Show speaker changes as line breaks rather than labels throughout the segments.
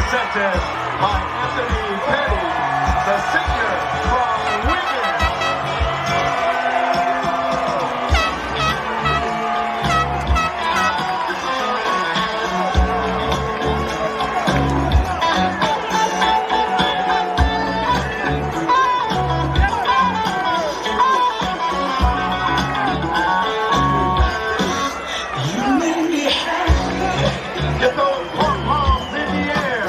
intercepted by Anthony Petty, the senior from Wigan. Get those pom poms in the air.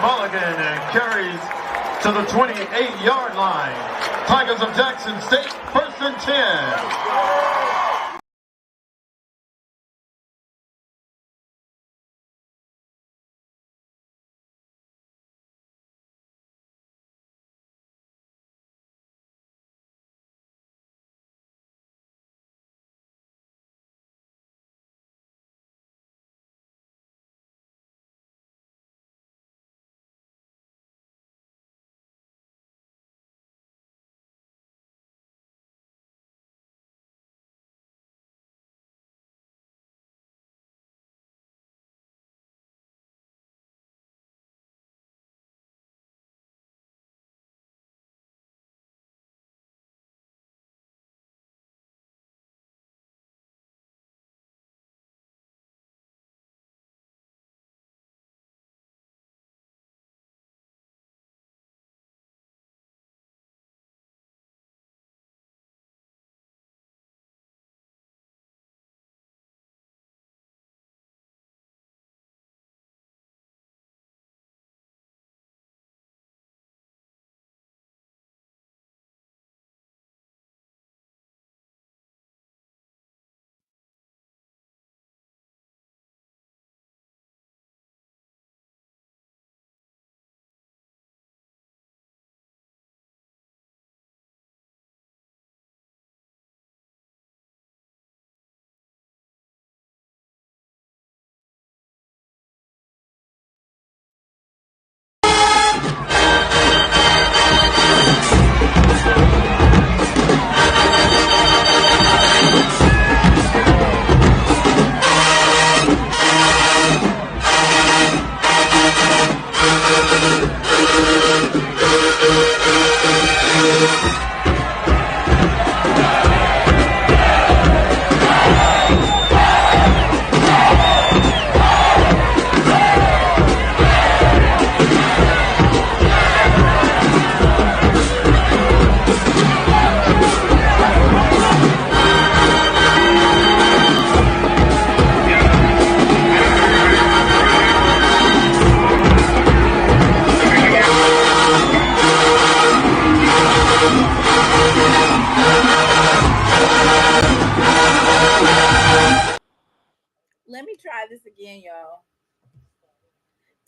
Mulligan carries to the 28-yard line. Tigers of Jackson State, 1st and 10.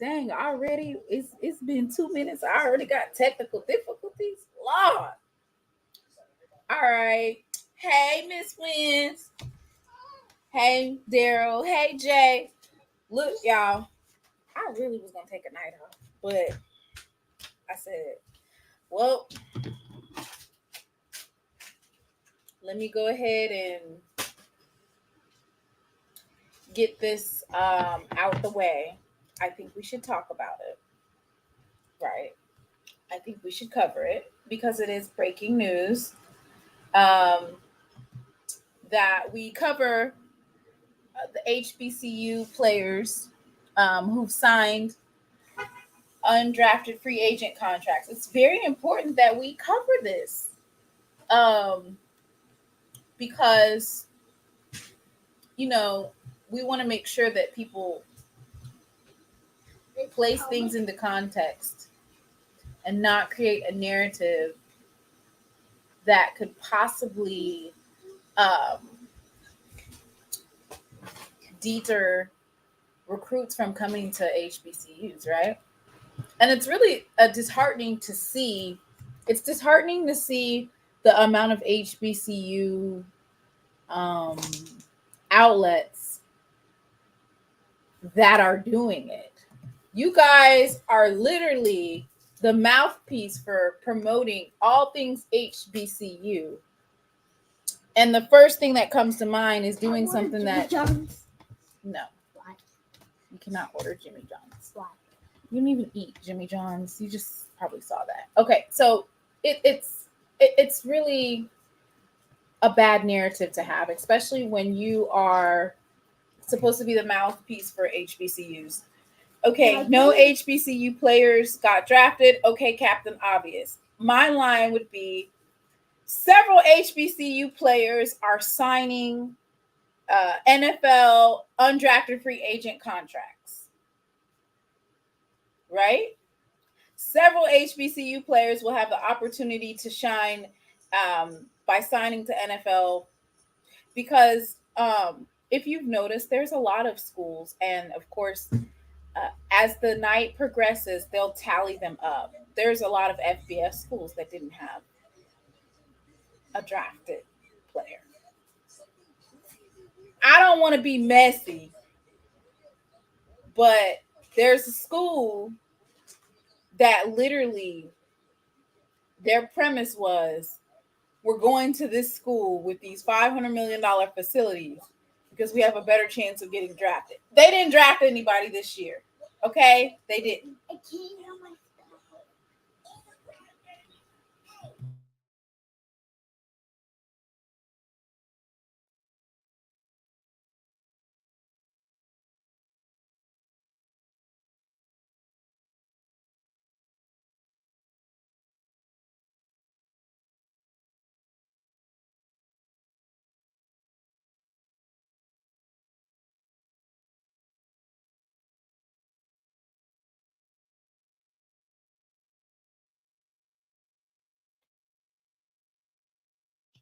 Dang, already it's been 2 minutes. I already got technical difficulties. Lord. All right. Hey, Miss Wins. Hey, Daryl. Hey, Jay. Look, y'all. I really was gonna take a night off, but I said, well, let me go ahead and get this out the way. I think we should talk about it. Right. I think we should cover it because it is breaking news. That we cover the HBCU players who've signed undrafted free agent contracts. It's very important that we cover this because, you know, we want to make sure that people place things into context and not create a narrative that could possibly deter recruits from coming to HBCUs, right? And it's really disheartening to see. It's disheartening to see the amount of HBCU outlets that are doing it. You guys are literally the mouthpiece for promoting all things HBCU. And the first thing that comes to mind is doing something that... John's. No. Why? You cannot order Jimmy John's. Why? You don't even eat Jimmy John's. You just probably saw that. Okay, so it's really a bad narrative to have, especially when you are supposed to be the mouthpiece for HBCUs. Okay, no HBCU players got drafted. Okay, Captain Obvious. My line would be several HBCU players are signing NFL undrafted free agent contracts. Right? Several HBCU players will have the opportunity to shine by signing to NFL because if you've noticed, there's a lot of schools, and of course, as the night progresses, they'll tally them up. There's a lot of FBS schools that didn't have a drafted player. I don't want to be messy, but there's a school that literally their premise was, we're going to this school with these $500 million facilities because we have a better chance of getting drafted. They didn't draft anybody this year. Okay? They didn't. I can't help myself.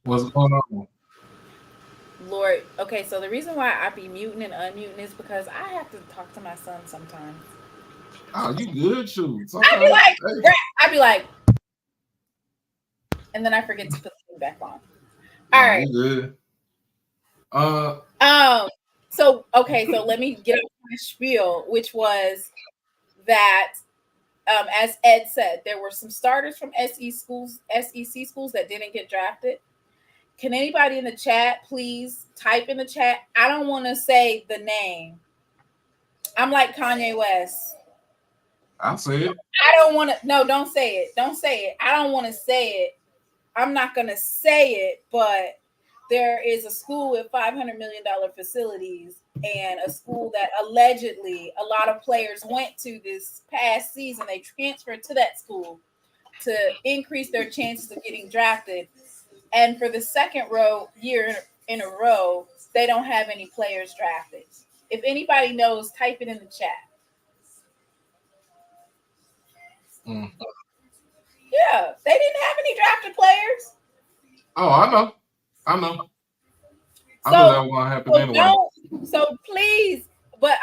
What's going on?
Lord, okay, so the reason why I be muting and unmuting is because I have to talk to my son sometimes.
Oh, you good, shoot.
I'd be like, hey. I'd be like, and then I forget to put the thing back on. All right.
You
good. So okay, so let me get up my spiel, which was that as Ed said, there were some starters from SEC schools that didn't get drafted. Can anybody in the chat please type in the chat? I don't want to say the name. I'm like Kanye West.
I'll say it.
I don't want to. No, don't say it. Don't say it. I don't want to say it. I'm not going to say it, but there is a school with $500 million facilities and a school that allegedly a lot of players went to this past season. They transferred to that school to increase their chances of getting drafted. And for the second year in a row, they don't have any players drafted. If anybody knows, type it in the chat. Yeah, they didn't have any drafted players.
Oh, I know. I know that was going to happen anyway.
So please, but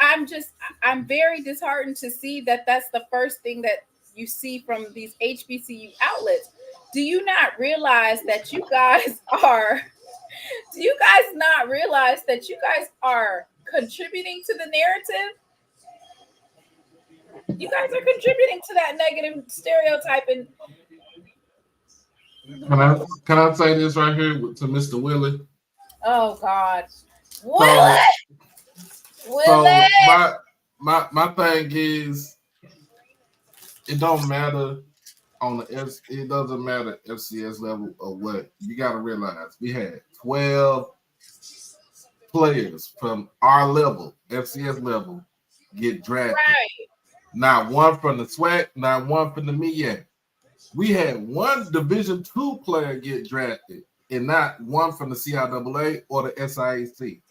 I'm very disheartened to see that that's the first thing that you see from these HBCU outlets. Do you not realize that you guys are? Do you guys not realize that you guys are contributing to the narrative? You guys are contributing to that negative stereotype. And
Can I say this right here to Mr. Willie?
oh God, Willie,
So
Willie.
my thing is, it don't matter on the it doesn't matter FCS level or what. You got to realize we had 12 players from our level, FCS level, get drafted.
Right.
Not one from the SWAC, not one from the MEAC. We had one Division II player get drafted, and not one from the CIAA or the SIAC.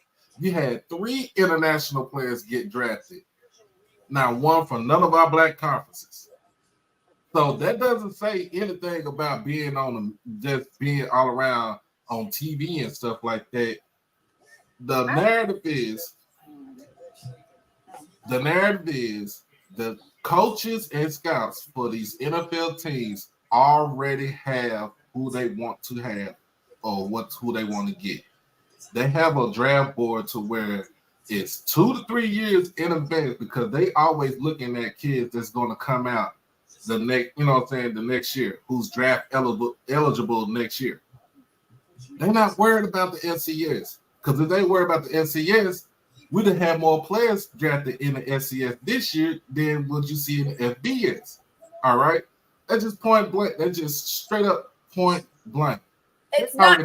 You had 3 international players get drafted, not one from none of our black conferences. So that doesn't say anything about being just being all around on TV and stuff like that. The narrative is the coaches and scouts for these NFL teams already have who they want to have or who they want to get. They have a draft board to where it's 2 to 3 years in advance because they always looking at kids that's going to come out the next year, who's draft eligible next year. They're not worried about the NCS, because if they worry about the NCS, we'd have had more players drafted in the NCS this year than what you see in the FBS. All right, that's just point blank. That's just straight up point blank.
It's not an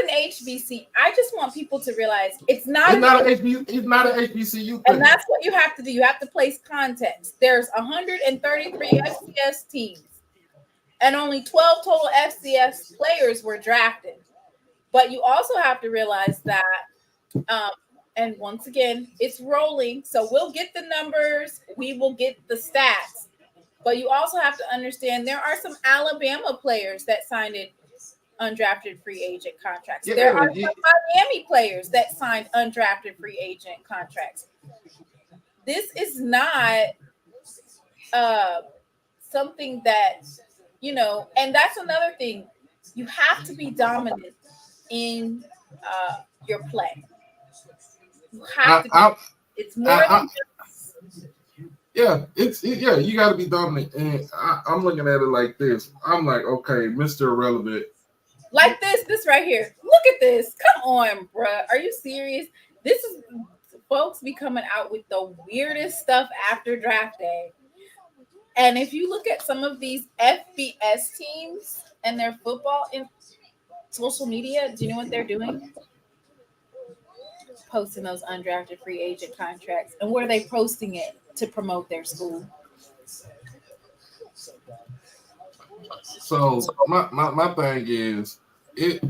HBC. I just want people to realize it's not an
HBCU.
And that's what you have to do. You have to place context. There's 133 FCS teams, and only 12 total FCS players were drafted. But you also have to realize that, and once again, it's rolling. So we'll get the numbers, we will get the stats. But you also have to understand there are some Alabama players that signed undrafted free agent contracts. There are some Miami players that signed undrafted free agent contracts. This is not something that, and that's another thing. You have to be dominant in your play. You have to be. It's more than just.
Yeah, you got to be dominant. And I'm looking at it like this. I'm like, okay, Mr. Irrelevant.
Like this right here. Look at this. Come on, bruh. Are you serious? This is folks be coming out with the weirdest stuff after draft day. And if you look at some of these FBS teams and their football in social media, do you know what they're doing? Posting those undrafted free agent contracts. And where are they posting it? To promote their school.
So my thing is, it's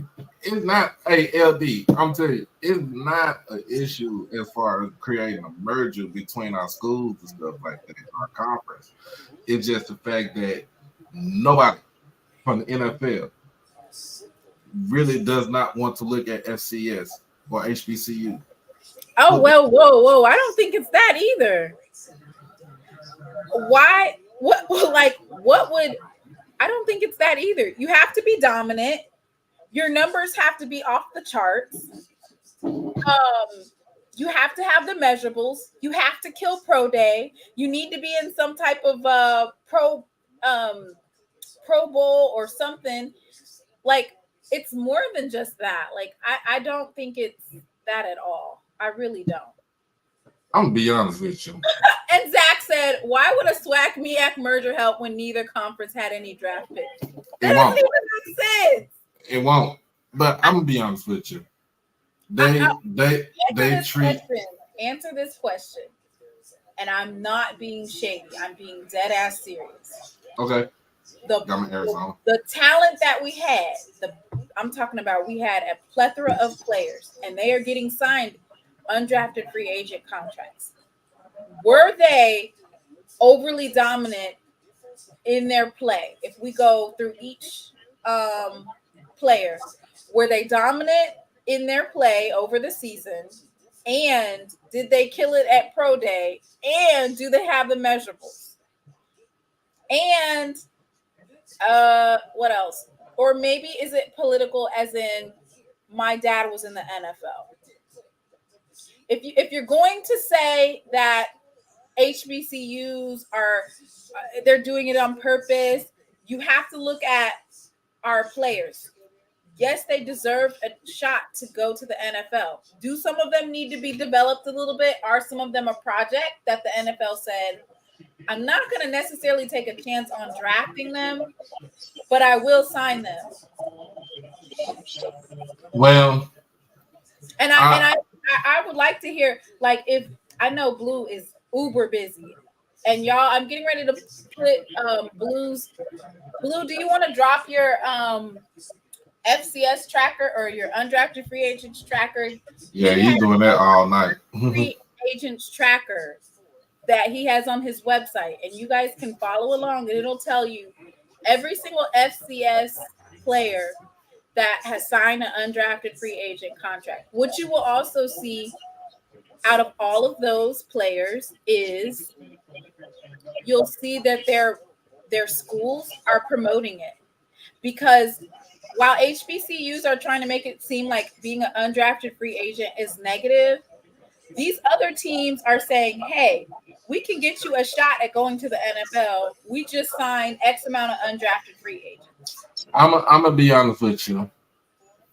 not LD. I'm telling you, it's not an issue as far as creating a merger between our schools and stuff like that in our conference. It's just the fact that nobody from the NFL really does not want to look at FCS or HBCU.
Oh, well, whoa. I don't think it's that either. Why? What would? I don't think it's that either. You have to be dominant. Your numbers have to be off the charts. You have to have the measurables. You have to kill pro day. You need to be in some type of pro bowl or something. Like, it's more than just that. Like, I don't think it's that at all. I really don't.
I'm gonna be honest with you.
And Zach said, "Why would a SWAC MEAC merger help when neither conference had any draft picks?" That doesn't even make sense.
It won't. But I'm gonna be honest with you. They treat.
Answer this question, and I'm not being shady. I'm being dead ass serious.
Okay.
The talent that we had. I'm talking about. We had a plethora of players, and they are getting signed undrafted free agent contracts. Were they overly dominant in their play? If we go through each player, were they dominant in their play over the season? And did they kill it at Pro Day? And do they have the measurables? And what else? Or maybe is it political, as in my dad was in the NFL? If you're going to say that HBCUs are they're doing it on purpose, you have to look at our players. Yes, they deserve a shot to go to the NFL. Do some of them need to be developed a little bit? Are some of them a project that the NFL said, I'm not going to necessarily take a chance on drafting them, but I will sign them?
Well,
and I would like to hear, like, if I know Blue is uber busy, and y'all, I'm getting ready to put Blue's. Blue, do you want to drop your FCS tracker or your undrafted free agents tracker?
Yeah, he's doing that all night.
Free agents tracker that he has on his website, and you guys can follow along, and it'll tell you every single FCS player that has signed an undrafted free agent contract. What you will also see out of all of those players is you'll see that their schools are promoting it, because while HBCUs are trying to make it seem like being an undrafted free agent is negative, these other teams are saying, hey, we can get you a shot at going to the NFL. We just signed X amount of undrafted free agents.
I'm gonna be honest with you.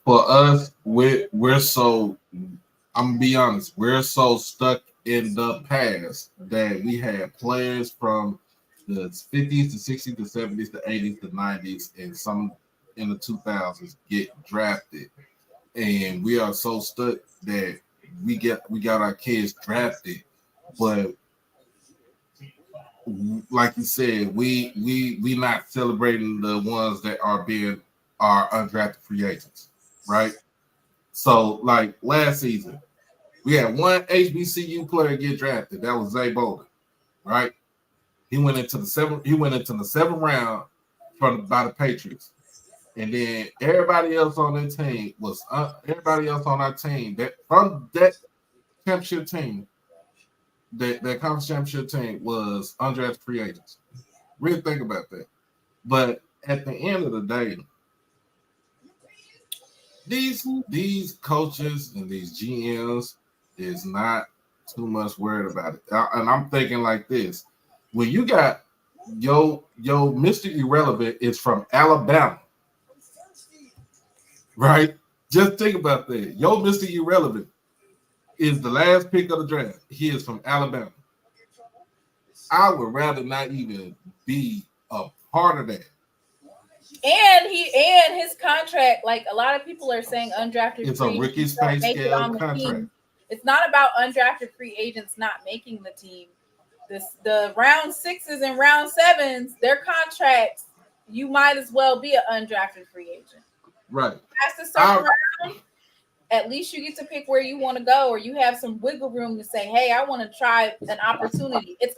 For us, we're so, I'm gonna be honest, we're so stuck in the past that we had players from the 50s to 60s to 70s to 80s to 90s and some in the 2000s get drafted, and we are so stuck that we got our kids drafted, but like you said, we not celebrating the ones that are undrafted free agents, right? So like last season, we had one HBCU player get drafted. That was Zay Bolden, right? He went into the seventh round by the Patriots, and then everybody else on our team that from that championship team, that conference championship team was undrafted free agents. Really think about that. But at the end of the day, these coaches and these GMs is not too much worried about it. And I'm thinking like this: when you got yo Mr. Irrelevant is from Alabama, right? Just think about that. Yo Mr. Irrelevant is the last pick of the draft. He is from Alabama. I would rather not even be a part of that.
And his contract, like a lot of people are saying, undrafted.
It's a rookie space scale contract.
Team. It's not about undrafted free agents not making the team. The round 6s and round 7s, their contracts, you might as well be an undrafted free agent.
Right.
Past a certain round, at least you get to pick where you want to go, or you have some wiggle room to say, hey, I want to try an opportunity. It's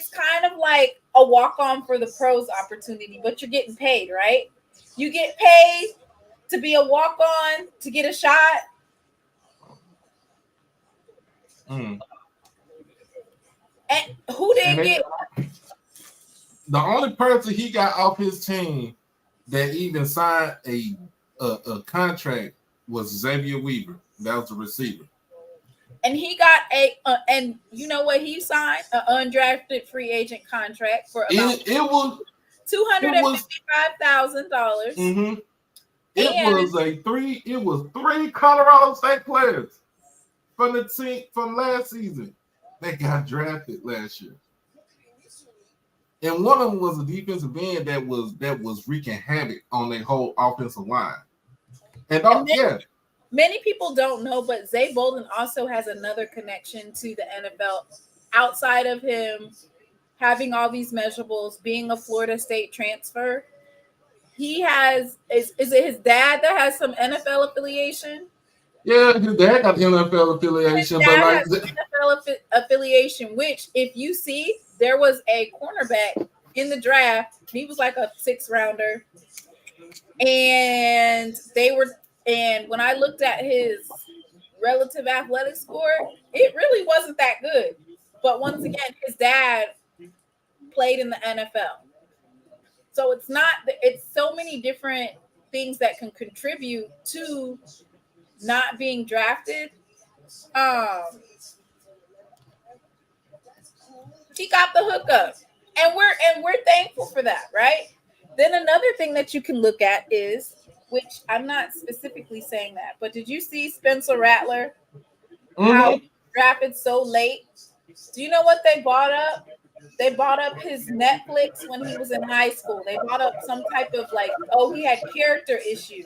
kind of like a walk-on for the pros opportunity, but you're getting paid, right? You get paid to be a walk-on, to get a shot. And who didn't get?
The only person he got off his team that even signed a contract was Xavier Weaver. That was a receiver.
And he got and you know what he signed? An undrafted free agent contract for about $255,000.
Mm-hmm. It was three Colorado State players from the team from last season that got drafted last year. And one of them was a defensive end that was wreaking havoc on their whole offensive line.
Many people don't know, but Zay Bolden also has another connection to the NFL outside of him having all these measurables, being a Florida State transfer. He has, is it his dad that has some NFL affiliation?
Yeah, his dad got NFL affiliation, but like
NFL affiliation, which if you see, there was a cornerback in the draft. He was like a 6th rounder. And when I looked at his relative athletic score, it really wasn't that good. But once again, his dad played in the NFL. So it's so many different things that can contribute to not being drafted. He got the hookup, and we're thankful for that, right? Then another thing that you can look at is, which I'm not specifically saying that, but did you see Spencer Rattler? How he drafted so late? Do you know what they bought up? They bought up his Netflix when he was in high school. They bought up some type of he had character issues.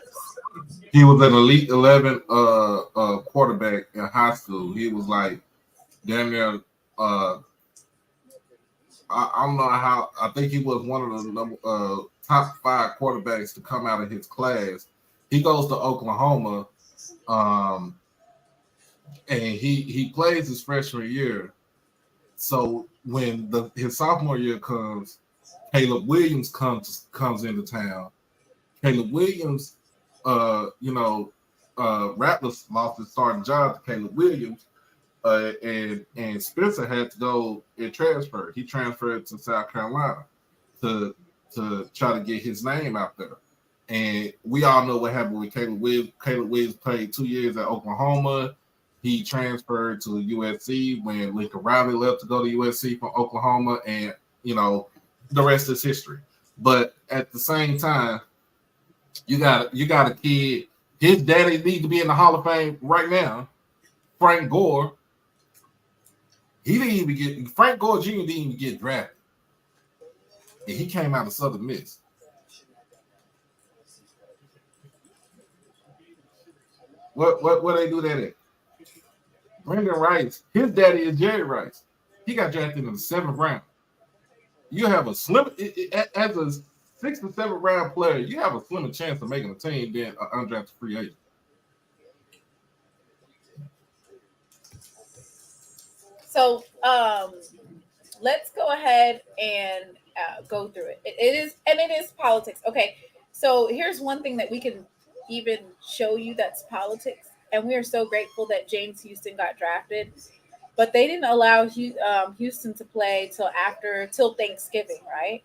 He was an elite 11 quarterback in high school. He was like damn near I don't know how. I think he was one of the top 5 quarterbacks to come out of his class. He goes to Oklahoma, and he plays his freshman year. So when his sophomore year comes, Caleb Williams comes into town. Caleb Williams, Rattler lost his starting job to Caleb Williams. And Spencer had to go and transfer. He transferred to South Carolina to try to get his name out there. And we all know what happened with Caleb Williams. Caleb Williams played 2 years at Oklahoma. He transferred to USC when Lincoln Riley left to go to USC from Oklahoma, and the rest is history. But at the same time, you got a kid. His daddy needs to be in the Hall of Fame right now. Frank Gore. Frank Gore Jr. didn't even get drafted. And he came out of Southern Miss. What they do that at? Brendan Rice, his daddy is Jerry Rice. He got drafted in the 7th round. You have a slim as a 6th or 7th round player, you have a slimmer chance of making a team than an undrafted free agent.
So let's go ahead and go through it. It is politics. Okay, so here's one thing that we can even show you that's politics, and we are so grateful that James Houston got drafted, but they didn't allow Houston to play till Thanksgiving, right?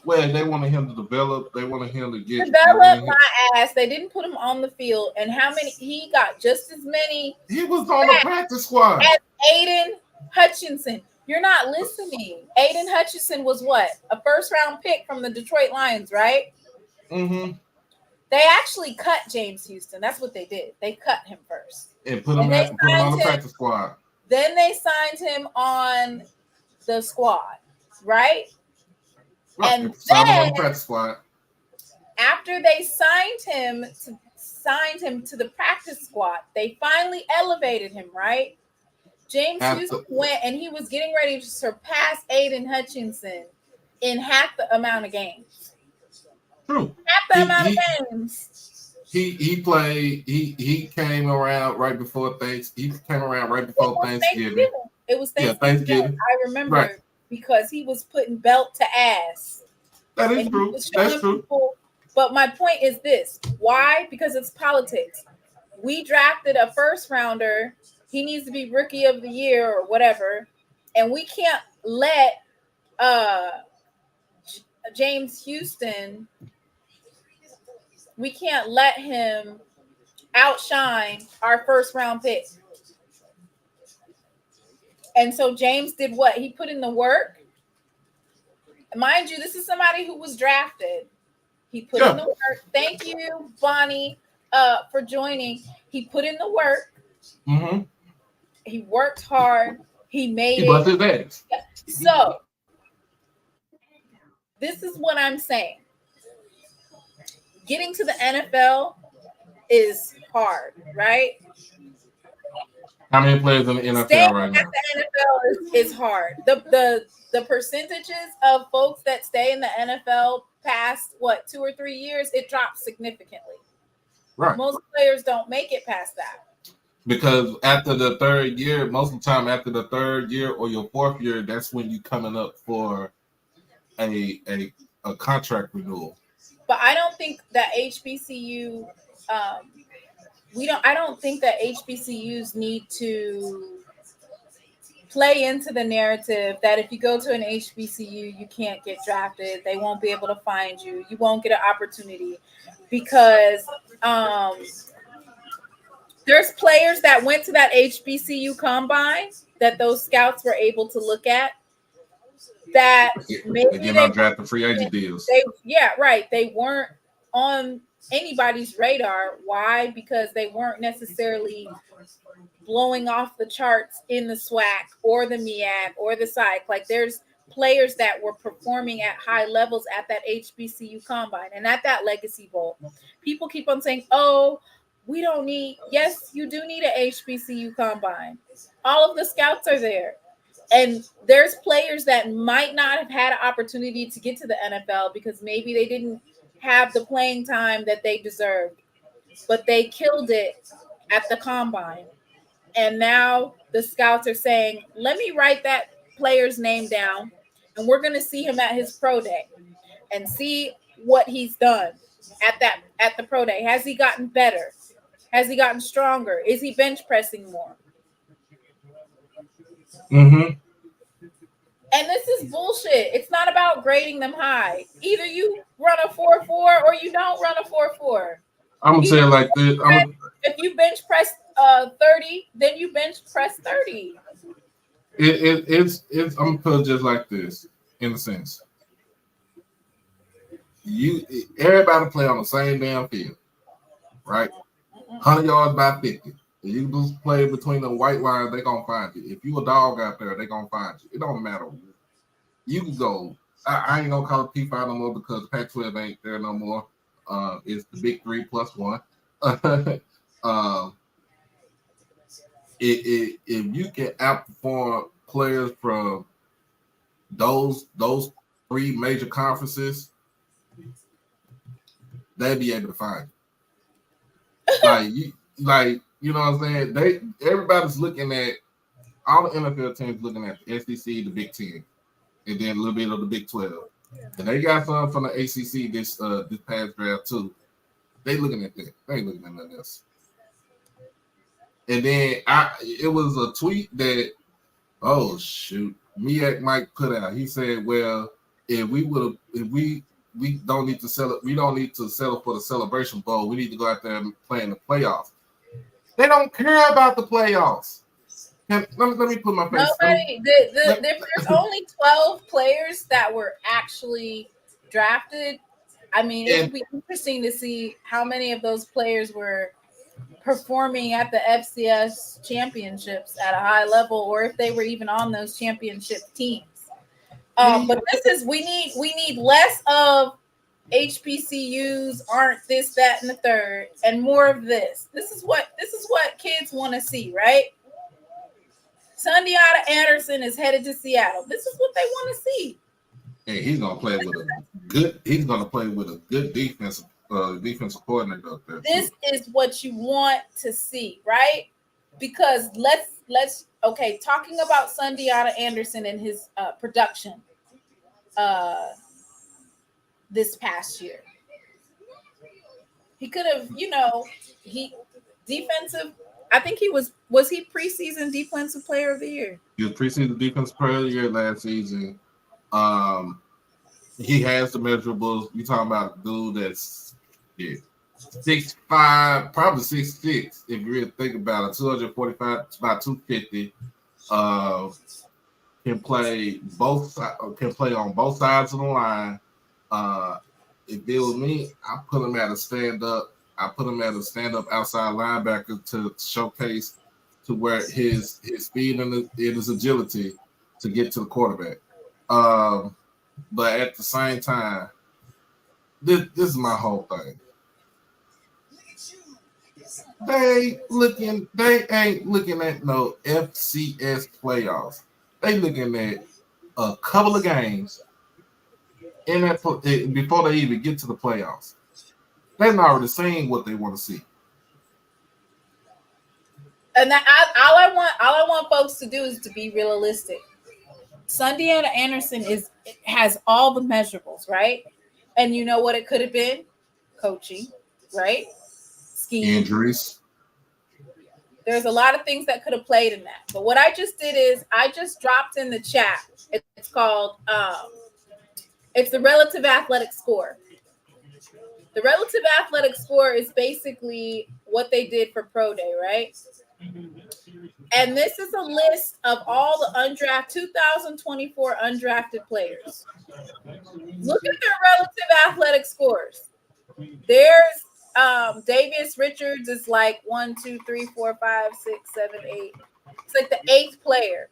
Well, they wanted him to develop. They wanted him to
develop my ass. They didn't put him on the field, and he got just as many.
He was on the practice squad
as Aiden Hutchinson. You're not listening. Aiden Hutchinson was what? A 1st-round pick from the Detroit Lions, right?
Mm-hmm.
They actually cut James Houston. That's what they did. They cut him first.
And put him on the practice squad.
Then they signed him on the squad, right? And then
on the practice squad.
After they signed him to the practice squad, they finally elevated him, right? James Houston went, and he was getting ready to surpass Aiden Hutchinson in half the amount of games.
True.
Half the amount of games.
He played. He came around right before Thanksgiving.
It was Thanksgiving.
Yeah, Thanksgiving.
I remember because he was putting belt to ass.
That is true. That's true.
But my point is this: why? Because it's politics. We drafted a 1st rounder. He needs to be rookie of the year or whatever, and we can't let James Houston. We can't let him outshine our 1st-round pick. And so James did what? He put in the work. Mind you, this is somebody who was drafted. He put in the work. Thank you, Bonnie, for joining. He put in the work.
Mm-hmm.
He worked hard. He made it.
He busted his ass.
So this is what I'm saying. Getting to the NFL is hard, right?
How many players in the NFL
Staying
right now?
at the NFL is hard. The percentages of folks that stay in the NFL past 2 or 3 years, it drops significantly.
Right.
Most players don't make it past that.
Because after the 3rd year, most of the time after the 3rd year or your 4th year, that's when you're coming up for a contract renewal.
But I don't think that HBCU I don't think that HBCUs need to play into the narrative that if you go to an HBCU, you can't get drafted. They won't be able to find you. You won't get an opportunity because there's players that went to that HBCU combine that those scouts were able to look at that maybe
they get undrafted free agent deals.
They weren't on anybody's radar. Why? Because they weren't necessarily blowing off the charts in the SWAC or the MEAC or the psych. Like there's players that were performing at high levels at that HBCU combine and at that Legacy Bowl. People keep on saying, oh, we don't need, yes, you do need an HBCU combine. All of the scouts are there. And there's players that might not have had an opportunity to get to the NFL because maybe they didn't have the playing time that they deserved, but they killed it at the combine. And now the scouts are saying, let me write that player's name down and we're going to see him at his pro day and see what he's done at the pro day. Has he gotten better? Has he gotten stronger? Is he bench pressing more?
Mm-hmm.
And this is bullshit. It's not about grading them high. Either you run a 4.4 or you don't run a 4.4.
I'm gonna say it like this.
If you bench press 30, then you bench press 30.
It's I'm gonna put it just like this, in a sense. Everybody play on the same damn field, right? 100 yards by 50. If you just play between the white lines, they're gonna find you. If you a dog out there, they're gonna find you. It don't matter. You can go. I ain't gonna call it P5 no more because Pac-12 ain't there no more. It's the big 3 plus 1. If you can outperform players from those 3 major conferences, they'll be able to find you. You know what I'm saying? Everybody's looking at all the NFL teams looking at the SEC, the Big 10, and then a little bit of the Big 12. And they got some from the ACC this past draft too. They looking at that. They ain't looking at nothing else. And then it was a tweet that, oh shoot, MEAC Mike put out. He said, well, if we don't need to settle for the Celebration Bowl. We need to go out there and play in the playoffs. They don't care about the playoffs. Let me put my face.
There's only 12 players that were actually drafted. I mean, it would be interesting to see how many of those players were performing at the FCS championships at a high level, or if they were even on those championship teams. But we need less of HBCUs aren't this, that, and the third, and more of this. This is what kids want to see, right? Sundiata Anderson is headed to Seattle. This is what they want to see.
And he's gonna play with a good defensive coordinator up there.
This is what you want to see, right? Because let's talking about Sundiata Anderson and his production this past year. He could have, defensive. I think he was he preseason defensive player of the year?
He was preseason defensive player of the year last season. He has the measurables. You talking about a dude that's 6'5", probably 6'6", if you really think about it. 245, about 250. Can play on both sides of the line. If it was me, I put him at a stand-up. I put him at a stand-up outside linebacker to showcase to where his speed and his agility to get to the quarterback. But at the same time, this is my whole thing. They ain't looking at no FCS playoffs. They looking at a couple of games in that before they even get to the playoffs. They're already saying what they want to see.
And all I want folks to do is to be realistic. Sundiata Anderson has all the measurables, right? And you know what it could have been? Coaching, right? Scheme.
Injuries.
There's a lot of things that could have played in that. But what I just did is I just dropped in the chat. It's called, it's the relative athletic score. The relative athletic score is basically what they did for Pro Day, right? And this is a list of all the undrafted 2024 undrafted players. Look at their relative athletic scores. There's Davius Richards is like 1, 2, 3, 4, 5, 6, 7, 8. It's like the 8th player.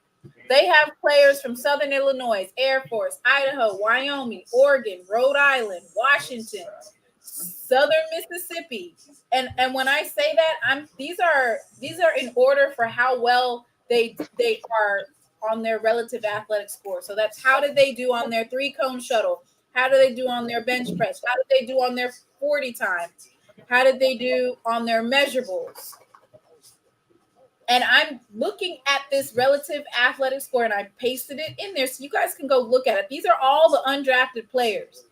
They have players from Southern Illinois, Air Force, Idaho, Wyoming, Oregon, Rhode Island, Washington, Southern Mississippi. And when I say that, these are in order for how well they are on their relative athletic score. So that's how did they do on their 3-cone shuttle? How do they do on their bench press? How did they do on their 40 time? How did they do on their measurables? And I'm looking at this relative athletic score, and I pasted it in there so you guys can go look at it. These are all the undrafted players.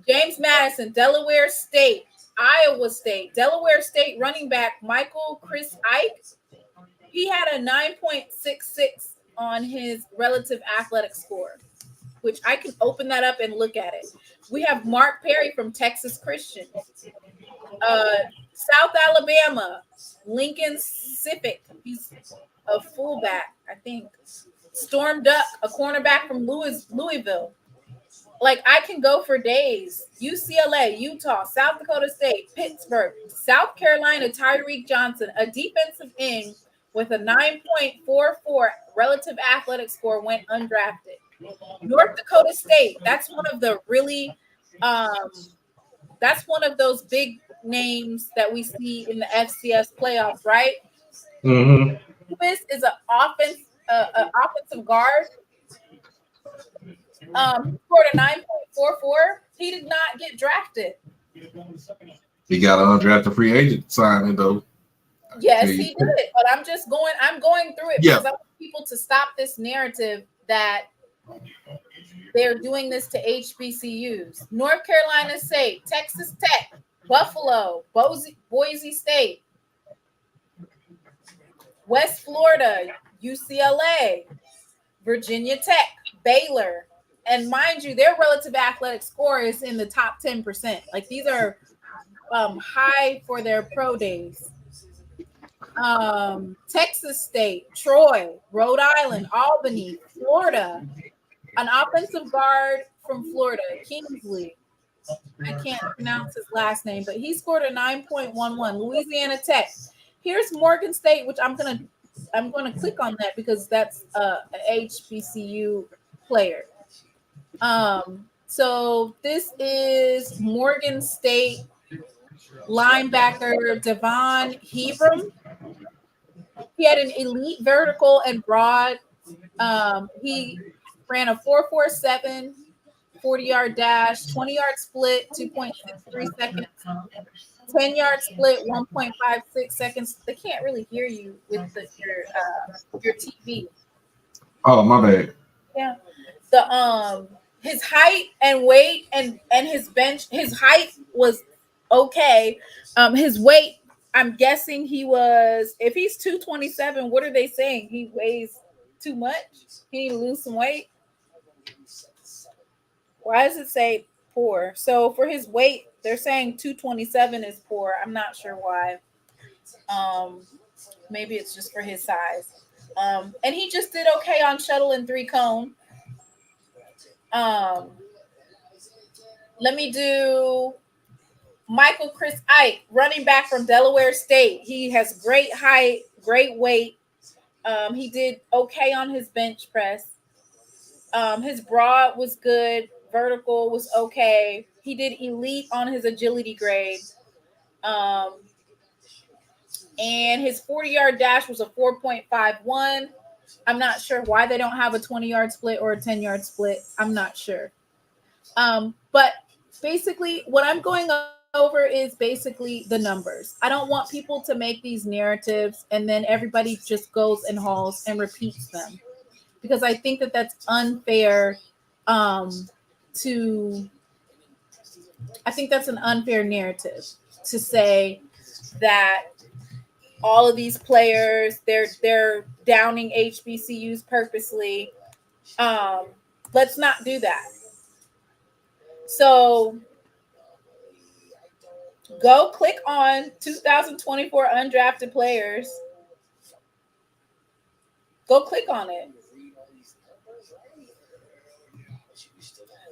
James Madison, Delaware State, Iowa State, Delaware State running back Michael Chris Ike. He had a 9.66 on his relative athletic score, which I can open that up and look at it. We have Mark Perry from Texas Christian. South Alabama, Lincoln Civic. He's a fullback, I think. Storm Duck, a cornerback from Louisville. Like, I can go for days. UCLA, Utah, South Dakota State, Pittsburgh, South Carolina, Tyreek Johnson, a defensive end with a 9.44 relative athletic score, went undrafted. North Dakota State, that's one of the really, that's one of those big names that we see in the FCS playoffs, right?
Mm-hmm.
This is an offensive guard. Scored a 9.44. He did not get drafted.
He got an undrafted free agent signing though.
Yes, he did. But I'm going through it because I want people to stop this narrative that they're doing this to HBCUs. North Carolina State, Texas Tech, Buffalo, Boise State, West Florida, UCLA, Virginia Tech, Baylor. And mind you, their relative athletic score is in the top 10%. Like, these are high for their pro days. Texas State, Troy, Rhode Island, Albany, Florida. An offensive guard from Florida, Kingsley. I can't pronounce his last name, but he scored a 9.11. Louisiana Tech. Here's Morgan State, which I'm gonna click on that because that's an HBCU player. So this is Morgan State linebacker Devon Hebron. He had an elite vertical and broad. He ran a 4.47 40-yard dash, 20-yard split, 2.63 seconds, 10-yard split, 1.56 seconds. They can't really hear you with your TV.
Oh, my bad.
Yeah. The his height and weight and his bench, his height was okay. His weight, I'm guessing he was, if he's 227, what are they saying? He weighs too much? He need to lose some weight? Why does it say poor? So for his weight, they're saying 227 is poor. I'm not sure why. Maybe it's just for his size. And he just did okay on shuttle and 3-cone. Let me do Michael Chris Ike, running back from Delaware State. He has great height, great weight. He did okay on his bench press. His broad was good. Vertical was okay. He did elite on his agility grade. And his 40-yard dash was a 4.51. I'm not sure why they don't have a 20-yard split or a 10-yard split. I'm not sure. But basically, what I'm going over is basically the numbers. I don't want people to make these narratives and then everybody just goes and hauls and repeats them, because I think that that's unfair. I think that's an unfair narrative to say that all of these players. They're downing HBCUs purposely. Let's not do that. So go click on 2024 undrafted players. Go click on it.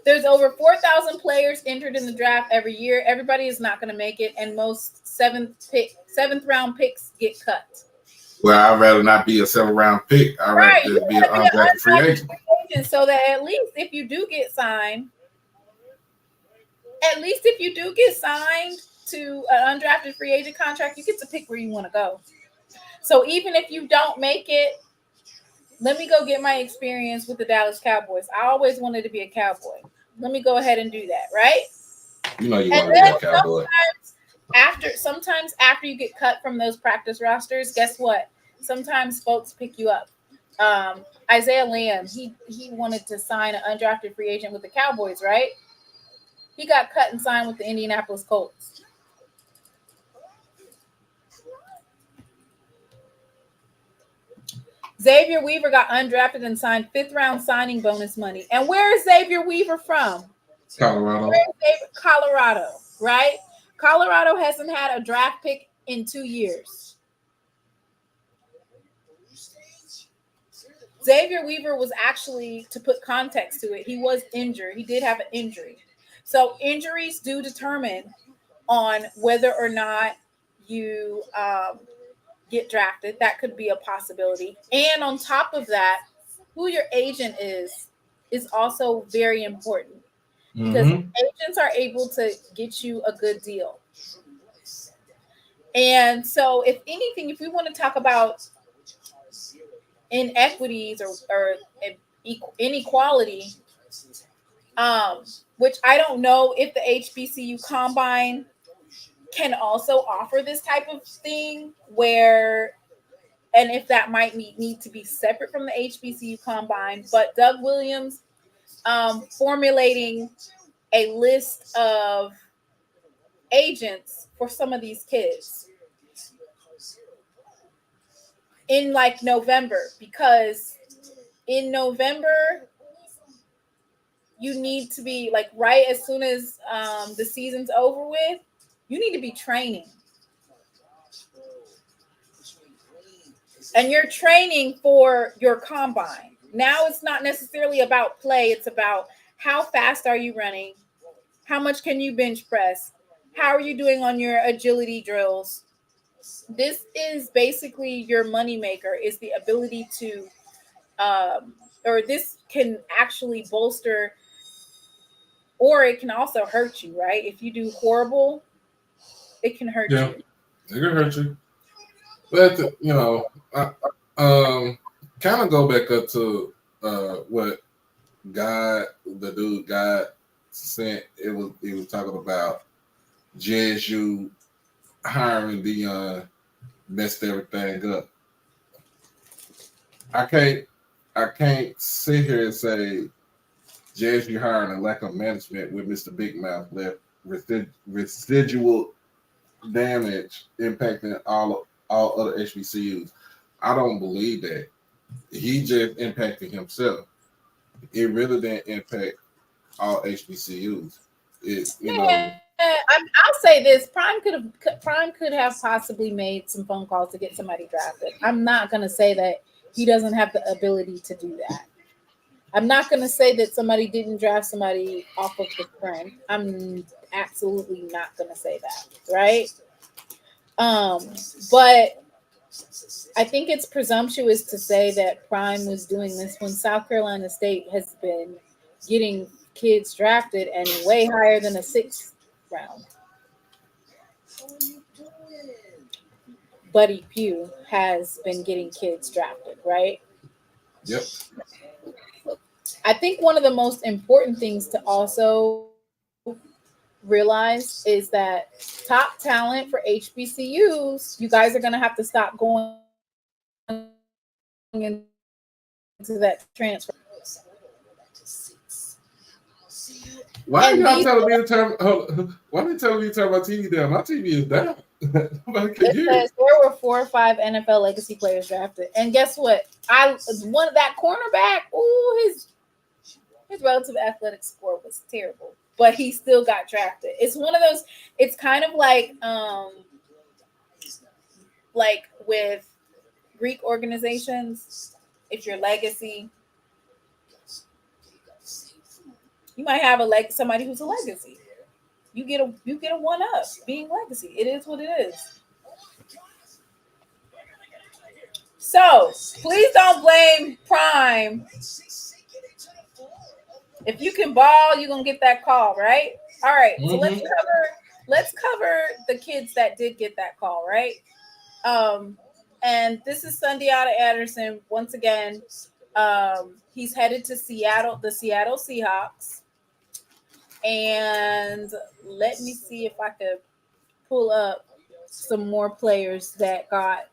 There's over 4,000 players entered in the draft every year. Everybody is not going to make it, and most seventh round picks get cut.
Well, I'd rather not be a 7th-round pick. I'd rather just be an undrafted free agent.
So that at least if you do get signed, to an undrafted free agent contract, you get to pick where you want to go. So even if you don't make it, let me go get my experience with the Dallas Cowboys. I always wanted to be a Cowboy. Let me go ahead and do that, right?
You know you want to be a Cowboy.
Sometimes after you get cut from those practice rosters, guess what? Sometimes folks pick you up. Isaiah Lamb, he wanted to sign an undrafted free agent with the Cowboys, right? He got cut and signed with the Indianapolis Colts. Xavier Weaver got undrafted and signed 5th-round signing bonus money. And where is Xavier Weaver from?
Colorado.
Colorado, right? Colorado hasn't had a draft pick in 2 years. Xavier Weaver was actually, to put context to it, he was injured. He did have an injury. So injuries do determine on whether or not you get drafted. That could be a possibility. And on top of that, who your agent is also very important, because agents are able to get you a good deal. And so if anything, if we want to talk about inequities or inequality, which I don't know if the HBCU Combine can also offer this type of thing, where, and if that might need to be separate from the HBCU Combine, but Doug Williams formulating a list of agents for some of these kids in like November, because in November you need to be like, right as soon as the season's over with, you need to be training. And you're training for your combine. Now it's not necessarily about play. It's about how fast are you running? How much can you bench press? How are you doing on your agility drills? This is basically your moneymaker, is the ability to, or this can actually bolster, or it can also hurt you, right? If you do horrible, it can hurt you.
It can hurt you. But, you know, kind of go back up to what the dude God sent. He was talking about JSU hiring Deion messed everything up. I can't sit here and say JSU hiring a lack of management with Mr. Big Mouth left residual damage impacting all other HBCUs. I don't believe that. He just impacted himself. It really didn't impact all HBCUs.
I'll say this: Prime could have possibly made some phone calls to get somebody drafted. I'm not going to say that he doesn't have the ability to do that. I'm not going to say that somebody didn't draft somebody off of the friend. I'm absolutely not going to say that, right? But I think it's presumptuous to say that Prime was doing this when South Carolina State has been getting kids drafted and way higher than a 6th round. Buddy Pugh has been getting kids drafted, right?
Yep.
I think one of the most important things to also realize is that top talent for HBCUs, you guys are going to have to stop going into that transfer.
Why are
And
y'all telling me to turn? Why are they telling me to turn my TV down? My TV is down. Nobody can hear.
Says there were 4 or 5 NFL legacy players drafted, and guess what? One of that cornerback. Ooh, his relative athletic score was terrible, but he still got drafted. It's one of those. It's kind of like with Greek organizations. If you're legacy, you might have somebody who's a legacy. You get a one up being legacy. It is what it is. So please don't blame Prime. If you can ball, you're gonna get that call, right? All right. So let's cover the kids that did get that call, right? And this is Sundiata Anderson once again. He's headed to the Seattle Seahawks. And let me see if I could pull up some more players that got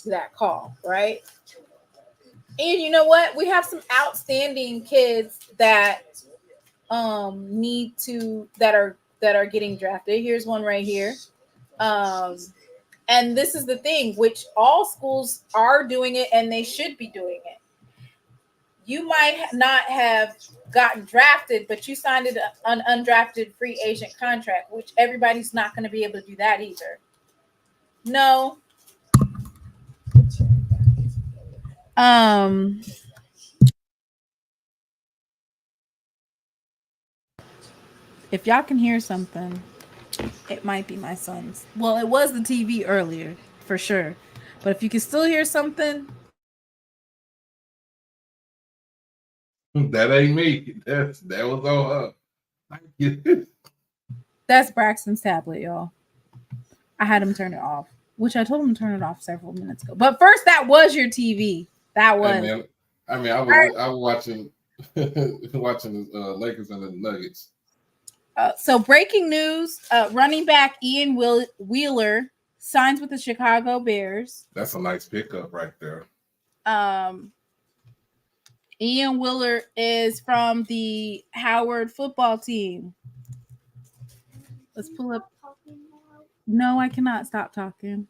that call, right? And you know what? We have some outstanding kids that that are getting drafted. Here's one right here. And this is the thing, which all schools are doing it and they should be doing it. You might not have gotten drafted, but you signed an undrafted free agent contract, which everybody's not going to be able to do that either. No. If y'all can hear something, it might be my son's. Well, it was the TV earlier, for sure. But if you can still hear something,
that ain't me. That was on her. Thank you.
That's Braxton's tablet, y'all. I had him turn it off, which I told him to turn it off several minutes ago. But first, that was your TV. That was.
Hey, man, I was watching watching the Lakers and the Nuggets.
So breaking news: running back Ian Wheeler signs with the Chicago Bears.
That's a nice pickup right there.
Ian Wheeler is from the Howard football team. Let's pull up. No, I cannot stop talking.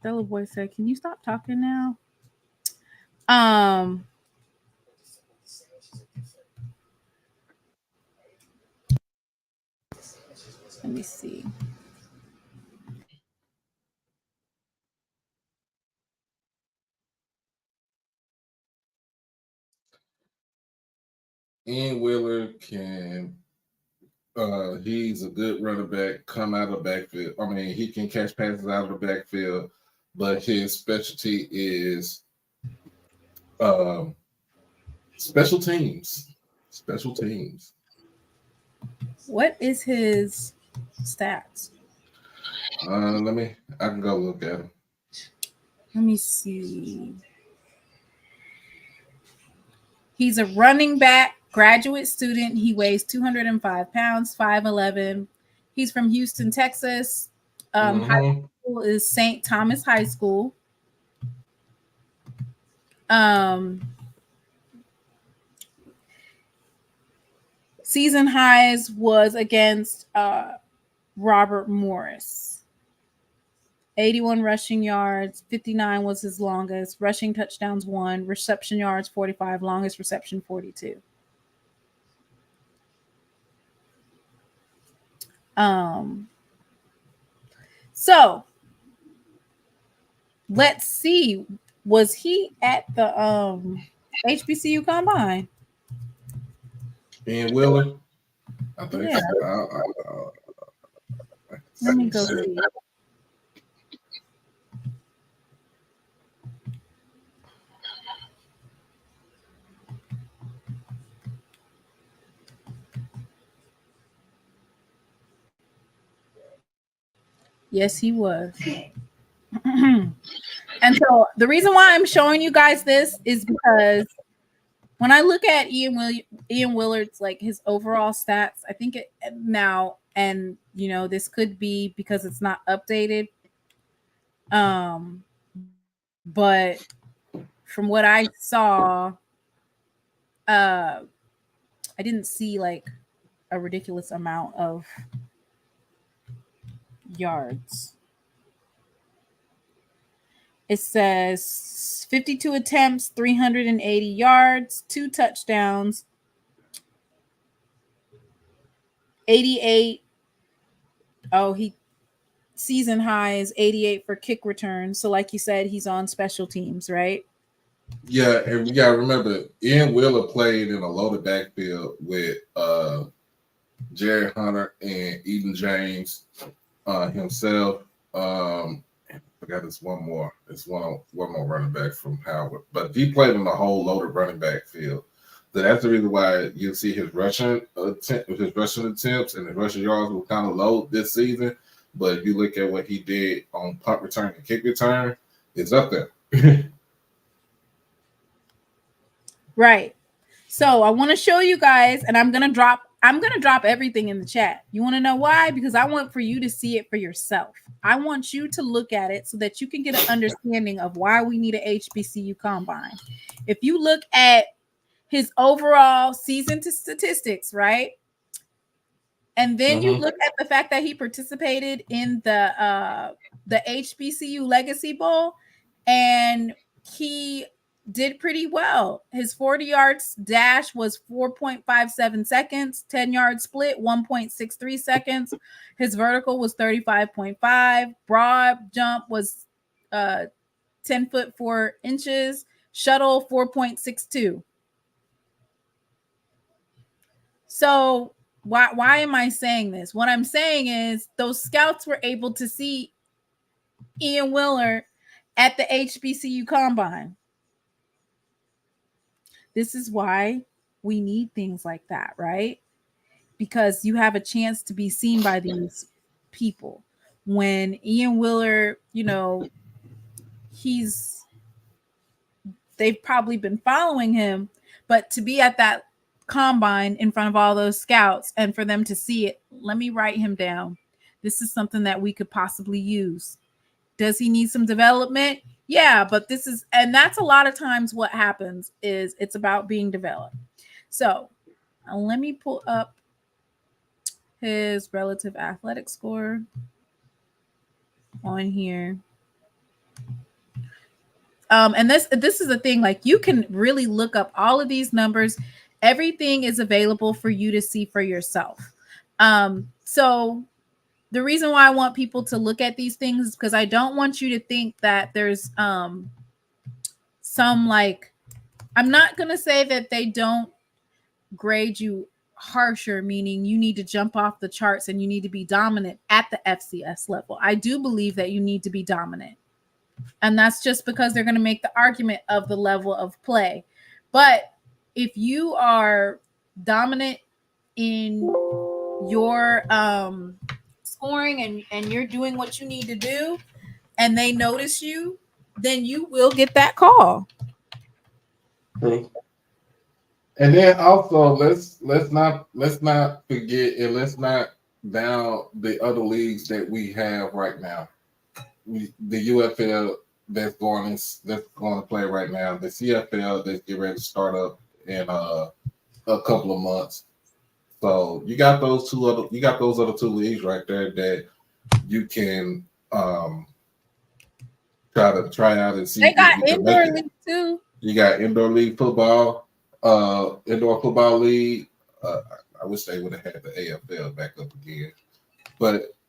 That little boy said, "Can you stop talking now?" Let me see.
Ian Wheeler can he's a good running back, come out of the backfield. I mean, he can catch passes out of the backfield, but his specialty is special teams. Special teams.
What is his stats?
I can go look at him.
Let me see. He's a running back, graduate student. He weighs 205 pounds, 5'11". He's from Houston, Texas. High school is St. Thomas High School. Season highs was against Robert Morris. 81 rushing yards, 59 was his longest. Rushing touchdowns 1, reception yards 45, longest reception 42. So let's see. Was he at the HBCU combine?
Ian Wheeler? I think so.
Let me go see. Yes, he was. And so the reason why I'm showing you guys this is because when I look at Ian Willard's like his overall stats, I think it now, and you know, this could be because it's not updated. But from what I saw, I I didn't see like a ridiculous amount of yards. It says 52 attempts, 380 yards, 2 touchdowns, 88. Oh, he season high is 88 for kick returns. So like you said, he's on special teams, right?
Yeah, and you gotta remember, Ian Wheeler played in a loaded backfield with Jared Hunter and Eden James himself. I forgot it's one more. It's one more running back from Howard, but he played in the whole loaded running back field. So that's the reason why you see his rushing attempts and his rushing yards were kind of low this season. But if you look at what he did on punt return and kick return, it's up there.
Right. So I want to show you guys, and I'm gonna drop everything in the chat. You want to know why? Because I want for you to see it for yourself. I want you to look at it so that you can get an understanding of why we need an HBCU combine. If you look at his overall season statistics, right? And then you look at the fact that he participated in the HBCU Legacy Bowl, and he did pretty well. His 40 yards dash was 4.57 seconds, 10 yard split 1.63 seconds. His vertical was 35.5. Broad jump was 10 foot 4 inches. Shuttle 4.62. So why am I saying this? What I'm saying is those scouts were able to see Ian Wheeler at the HBCU combine. This is why we need things like that, right? Because you have a chance to be seen by these people. When Ian Wheeler, they've probably been following him, but to be at that combine in front of all those scouts and for them to see it, let me write him down. This is something that we could possibly use. Does he need some development? Yeah, but and that's a lot of times what happens is it's about being developed. So let me pull up his relative athletic score on here. And this is the thing, like you can really look up all of these numbers. Everything is available for you to see for yourself. So the reason why I want people to look at these things is because I don't want you to think that there's some like, I'm not going to say that they don't grade you harsher, meaning you need to jump off the charts and you need to be dominant at the FCS level. I do believe that you need to be dominant. And that's just because they're going to make the argument of the level of play. But if you are dominant in your scoring and you're doing what you need to do and they notice you, then you will get that call.
True. And then also let's not forget and let's not down the other leagues that we have right now. The UFL that's going to play right now, the CFL that's getting ready to start up in a couple of months. So you got those other two leagues right there that you can try out and see.
They got indoor league too.
You got indoor league football, indoor football league. I wish they would have had the AFL back up again.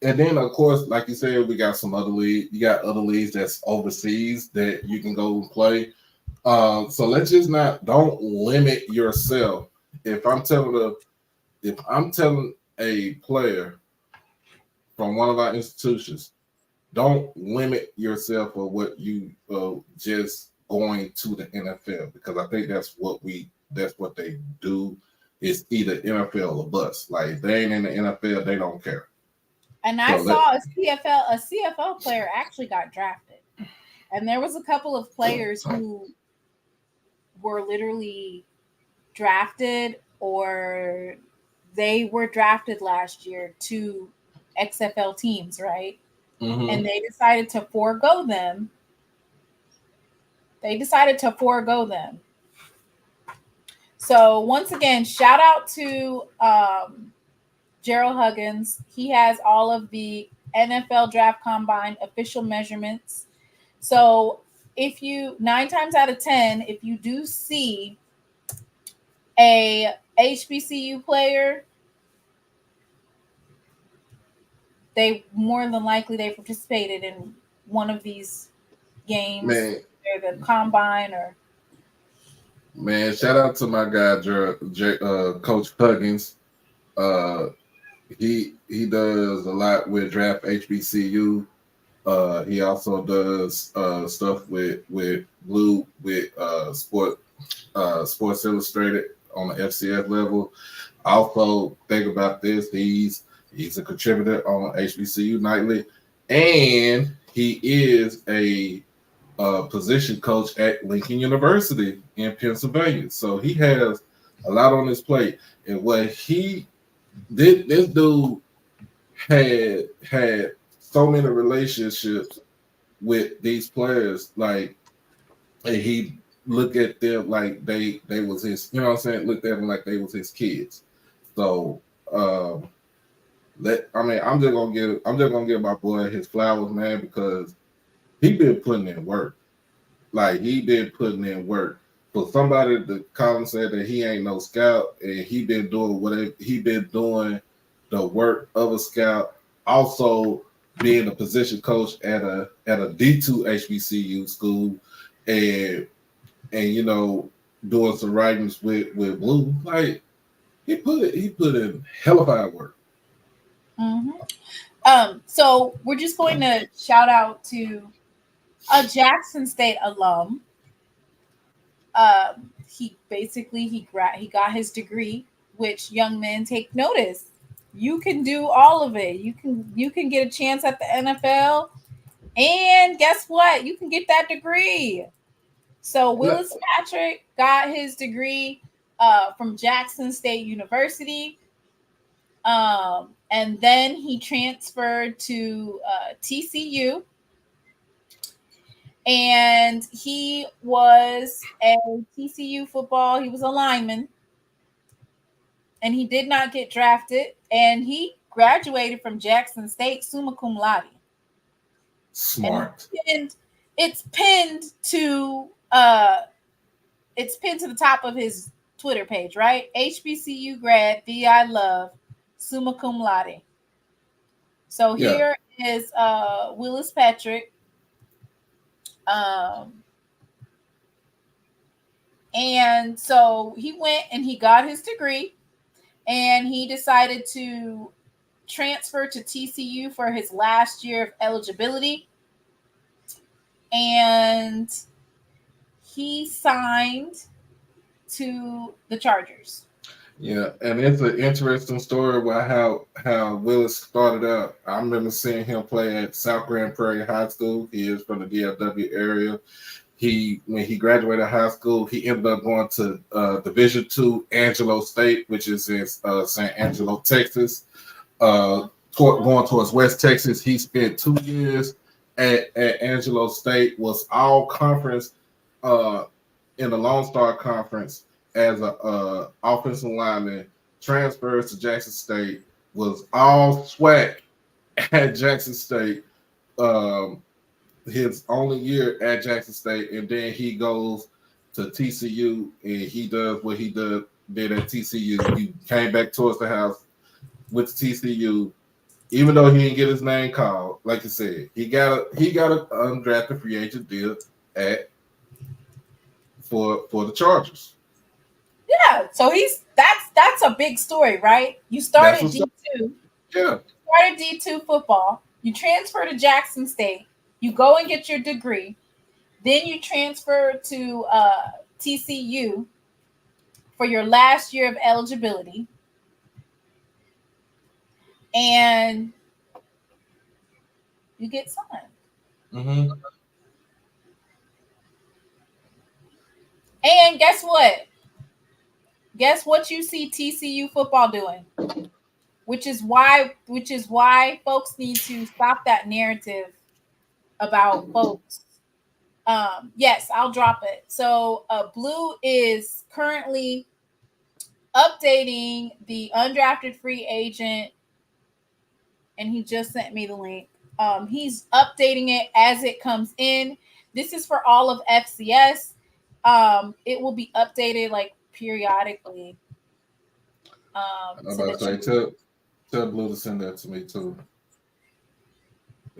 And then of course, like you said, we got some other league. You got other leagues that's overseas that you can go and play. So let's just don't limit yourself. If I'm telling a player from one of our institutions, don't limit yourself for what you just going to the NFL, because I think that's what they do. Is either NFL or bust. Like if they ain't in the NFL, they don't care.
And I saw a CFL player actually got drafted. And there was a couple of players who were literally drafted or they were drafted last year to XFL teams, right? Mm-hmm. And they decided to forego them. So once again, shout out to Gerald Huggins. He has all of the NFL Draft Combine official measurements. So if you 9 times out of 10, if you do see a HBCU player, they more than likely they participated in one of these games,
Man,
either the combine or.
man, shout out to my guy, Coach Huggins. He does a lot with Draft HBCU. He also does stuff with Blue with Sports Illustrated on the FCS level. Also, think about this: he's a contributor on HBCU Nightly, and he is a position coach at Lincoln University in Pennsylvania. So he has a lot on his plate, and what he did, this dude had so many relationships with these players, like, and he looked at them like they was his, you know what I'm saying? Looked at them like they was his kids. So I'm just gonna give my boy his flowers, man, because he been putting in work. Like, he been putting in work. For somebody to call and say that he ain't no scout, and he been doing whatever he been doing, the work of a scout, also being a position coach at a D2 HBCU school, and you know, doing some writings with Blue. Like, he put in hell of hard work.
So we're just going to shout out to a Jackson State alum. He got his degree, which young men take notice. You can do all of it. You can get a chance at the NFL, and guess what? You can get that degree. So Willis Patrick got his degree from Jackson State University. And then he transferred to TCU. And he was a TCU football. He was a lineman. And he did not get drafted. And he graduated from Jackson State summa cum laude.
Smart.
And it's pinned to the top of his Twitter page, right? HBCU grad, VI love, summa cum laude. So here is Willis Patrick. And so he went and he got his degree, and he decided to transfer to TCU for his last year of eligibility. And he signed to the Chargers.
Yeah, and it's an interesting story about how Willis started out. I remember seeing him play at South Grand Prairie High School. He is from the DFW area. When he graduated high school, he ended up going to Division II Angelo State, which is in San Angelo, Texas. Going towards West Texas, he spent 2 years at Angelo State. Was all conference in the Lone Star Conference as a offensive lineman. Transfers to Jackson State. Was all SWAC at Jackson State. His only year at Jackson State, and then he goes to TCU and he does what he did at TCU. He came back towards the house with TCU, even though he didn't get his name called. Like you said, he got an undrafted free agent deal for the Chargers.
Yeah, so that's a big story, right? You started D2.
Yeah.
Started D2 football. You transfer to Jackson State. You go and get your degree. Then you transfer to TCU for your last year of eligibility. And you get signed.
Mm-hmm.
And guess what? Guess what you see TCU football doing? Which is why folks need to stop that narrative about folks. Yes, I'll drop it. So Blue is currently updating the undrafted free agent, and he just sent me the link. He's updating it as it comes in. This is for all of FCS. It will be updated like periodically.
I'm about to say, tell Blue to send that to me too.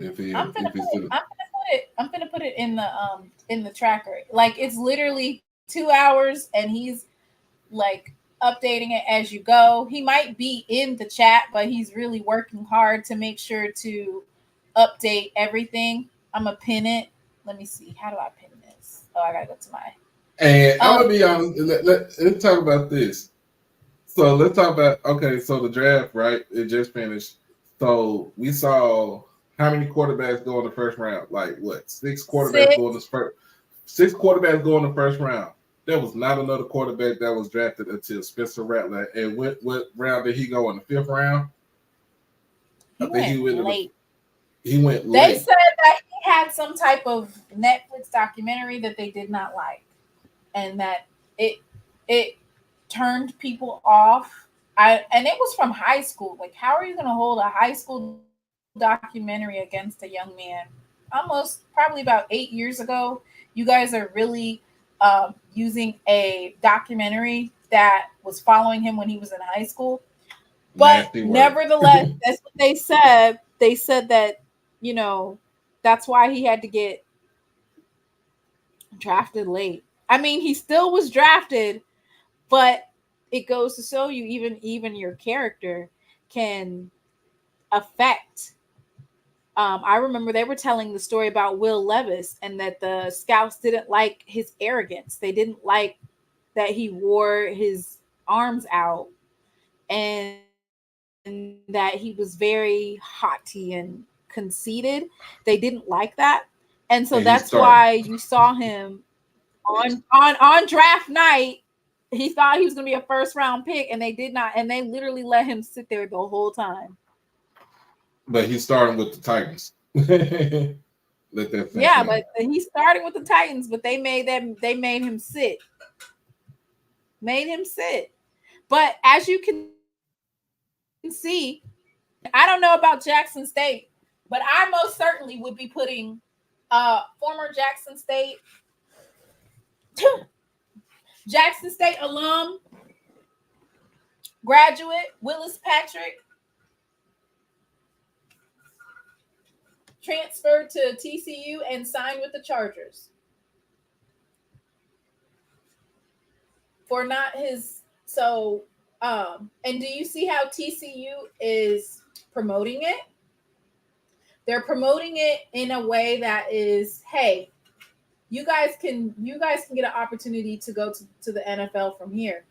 I'm gonna put it in the tracker. Like, it's literally 2 hours, and he's like updating it as you go. He might be in the chat, but he's really working hard to make sure to update everything. I'm gonna pin it. Let me see. How do I pin this? Oh, I gotta go to my.
And I'm gonna be honest. Let's talk about this. So let's talk about, okay, so the draft, right? It just finished. So we saw how many quarterbacks go in the first round? Like what? Six quarterbacks go in the first. 6 quarterbacks go in the first round. There was not another quarterback that was drafted until Spencer Rattler. And what round did he go in? The 5th round?
He went late.
He went late.
They said that he had some type of Netflix documentary that they did not like, and that it turned people off. And it was from high school. Like, how are you going to hold a high school documentary against a young man? Almost probably about 8 years ago. You guys are really using a documentary that was following him when he was in high school. But nevertheless, that's what they said. They said that, that's why he had to get drafted late. I mean, he still was drafted, but it goes to show you even your character can affect. I remember they were telling the story about Will Levis, and that the scouts didn't like his arrogance. They didn't like that he wore his arms out, and that he was very haughty and conceited. They didn't like that. And so that's why you saw him on draft night. He thought he was going to be a first round pick, and they did not. And they literally let him sit there the whole time.
But he's starting with the Titans.
Yeah, but he's starting with the Titans, but they made him sit. Made him sit. But as you can see, I don't know about Jackson State, but I most certainly would be putting former Jackson State alum, graduate Willis Patrick, transferred to TCU and signed with the Chargers for not his. So, and do you see how TCU is promoting it? They're promoting it in a way that is, hey, you guys can get an opportunity to go to the NFL from here.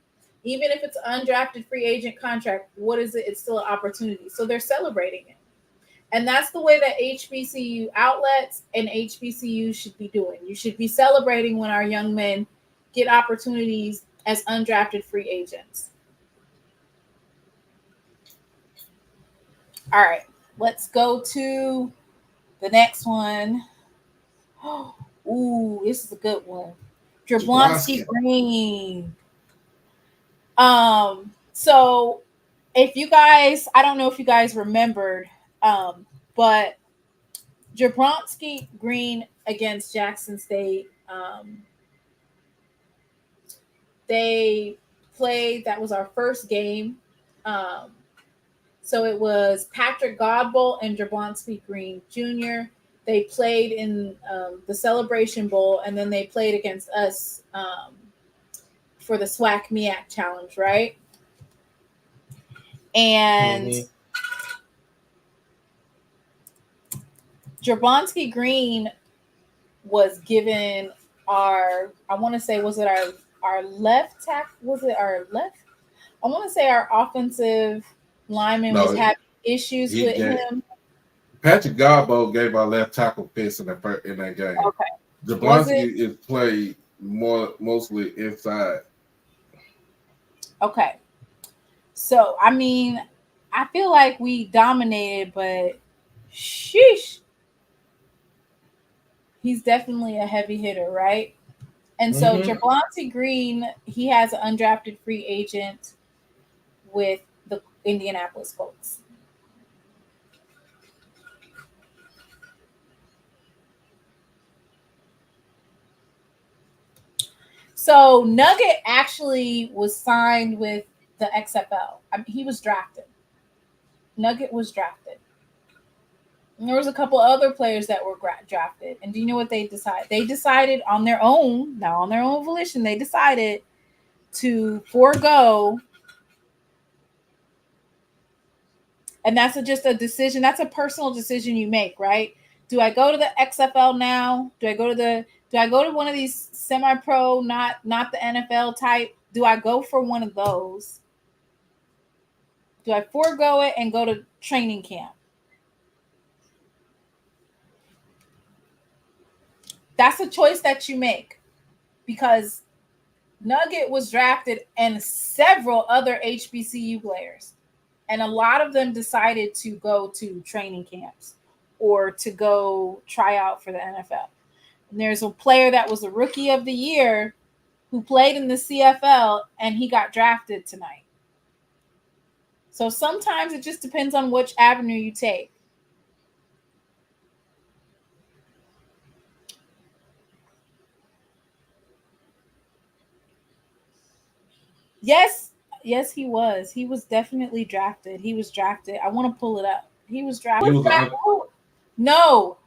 Even if it's an undrafted free agent contract, what is it? It's still an opportunity. So they're celebrating it. And that's the way that HBCU outlets and HBCUs should be doing. You should be celebrating when our young men get opportunities as undrafted free agents. All right, let's go to the next one. Ooh, this is a good one. Jablonski Green. So if you guys, I don't know if you guys remembered, but Jablonski Green against Jackson State, they played, that was our first game. So it was Patrick Godbolt and Jablonski Green Jr. They played in the Celebration Bowl, and then they played against us for the SWAC MEAC Challenge, right? And Jablonski Green was given our, I want to say, was it our left tackle? Was it our left? I want to say our offensive lineman was having issues with him.
Patrick Godbolt gave our left tackle fist in that game. Okay. Jablonski is played mostly inside.
Okay. So, I mean, I feel like we dominated, but sheesh. He's definitely a heavy hitter, right? And so Jablonski Green, he has an undrafted free agent with the Indianapolis Colts. So Nugget actually was signed with the XFL. I mean, he was drafted. Nugget was drafted. And there was a couple other players that were drafted. And do you know what they decided? They decided on their own, now on their own volition, they decided to forego. And that's just a decision. That's a personal decision you make, right? Do I go to the XFL now? Do I go to one of these semi-pro, not the NFL type? Do I go for one of those? Do I forego it and go to training camp? That's a choice that you make, because Nugget was drafted and several other HBCU players. And a lot of them decided to go to training camps or to go try out for the NFL. And there's a player that was a rookie of the year who played in the CFL, and he got drafted tonight. So sometimes it just depends on which avenue you take. Yes, he was. He was definitely drafted. He was drafted. I want to pull it up. He was drafted. No.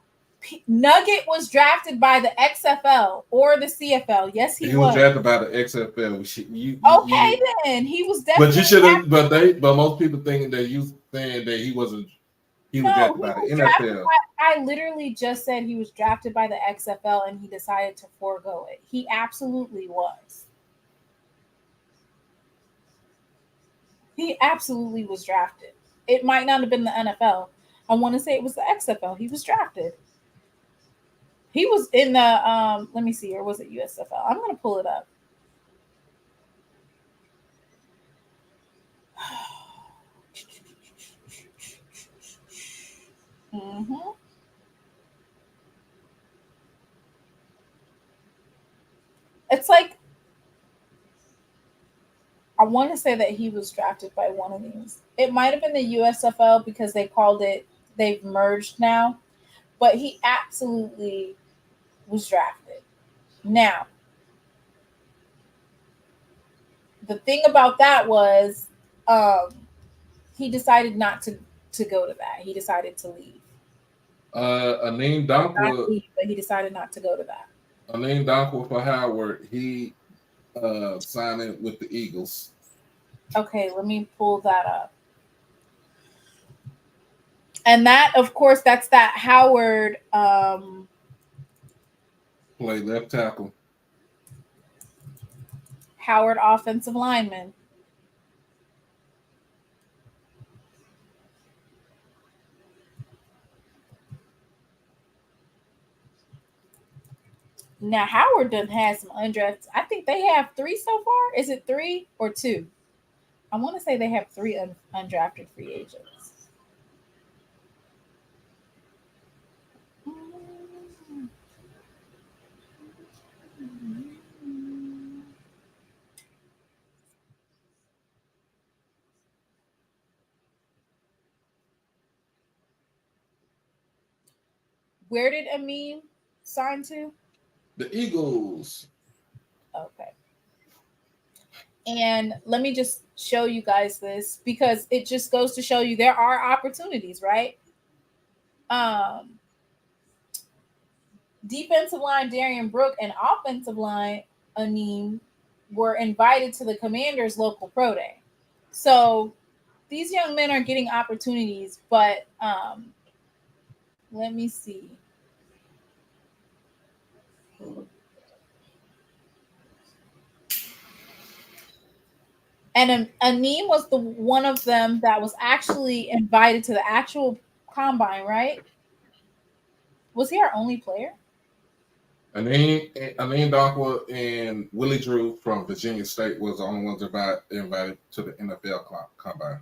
Nugget was drafted by the XFL or the CFL. Yes, he was
drafted by the XFL.
Then he was definitely.
But you should have. But most people thinking that you saying that he wasn't. He was drafted by the NFL.
I literally just said he was drafted by the XFL, and he decided to forego it. He absolutely was. He absolutely was drafted. It might not have been the NFL. I want to say it was the XFL. He was drafted. He was in the let me see, or was it USFL? I'm going to pull it up. Mm-hmm. It's like, I want to say that he was drafted by one of these. It might have been the USFL because they called it, they've merged now, but he absolutely was drafted. Now, the thing about that was he decided not to go to that. He decided to leave.
Aneem Dankwa,
but he decided not to go to that.
Aneem Dankwa for Howard, he signed in with the Eagles.
Okay, let me pull that up. And that, of course, that's that Howard
play left tackle.
Howard offensive lineman. Now, Howard done had some undrafted. I think they have 3 so far. Is it 3 or 2? I want to say they have 3 undrafted free agents. Where did Amin sign to?
The Eagles.
Okay. And let me just show you guys this, because it just goes to show you there are opportunities, right? Defensive line Darian Brooke and offensive line Aneem were invited to the Commanders' local pro day. So these young men are getting opportunities, but let me see. And Aneem was the one of them that was actually invited to the actual combine, right? Was he our only player?
Aneem Dankwa and Willie Drew from Virginia State was the only ones invited to the NFL combine.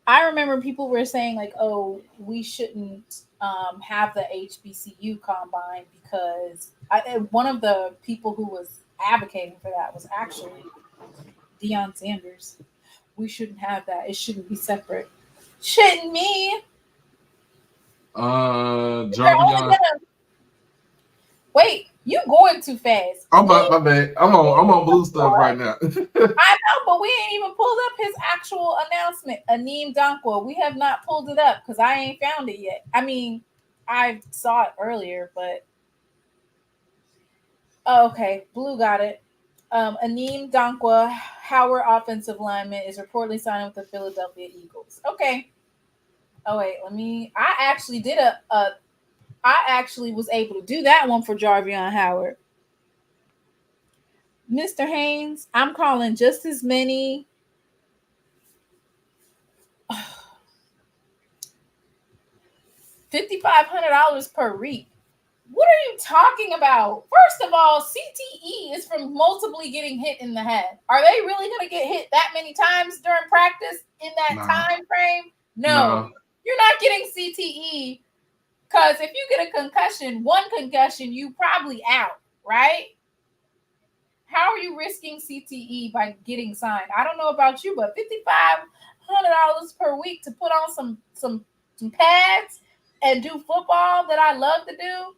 I remember people were saying like, "Oh, we shouldn't have the HBCU combine," because one of the people who was advocating for that was actually Deion Sanders. We shouldn't have that. It shouldn't be separate. Shouldn't me?
Jarvion.
Wait, you going too fast.
My bad. I'm on blue stuff right now.
I know, but we ain't even pulled up his actual announcement. Aneem Dankwa. We have not pulled it up because I ain't found it yet. I mean, I saw it earlier, but okay, blue got it. Aneem Dankwa, Howard offensive lineman, is reportedly signing with the Philadelphia Eagles. Okay. Oh wait, I actually was able to do that one for Jarvion Howard. Mr. Haynes, I'm calling just as many. $5,500 per week. What are you talking about? First of all, CTE is from multiply getting hit in the head. Are they really going to get hit that many times during practice in that time frame? No. You're not getting CTE because if you get a concussion, one concussion, you probably out, right? How are you risking CTE by getting signed? I don't know about you, but $5,500 per week to put on some pads and do football that I love to do.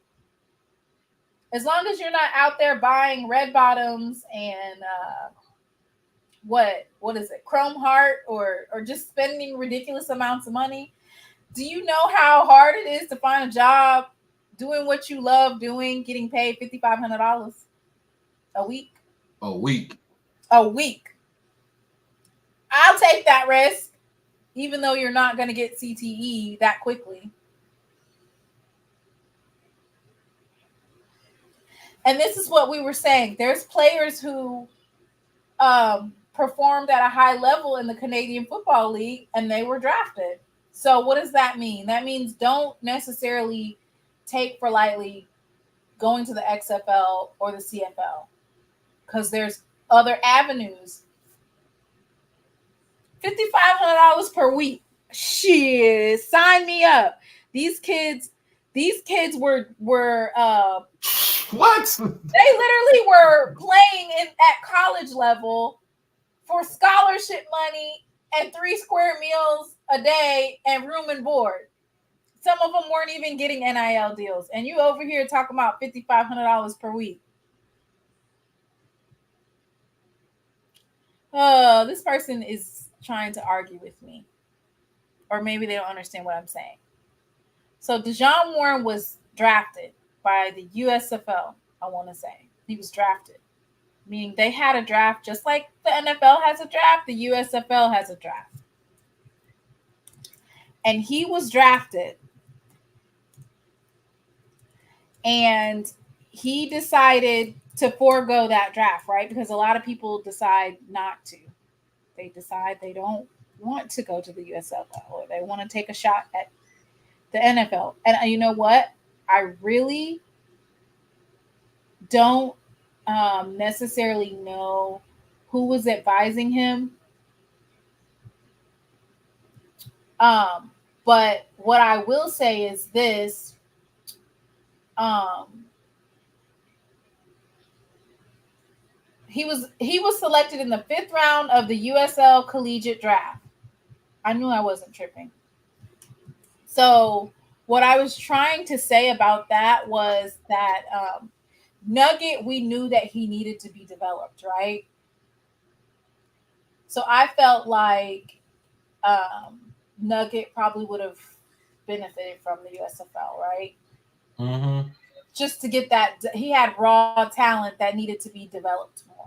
As long as you're not out there buying red bottoms and what is it, Chrome Heart, or just spending ridiculous amounts of money. Do you know how hard it is to find a job doing what you love doing, getting paid $5,500 a week?
A week.
I'll take that risk, even though you're not going to get CTE that quickly. And this is what we were saying. There's players who performed at a high level in the Canadian Football League, and they were drafted. So what does that mean? That means don't necessarily take for lightly going to the XFL or the CFL, because there's other avenues. $5,500 per week. Shit, sign me up. These kids were
what?
They literally were playing at college level for scholarship money and 3 square meals a day and room and board. Some of them weren't even getting NIL deals. And you over here talking about $5,500 per week. Oh, this person is trying to argue with me. Or maybe they don't understand what I'm saying. So DeJon Warren was drafted by the USFL, I want to say. He was drafted. Meaning they had a draft just like the NFL has a draft, the USFL has a draft. And he was drafted. And he decided to forego that draft, right? Because a lot of people decide not to. They decide they don't want to go to the USFL, or they want to take a shot at the NFL. And you know what? I really don't necessarily know who was advising him. But what I will say is this. He was selected in the 5th round of the USL Collegiate Draft. I knew I wasn't tripping. So what I was trying to say about that was that Nugget, we knew that he needed to be developed, right? So I felt like Nugget probably would have benefited from the USFL, right?
Mm-hmm.
Just to get that, he had raw talent that needed to be developed more.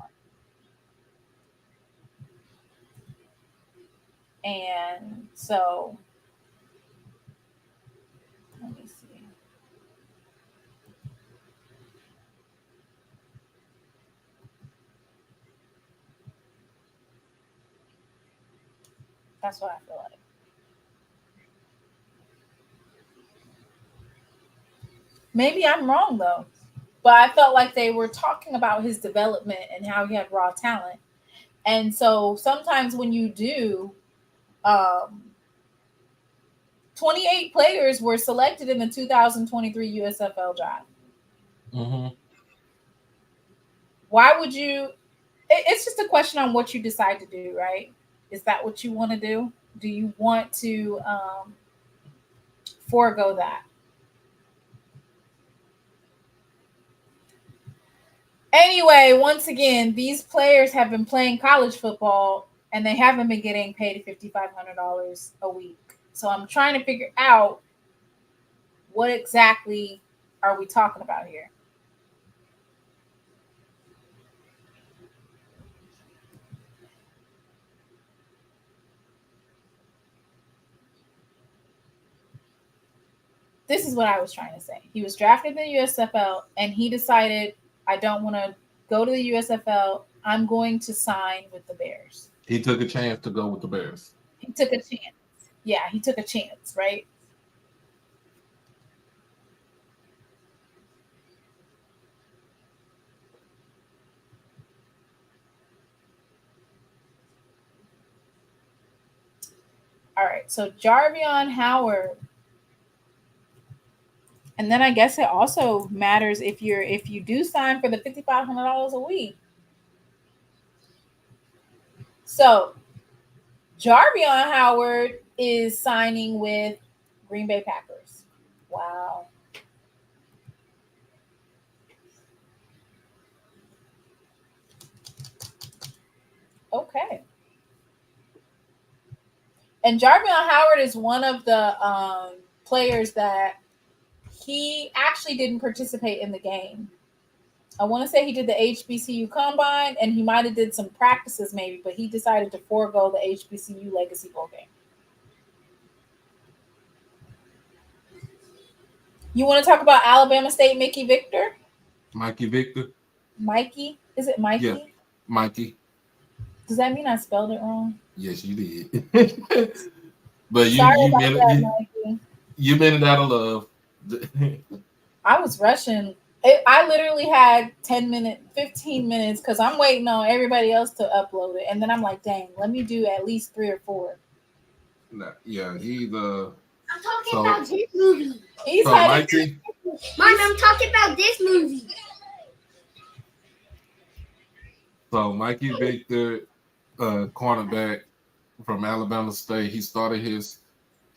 And so, let me see. That's what I feel like. Maybe I'm wrong, though. But I felt like they were talking about his development and how he had raw talent. And so sometimes when you do, 28 players were selected in the 2023 USFL draft.
Mm-hmm.
Why would you it's just a question on what you decide to do, right? Is that what you want to do? Do you want to forego that? Anyway, once again, these players have been playing college football and they haven't been getting paid $5,500 a week. So I'm trying to figure out what exactly are we talking about here? This is what I was trying to say. He was drafted in the USFL and he decided, I don't want to go to the USFL. I'm going to sign with the Bears.
He took a chance to go with the Bears.
He took a chance. Yeah, he took a chance, right? All right, so Jarvion Howard. And then I guess it also matters if you do sign for the $5,500 a week. So Jarvion Howard is signing with Green Bay Packers. Wow. Okay. And Jarvion Howard is one of the players that he actually didn't participate in the game. I want to say he did the HBCU combine and he might have did some practices maybe, but he decided to forego the HBCU Legacy Bowl game. You want to talk about Alabama State Mickey Victor?
Mikey Victor?
Mikey? Is it Mikey?
Yeah, Mikey.
Does that mean I spelled it wrong?
Yes, you did. But you meant it out of love.
I was rushing. I literally had 15 minutes because I'm waiting on everybody else to upload it. And then I'm like, dang, let me do at least 3 or 4.
Yeah, he's
I'm talking about this movie.
He's
Mikey.
Mom, I'm talking about this movie.
So Mikey Victor, cornerback from Alabama State. He started his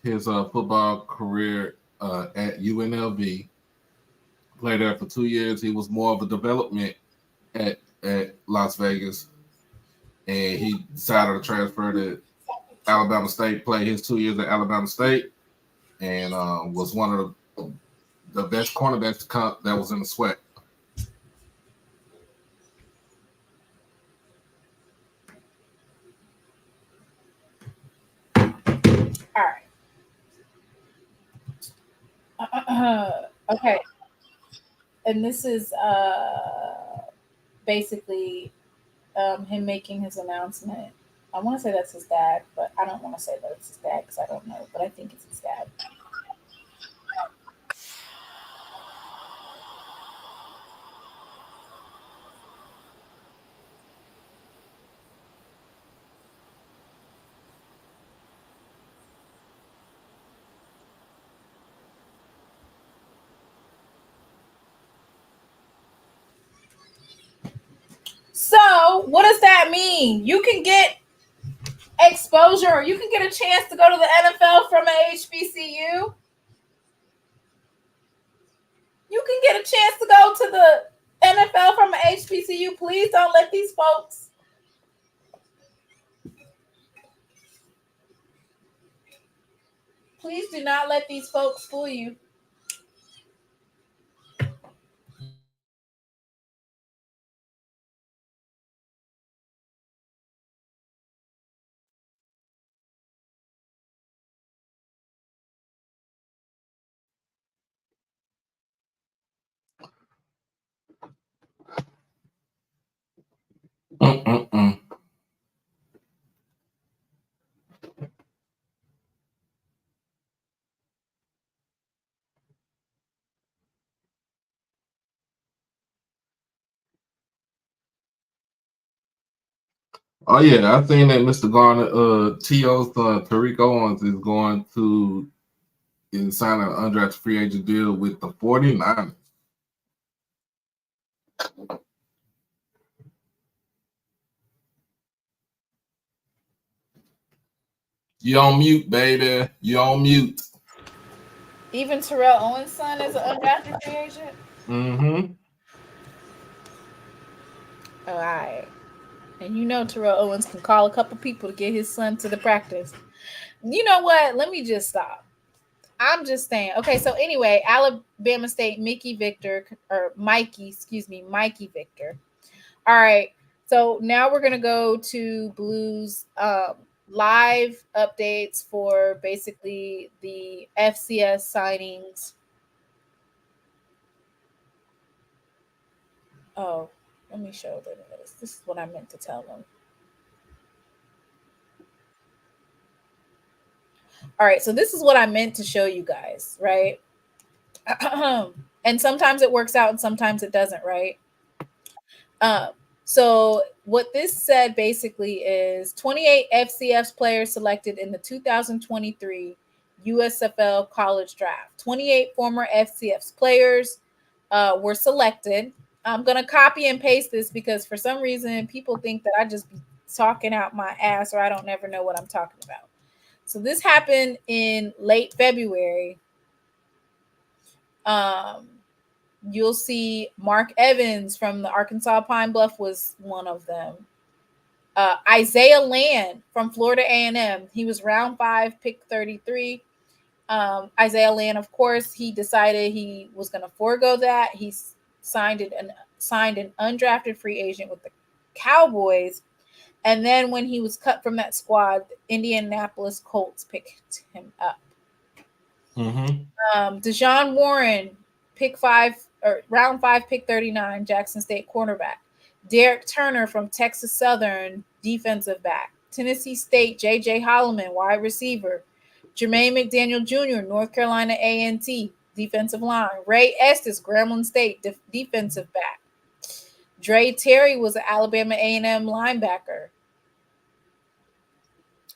football career at UNLV. Played there for 2 years. He was more of a development at Las Vegas, and he decided to transfer to Alabama State. Played his 2 years at Alabama State, and was one of the best cornerbacks that was in the SWAC.
All right. Okay. And this is basically him making his announcement. I want to say that's his dad, but I don't want to say that it's his dad because I don't know, but I think it's his dad. So what does that mean? You can get exposure, or you can get a chance to go to the NFL from a HBCU. You can get a chance to go to the NFL from a HBCU. Please don't let these folks. Please do not let these folks fool you.
Oh yeah, I think that Mr. Garner, T.O.'s son, Tariq Owens, is going to sign an undrafted free agent deal with the 49ers. You on mute, baby. You on mute.
Even Terrell Owens' son is an undrafted free agent.
Mm-hmm.
All right. And you know Terrell Owens can call a couple people to get his son to the practice. You know what? Let me just stop. I'm just saying. Okay, so anyway, Alabama State, Mikey Victor. All right. So now we're gonna go to Blues live updates for basically the FCS signings. Oh, let me show them this. This is what I meant to tell them. All right, so this is what I meant to show you guys, right? And sometimes it works out and sometimes it doesn't, right? So what this said basically is 28 FCS players selected in the 2023 USFL college draft. 28 former FCS players were selected. I'm going to copy and paste this because for some reason people think that I just be talking out my ass or I don't never know what I'm talking about. So this happened in late February. You'll see Mark Evans from the Arkansas Pine Bluff was one of them. Isaiah Land from Florida A&M. He was round 5, pick 33. Isaiah Land, of course, he decided he was going to forego that. He signed an undrafted free agent with the Cowboys. And then when he was cut from that squad, the Indianapolis Colts picked him up.
Mm-hmm.
Deshaun Warren, round 5, pick 39, Jackson State cornerback. Derek Turner from Texas Southern, defensive back. Tennessee State, J.J. Holloman, wide receiver. Jermaine McDaniel Jr., North Carolina A&T, defensive line. Ray Estes, Grambling State, defensive back. Dre Terry was an Alabama A&M linebacker.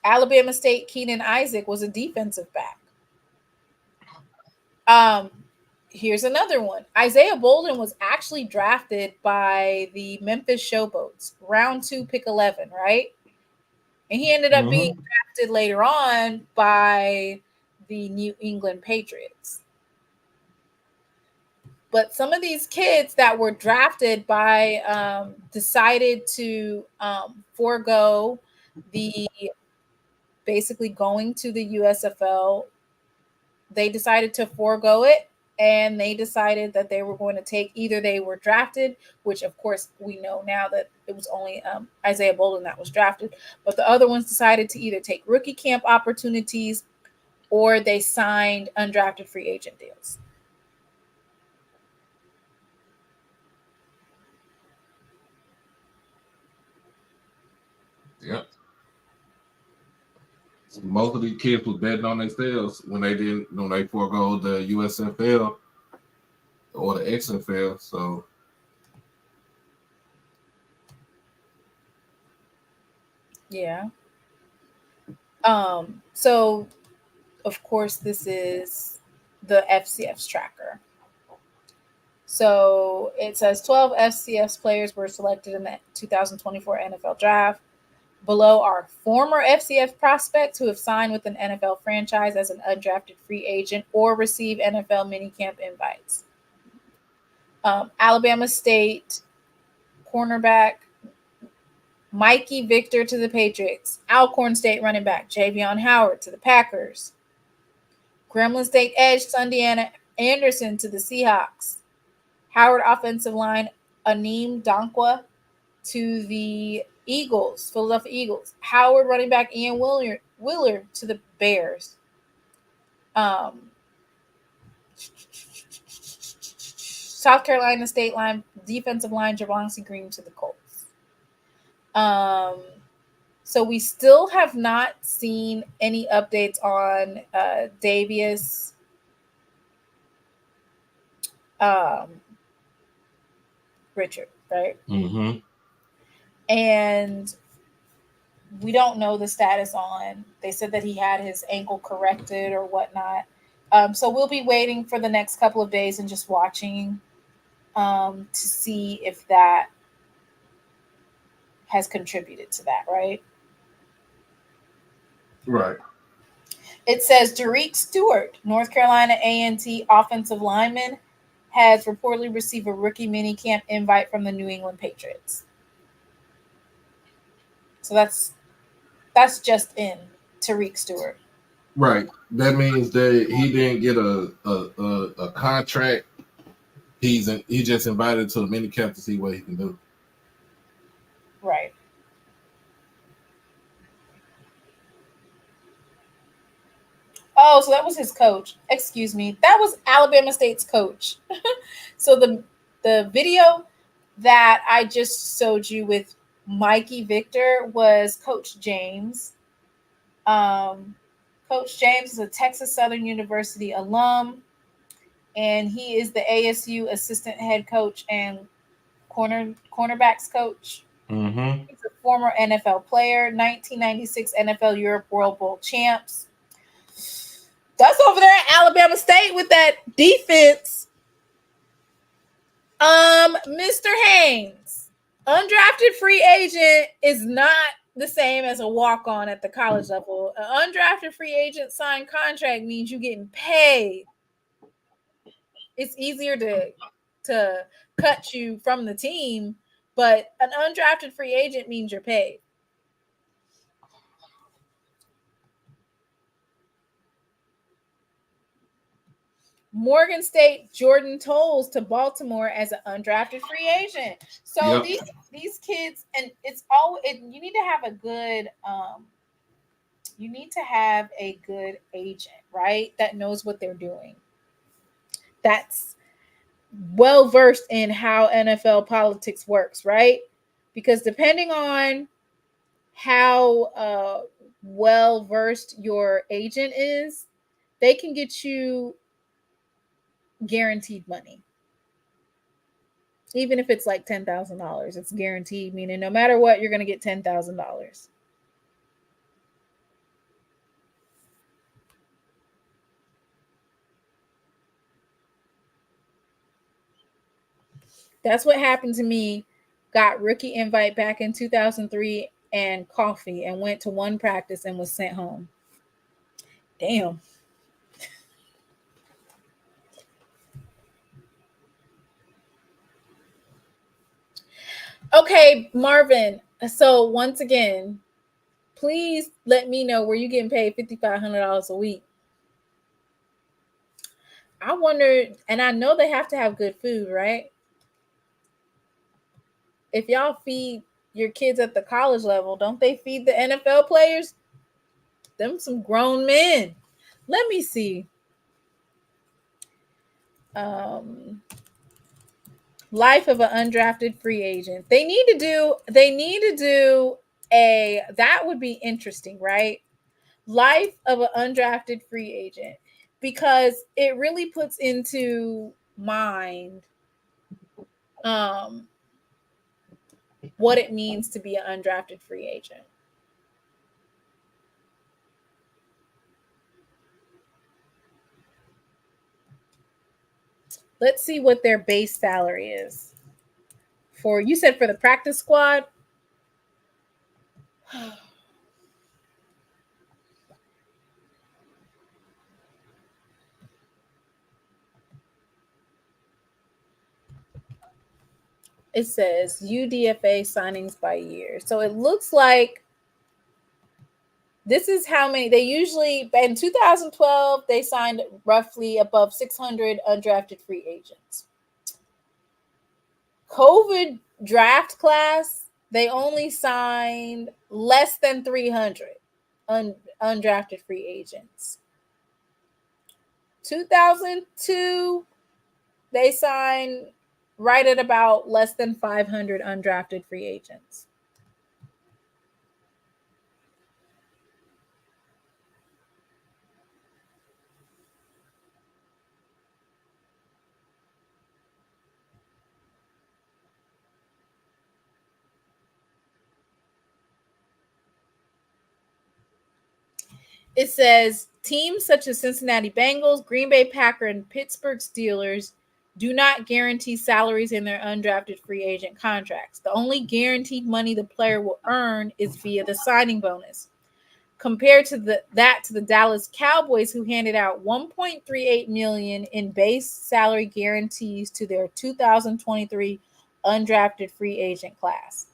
Alabama State, Keenan Isaac was a defensive back. Here's another one. Isaiah Bolden was actually drafted by the Memphis Showboats, round 2, pick 11, right? And he ended up being drafted later on by the New England Patriots. But some of these kids that were drafted by decided to forego the basically going to the USFL. They decided to forego it. And they decided that they were going to take either they were drafted, which of course we know now that it was only Isaiah Bolden that was drafted, but the other ones decided to either take rookie camp opportunities or they signed undrafted free agent deals.
Yep. Most of these kids was betting on themselves when they forego the USFL or the XFL. So
yeah. So of course this is the FCS tracker. So it says 12 FCS players were selected in the 2024 NFL draft. Below are former FCS prospects who have signed with an NFL franchise as an undrafted free agent or receive NFL minicamp invites. Alabama State cornerback Mikey Victor to the Patriots. Alcorn State running back Javion Howard to the Packers. Grambling State edge Sunday Anderson to the Seahawks. Howard offensive line Aneem Dankwa to the Philadelphia Eagles. Howard running back Ian Willard to the Bears. South Carolina State line defensive line Javonte Green to the Colts. So we still have not seen any updates on Davius Richard, right?
Mm-hmm.
And we don't know the status on. They said that he had his ankle corrected or whatnot. So we'll be waiting for the next couple of days and just watching to see if that has contributed to that, right?
Right.
It says Derek Stewart, North Carolina A&T offensive lineman, has reportedly received a rookie minicamp invite from the New England Patriots. So that's just in Tariq Stewart.
Right. That means that he didn't get a contract. He just invited to the minicamp to see what he can do.
Right. Oh, so that was his coach. Excuse me. That was Alabama State's coach. So the video that I just showed you with Mikey Victor was Coach James. Coach James is a Texas Southern University alum, and he is the ASU assistant head coach and cornerbacks coach.
Mm-hmm.
He's a former NFL player, 1996 NFL Europe World Bowl champs. That's over there at Alabama State with that defense. Mr. Haynes, undrafted free agent is not the same as a walk-on at the college level. An undrafted free agent signed contract means you're getting paid. It's easier to cut you from the team, but an undrafted free agent means you're paid. Morgan State Jordan Tolles to Baltimore as an undrafted free agent. So yep. these kids, and it's all you need to have a good agent, right? That knows what they're doing. That's well versed in how NFL politics works, right? Because depending on how well versed your agent is, they can get you guaranteed money. Even if it's like $10,000, it's guaranteed, meaning no matter what, you're going to get $10,000. That's what happened to me. Got rookie invite back in 2003 and coffee, and went to one practice and was sent home. Damn. Okay, Marvin. So once again, please let me know where you getting paid $5,500 a week. I wonder, and I know they have to have good food, right? If y'all feed your kids at the college level, don't they feed the NFL players? Them some grown men. Let me see. Life of an undrafted free agent. They need to do that would be interesting, right? Life of an undrafted free agent, because it really puts into mind what it means to be an undrafted free agent. Let's see what their base salary is. You said for the practice squad? It says UDFA signings by year. So it looks like this is how many they usually, in 2012, they signed roughly above 600 undrafted free agents. COVID draft class, they only signed less than 300 undrafted free agents. 2002, they signed right at about less than 500 undrafted free agents. It says teams such as Cincinnati Bengals, Green Bay Packers, and Pittsburgh Steelers do not guarantee salaries in their undrafted free agent contracts. The only guaranteed money the player will earn is via the signing bonus. compared to the Dallas Cowboys, who handed out $1.38 million in base salary guarantees to their 2023 undrafted free agent class.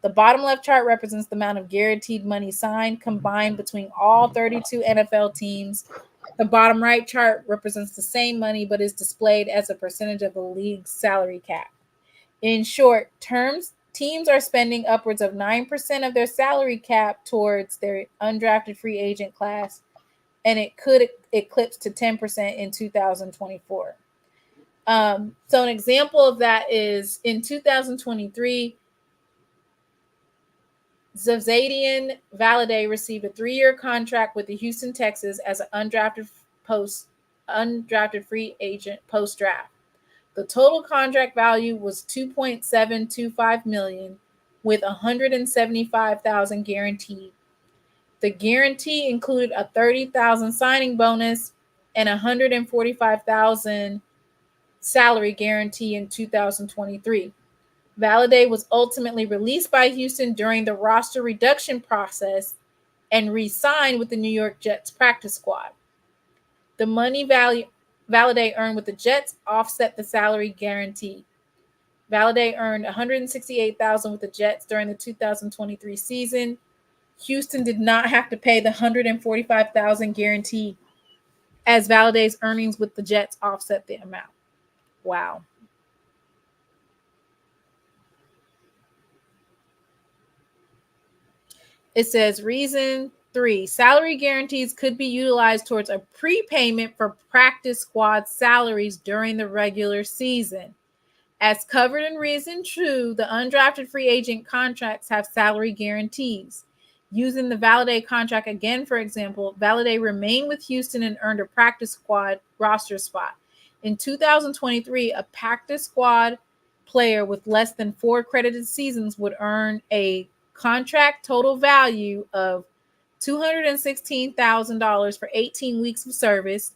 The bottom left chart represents the amount of guaranteed money signed combined between all 32 NFL teams. The bottom right chart represents the same money but is displayed as a percentage of the league's salary cap. In short terms, teams are spending upwards of 9% of their salary cap towards their undrafted free agent class, and it could eclipse to 10% in 2024. So an example of that is in 2023, Zavzadian Valladay received a 3-year contract with the Houston Texans as an undrafted free agent post-draft. The total contract value was $2.725 million, with $175,000 guaranteed. The guarantee included a $30,000 signing bonus and $145,000 salary guarantee in 2023. Valladay was ultimately released by Houston during the roster reduction process and re-signed with the New York Jets practice squad. The money Valladay earned with the Jets offset the salary guarantee. Valladay earned $168,000 with the Jets during the 2023 season. Houston did not have to pay the $145,000 guarantee, as Valladay's earnings with the Jets offset the amount. Wow. It says reason 3, salary guarantees could be utilized towards a prepayment for practice squad salaries during the regular season. As covered in reason 2, the undrafted free agent contracts have salary guarantees. Using the Valladay contract again, for example, Valladay remained with Houston and earned a practice squad roster spot. In 2023, a practice squad player with less than 4 credited seasons would earn a contract total value of $216,000 for 18 weeks of service.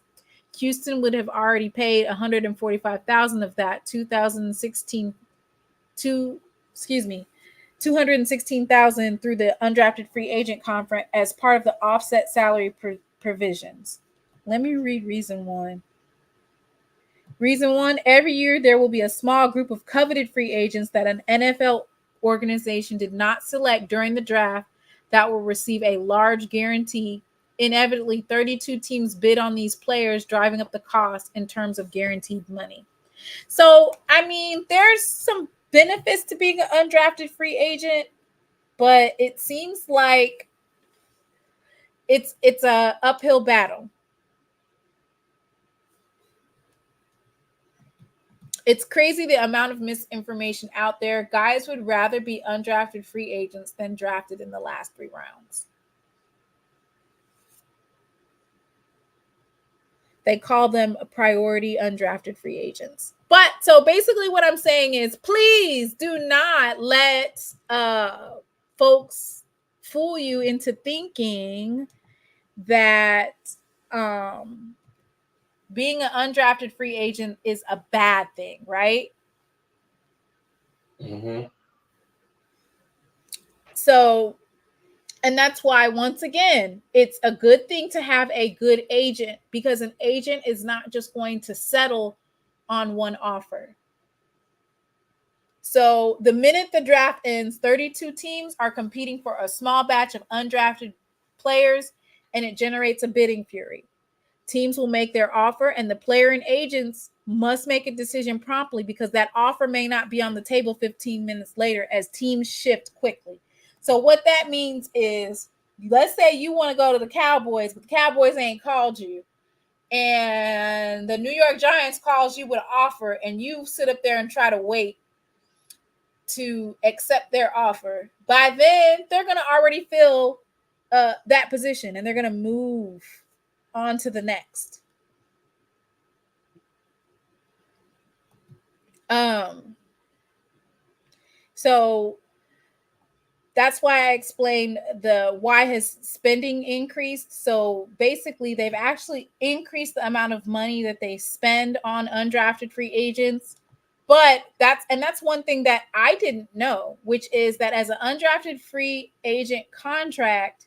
Houston would have already paid $145,000 of that $216,000 through the undrafted free agent contract as part of the offset salary provisions. Let me read reason 1. Reason 1, every year there will be a small group of coveted free agents that an NFL organization did not select during the draft that will receive a large guarantee. Inevitably, 32 teams bid on these players, driving up the cost in terms of guaranteed money. So, I mean, there's some benefits to being an undrafted free agent, but it seems like it's a uphill battle. It's crazy the amount of misinformation out there. Guys would rather be undrafted free agents than drafted in the last 3 rounds. They call them priority undrafted free agents. But so basically what I'm saying is, please do not let folks fool you into thinking that being an undrafted free agent is a bad thing, right?
Mm-hmm.
So, and that's why, once again, it's a good thing to have a good agent, because an agent is not just going to settle on one offer. So the minute the draft ends, 32 teams are competing for a small batch of undrafted players, and it generates a bidding fury. Teams will make their offer, and the player and agents must make a decision promptly, because that offer may not be on the table 15 minutes later as teams shift quickly. So what that means is, let's say you want to go to the Cowboys, but the Cowboys ain't called you, and the New York Giants calls you with an offer, and you sit up there and try to wait to accept their offer. By then, they're going to already fill that position, and they're going to move on to the next. So that's why I explained why has spending increased. So basically, they've actually increased the amount of money that they spend on undrafted free agents. But that's one thing that I didn't know, which is that as an undrafted free agent contract,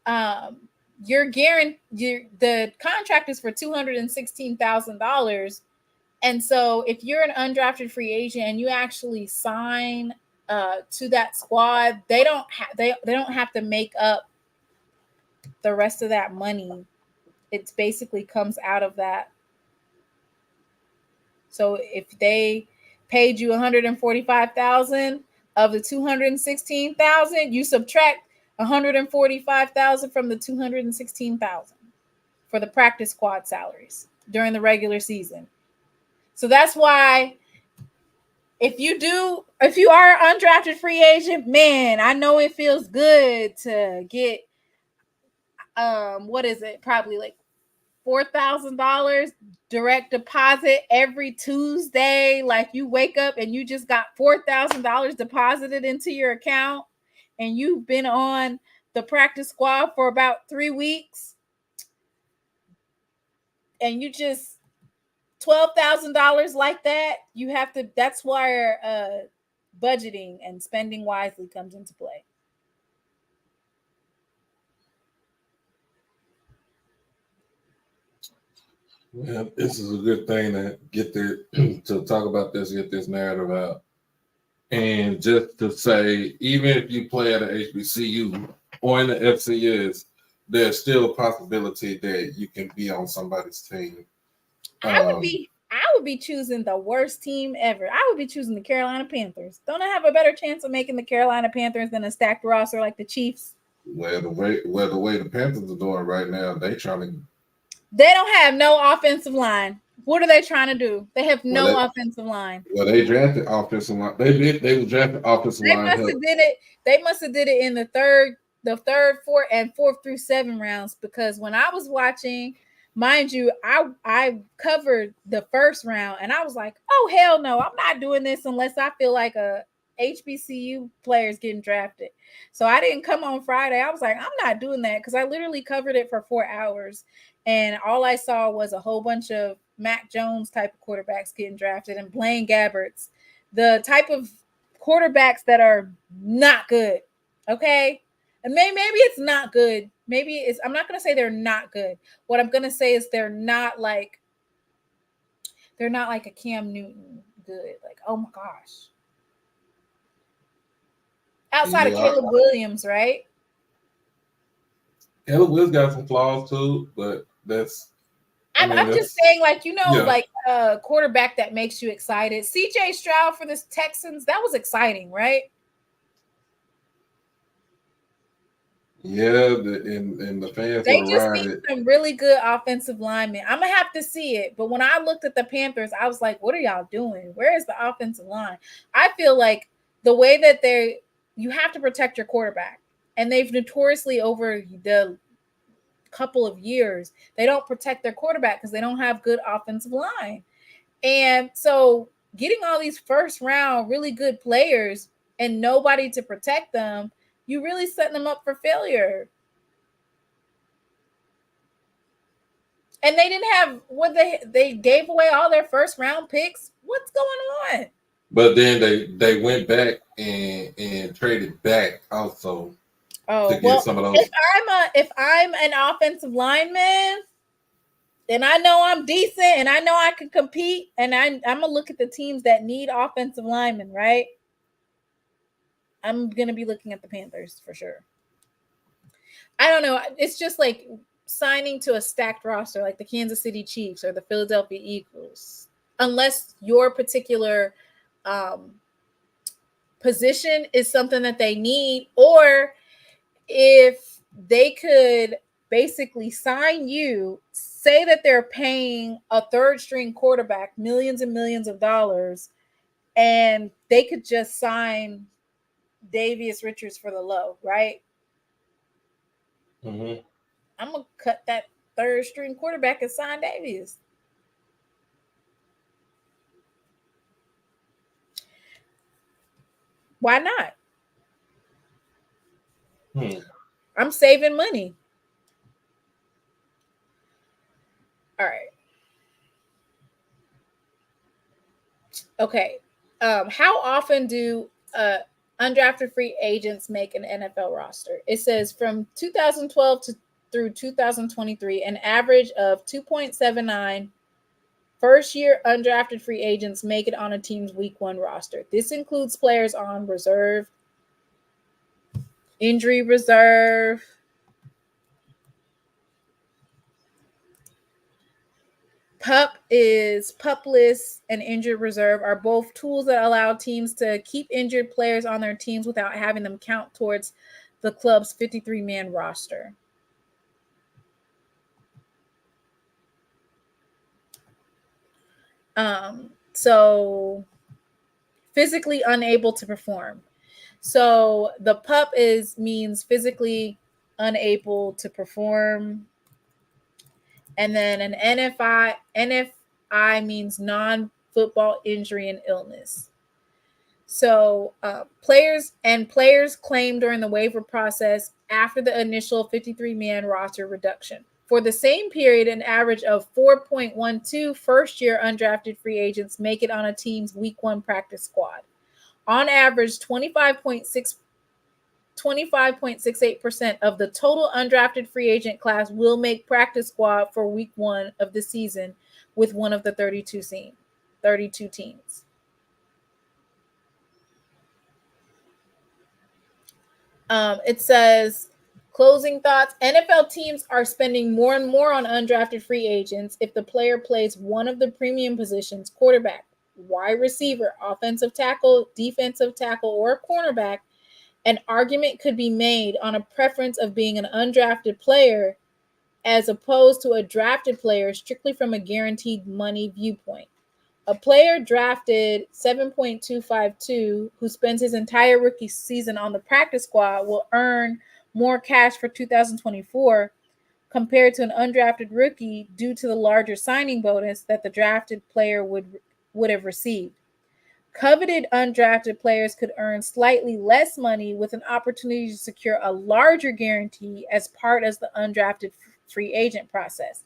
you're guaranteed the contract is for $216,000. And so if you're an undrafted free agent and you actually sign to that squad, they don't have to make up the rest of that money. It basically comes out of that. So if they paid you $145,000 of the $216,000, you subtract $145,000 from the $216,000 for the practice squad salaries during the regular season. So that's why if you are an undrafted free agent, man, I know it feels good to get what is it? Probably like $4,000 direct deposit every Tuesday. Like you wake up and you just got $4,000 deposited into your account and you've been on the practice squad for about 3 weeks and you just $12,000 like that. You have to, that's where budgeting and spending wisely comes into play.
Yeah, this is a good thing to get to talk about this, get this narrative out. And just to say, even if you play at an HBCU or in the FCS, there's still a possibility that you can be on somebody's team.
I would be choosing the worst team ever. I would be choosing the Carolina Panthers. Don't I have a better chance of making the Carolina Panthers than a stacked roster like the Chiefs?
Well, the way the Panthers are doing right now, they don't
have no offensive line. What are they trying to do? They have no offensive line.
Well, they drafted offensive line. They were drafted offensive line.
They must have did it in the third, fourth through 7 rounds, because when I was watching, mind you, I covered the first round and I was like, oh hell no, I'm not doing this unless I feel like a HBCU player is getting drafted. So I didn't come on Friday. I was like, I'm not doing that, because I literally covered it for 4 hours and all I saw was a whole bunch of Mac Jones type of quarterbacks getting drafted and Blaine Gabberts, the type of quarterbacks that are not good. Okay. And maybe it's not good. Maybe it's, I'm not going to say they're not good. What I'm going to say is they're not like a Cam Newton good. Like, oh my gosh. Outside of Caleb Williams, right?
Caleb Williams got some flaws too, but that's.
I'm just saying, like, like a quarterback that makes you excited. CJ Stroud for the Texans, that was exciting, right?
Yeah, and the fans.
They just need some really good offensive linemen. I'm gonna have to see it, but when I looked at the Panthers, I was like, "What are y'all doing? Where is the offensive line?" I feel like the way that you have to protect your quarterback, and they've notoriously over the couple of years, they don't protect their quarterback because they don't have good offensive line. And so getting all these first round really good players and nobody to protect them, you really setting them up for failure. And they didn't have they gave away all their first round picks. What's going on?
But then they went back and traded back also.
Oh, well, some of those. If I'm an offensive lineman, then I know I'm decent and I know I can compete, and I'm gonna look at the teams that need offensive linemen, right? I'm gonna be looking at the Panthers for sure. I don't know. It's just like signing to a stacked roster like the Kansas City Chiefs or the Philadelphia Eagles, unless your particular position is something that they need, or if they could basically sign you, say that they're paying a third string quarterback millions and millions of dollars, and they could just sign Davius Richards for the low, right?
Mm-hmm.
I'm going to cut that third string quarterback and sign Davius. Why not? I'm saving money. All right. Okay. How often do undrafted free agents make an NFL roster. It says from 2012 through 2023, an average of 2.79 first-year undrafted free agents make it on a team's Week 1 roster. This includes players on reserve, injury reserve, pup list, and injured reserve are both tools that allow teams to keep injured players on their teams without having them count towards the club's 53-man roster. So physically unable to perform. So the pup means physically unable to perform. And then an NFI means non-football injury and illness. So players claimed during the waiver process after the initial 53-man roster reduction. For the same period, an average of 4.12 first-year undrafted free agents make it on a team's Week 1 practice squad. On average, 25.68% of the total undrafted free agent class will make practice squad for Week 1 of the season with one of the 32 teams. It says, closing thoughts, NFL teams are spending more and more on undrafted free agents if the player plays one of the premium positions, quarterback, wide receiver, offensive tackle, defensive tackle, or cornerback. An argument could be made on a preference of being an undrafted player as opposed to a drafted player strictly from a guaranteed money viewpoint. A player drafted 7.252 who spends his entire rookie season on the practice squad will earn more cash for 2024 compared to an undrafted rookie due to the larger signing bonus that the drafted player would have received. Coveted undrafted players could earn slightly less money with an opportunity to secure a larger guarantee as part of the undrafted free agent process.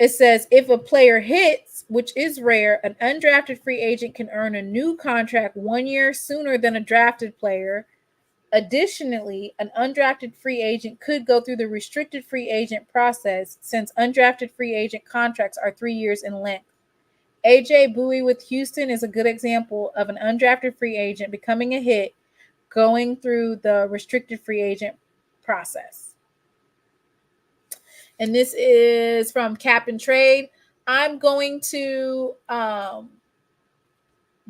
It says if a player hits, which is rare, an undrafted free agent can earn a new contract 1 year sooner than a drafted player. Additionally, an undrafted free agent could go through the restricted free agent process since undrafted free agent contracts are 3 years in length. AJ Bowie with Houston is a good example of an undrafted free agent becoming a hit going through the restricted free agent process. And this is from Cap and Trade. I'm going to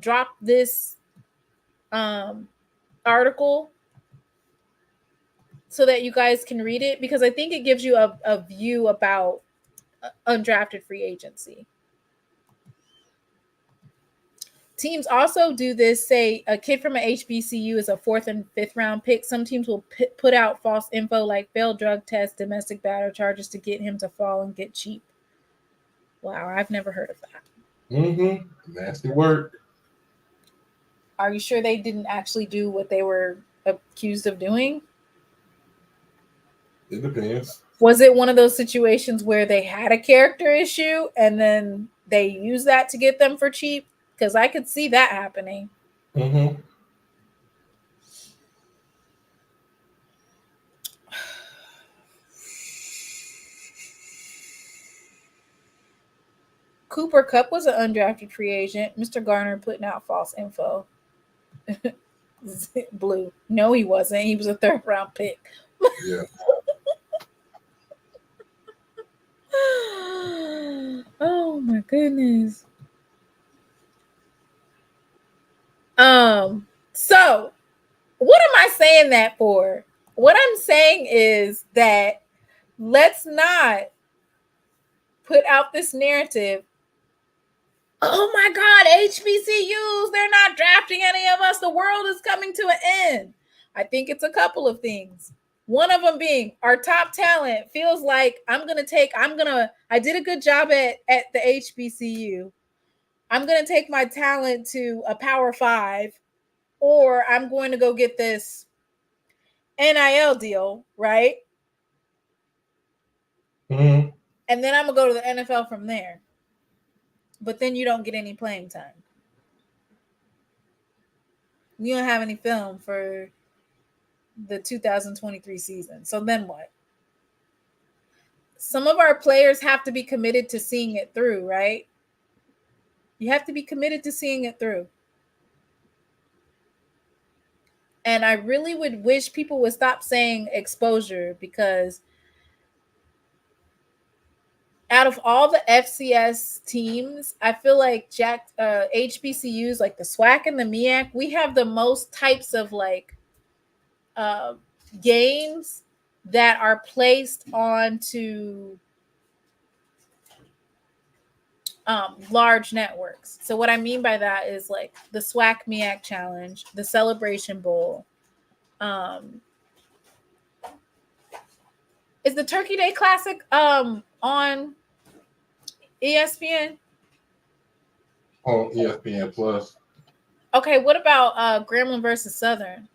drop this article so that you guys can read it because I think it gives you a view about undrafted free agency. Teams also do this. Say a kid from an HBCU is a 4th and 5th round pick. Some teams will put out false info like failed drug tests, domestic battery charges to get him to fall and get cheap. Wow, I've never heard of that.
Nasty work.
Are you sure they didn't actually do what they were accused of doing?
It depends.
Was it one of those situations where they had a character issue and then they used that to get them for cheap? Because I could see that happening. Cooper Kupp was an undrafted free agent. Mr. Garner putting out false info. Blue. No, he wasn't. He was a 3rd round pick.
Yeah.
Oh my goodness. So what am I saying that for? What I'm saying is that let's not put out this narrative. Oh my God, HBCUs, they're not drafting any of us. The world is coming to an end. I think it's a couple of things. One of them being our top talent feels like I did a good job at the HBCU. I'm going to take my talent to a Power 5, or I'm going to go get this NIL deal, right? And then I'm going to go to the NFL from there. But then you don't get any playing time. We don't have any film for the 2023 season. So then what? Some of our players have to be committed to seeing it through, right? You have to be committed to seeing it through. And I really would wish people would stop saying exposure, because out of all the FCS teams, I feel like HBCUs, like the SWAC and the MEAC, we have the most types of like games that are placed onto large networks. So what I mean by that is like the SWAC MEAC Challenge, the Celebration Bowl. Is the Turkey Day Classic on ESPN?
On ESPN Plus.
Okay, what about Grambling versus Southern?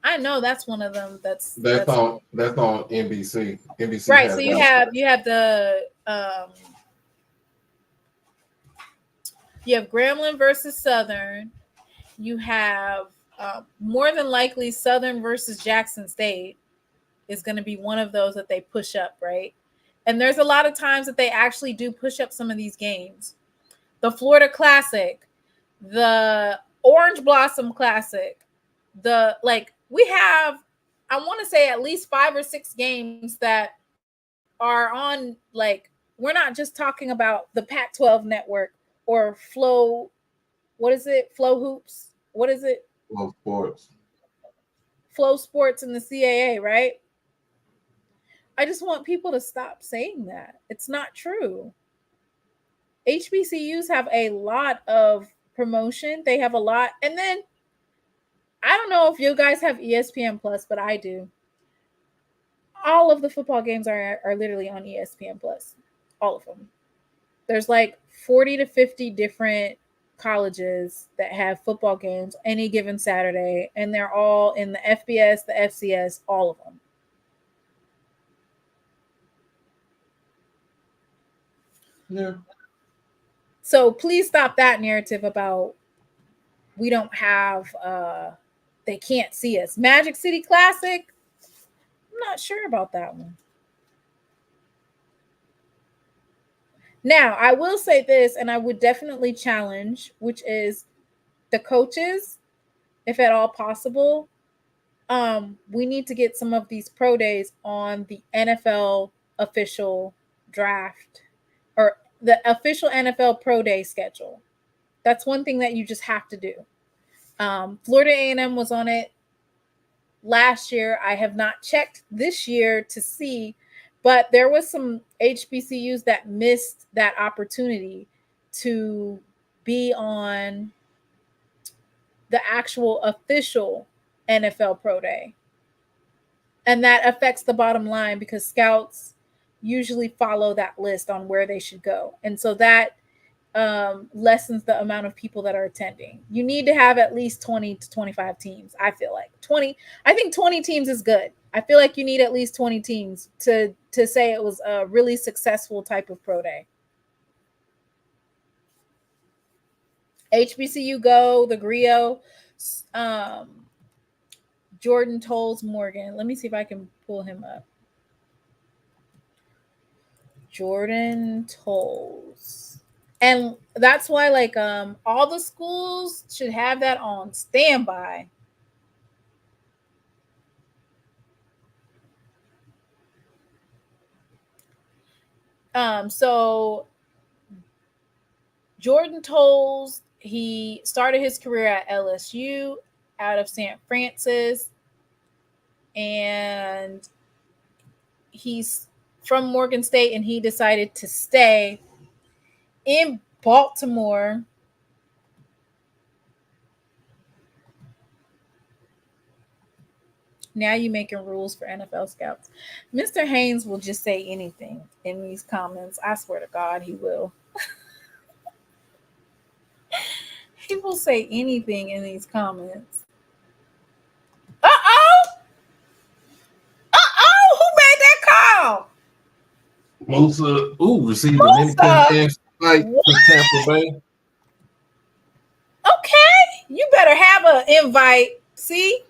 I know that's one of them. That's
on NBC. NBC,
right. So you have the you have Grambling versus Southern. You have more than likely Southern versus Jackson State is going to be one of those that they push up, right? And there's a lot of times that they actually do push up some of these games. The Florida Classic, the Orange Blossom Classic, we have, I want to say at least 5 or 6 games that are on, like, we're not just talking about the Pac-12 network or Flow, what is it? Flow Hoops? What is it?
Flow Sports.
Flow Sports and the CAA, right? I just want people to stop saying that. It's not true. HBCUs have a lot of promotion. They have a lot. And then, I don't know if you guys have ESPN Plus, but I do. All of the football games are literally on ESPN Plus. All of them. There's like 40 to 50 different colleges that have football games any given Saturday, and they're all in the FBS, the FCS, all of them.
Yeah.
So please stop that narrative about we don't have, they can't see us. Magic City Classic, I'm not sure about that one. Now, I will say this, and I would definitely challenge, which is the coaches, if at all possible, we need to get some of these pro days on the NFL official draft or the official NFL pro day schedule. That's one thing that you just have to do. Florida A&M was on it last year. I have not checked this year to see, but there was some HBCUs that missed that opportunity to be on the actual official NFL pro day. And that affects the bottom line because scouts usually follow that list on where they should go. And so that lessens the amount of people that are attending. You need to have at least 20 to 25 teams. I feel like 20. I think 20 teams is good. I feel like you need at least 20 teams to say it was a really successful type of pro day. HBCU Go, the Griot, Jordan Tolles Morgan. Let me see if I can pull him up. Jordan Tolles. And that's why, like, all the schools should have that on standby. So Jordan Tolles, he started his career at LSU out of St. Francis, and he's from Morgan State, and he decided to stay in Baltimore. Now you making rules for NFL scouts. Mr. Haynes will just say anything in these comments. I swear to God, he will. He will say anything in these comments. Uh-oh! Uh-oh! Who made that call?
Musa, received an independent flight to Tampa Bay.
Okay, you better have an invite. See?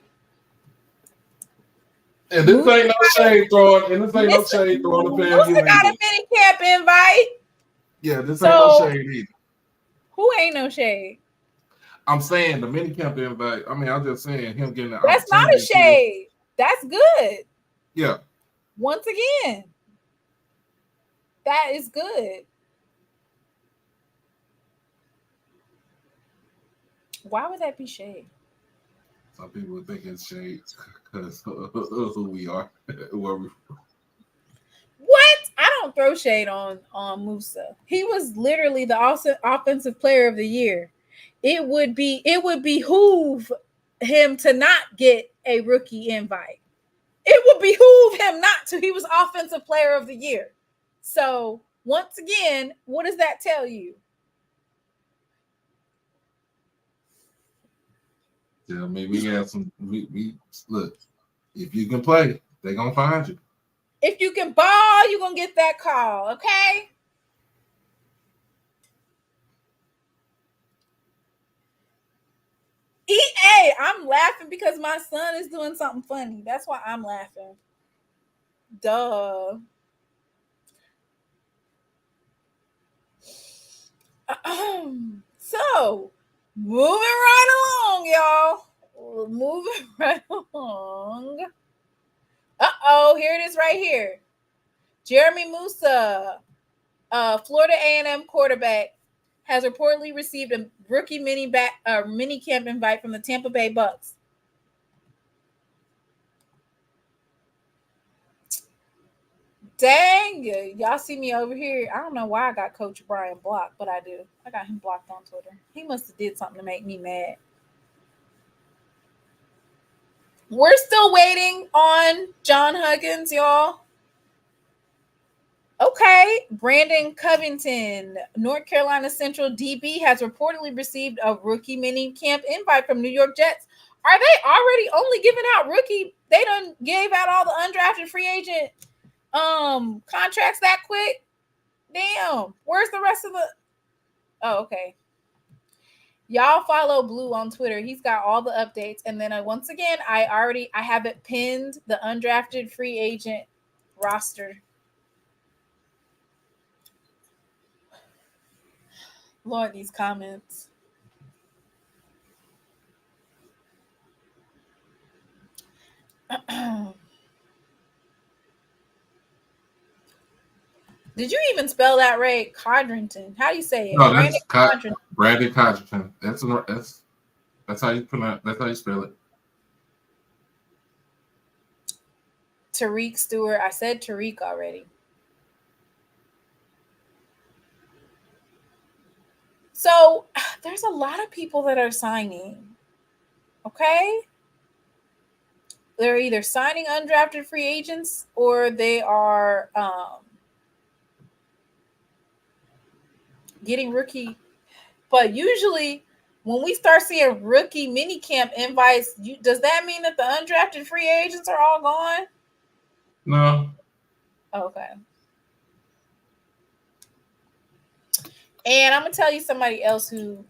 And this ain't no shade throwing. And this ain't no shade throwing the
Musa
FAMU
got a
either.
mini camp invite.
Yeah, this ain't no shade either.
Who ain't no shade?
I'm saying the mini camp invite. I mean, I'm just saying him getting the
That's not a shade. That's good.
Yeah.
Once again, that is good. Why would that be shade?
Some people would think it's shade because of who we are. Where we from.
What? I don't throw shade on Musa. He was literally the offensive player of the year. It would behoove him to not get a rookie invite. It would behoove him not to. He was offensive player of the year. So once again, what does that tell you?
Yeah, maybe we got some. We look. If you can play, they're gonna find you.
If you can ball, you're gonna get that call, okay? EA, I'm laughing because my son is doing something funny. That's why I'm laughing. Duh. So, moving right along, y'all. Moving right along. Uh-oh, here it is right here. Jeremy Musa, Florida A&M quarterback, has reportedly received a rookie mini camp invite from the Tampa Bay Bucks. Dang, y'all see me over here. I don't know why I got Coach Brian blocked, but I do. I got him blocked on Twitter. He must have did something to make me mad. We're still waiting on John Huggins, y'all. Okay, Brandon Covington, North Carolina Central DB, has reportedly received a rookie mini camp invite from New York Jets. Are they already only giving out rookie? They done gave out all the undrafted free agent contracts that quick? Damn, where's the rest of the... Oh, okay. Y'all follow Blue on Twitter. He's got all the updates. And then once again, I have it pinned, the undrafted free agent roster. Lord, these comments. Did you even spell that right? Codrington. How do you say it?
No,
Brandon
that's Brandon Codrington. That's how you pronounce. That's how you spell it.
Tariq Stewart. I said Tariq already. So there's a lot of people that are signing. Okay. They're either signing undrafted free agents or they are getting rookie. But usually when we start seeing rookie mini camp invites, does that mean that the undrafted free agents are all gone?
No.
Okay. And I'm going to tell you somebody else who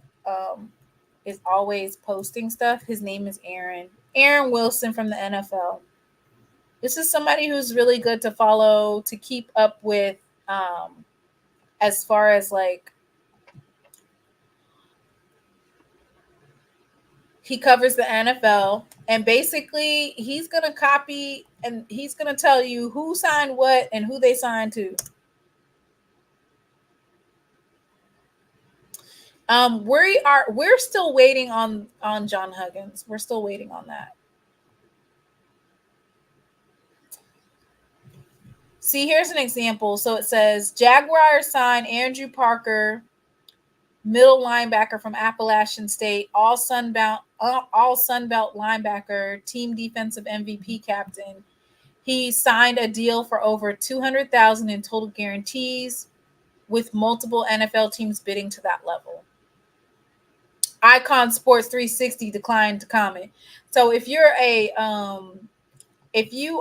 is always posting stuff. His name is Aaron. Aaron Wilson from the NFL. This is somebody who's really good to follow, to keep up with as far as like he covers the NFL, and basically he's going to copy and he's going to tell you who signed what and who they signed to. We're still waiting on John Huggins. We're still waiting on that. See, here's an example. So it says Jaguars signed Andrew Parker, middle linebacker from Appalachian State, all Sunbelt linebacker, team defensive MVP captain. He signed a deal for over $200,000 in total guarantees, with multiple NFL teams bidding to that level. Icon Sports 360 declined to comment. So if you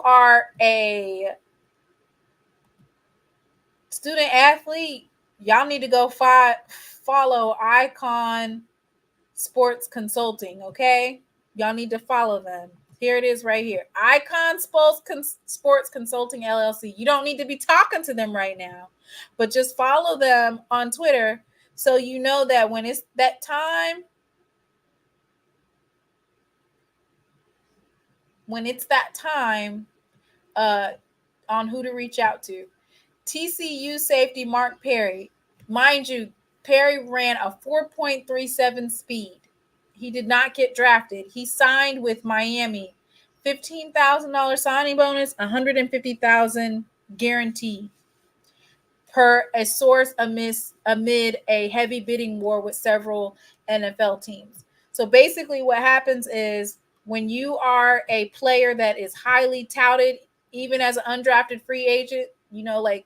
are a student athlete, y'all need to go follow Icon Sports Consulting. Okay, y'all need to follow them. Here it is right here. Icon Sports Consulting LLC. You don't need to be talking to them right now, but just follow them on Twitter so you know that when it's that time, on who to reach out to. TCU safety Mark Perry. Mind you, Perry ran a 4.37 speed. He did not get drafted. He signed with Miami. $15,000 signing bonus, $150,000 guaranteed per a source amid a heavy bidding war with several NFL teams. So basically what happens is when you are a player that is highly touted, even as an undrafted free agent, like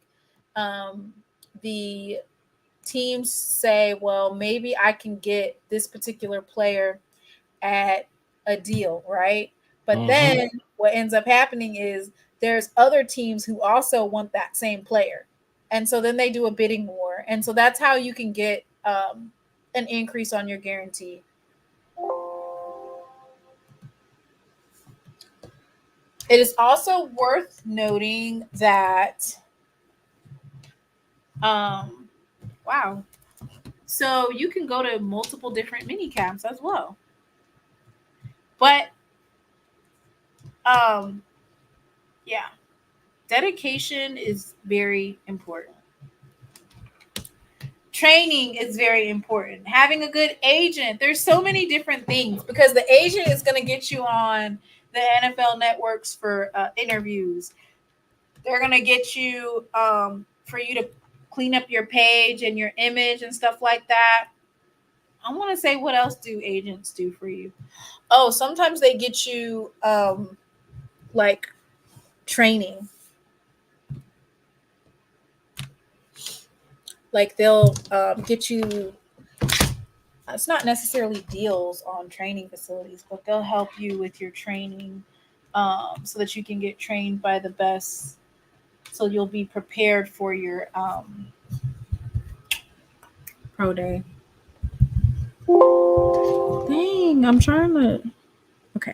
the teams say, well, maybe I can get this particular player at a deal, right? But then what ends up happening is there's other teams who also want that same player. And so then they do a bidding war. And so that's how you can get an increase on your guarantee. It is also worth noting that, wow. So you can go to multiple different mini camps as well. But, yeah, dedication is very important. Training is very important. Having a good agent. There's so many different things because the agent is going to get you on the NFL networks for interviews. They're going to get you for you to clean up your page and your image and stuff like that. I want to say, what else do agents do for you? Oh, sometimes they get you like training. Like they'll get you, it's not necessarily deals on training facilities, but they'll help you with your training so that you can get trained by the best. So you'll be prepared for your pro day. Dang, I'm trying to. Okay.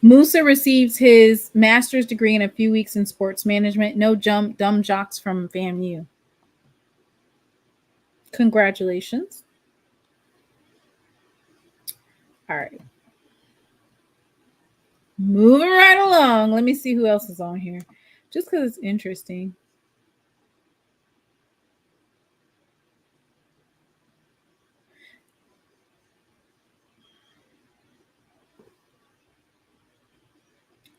Musa receives his master's degree in a few weeks in sports management. No dumb jocks from FAMU. Congratulations. All right. Moving right along. Let me see who else is on here. Just because it's interesting.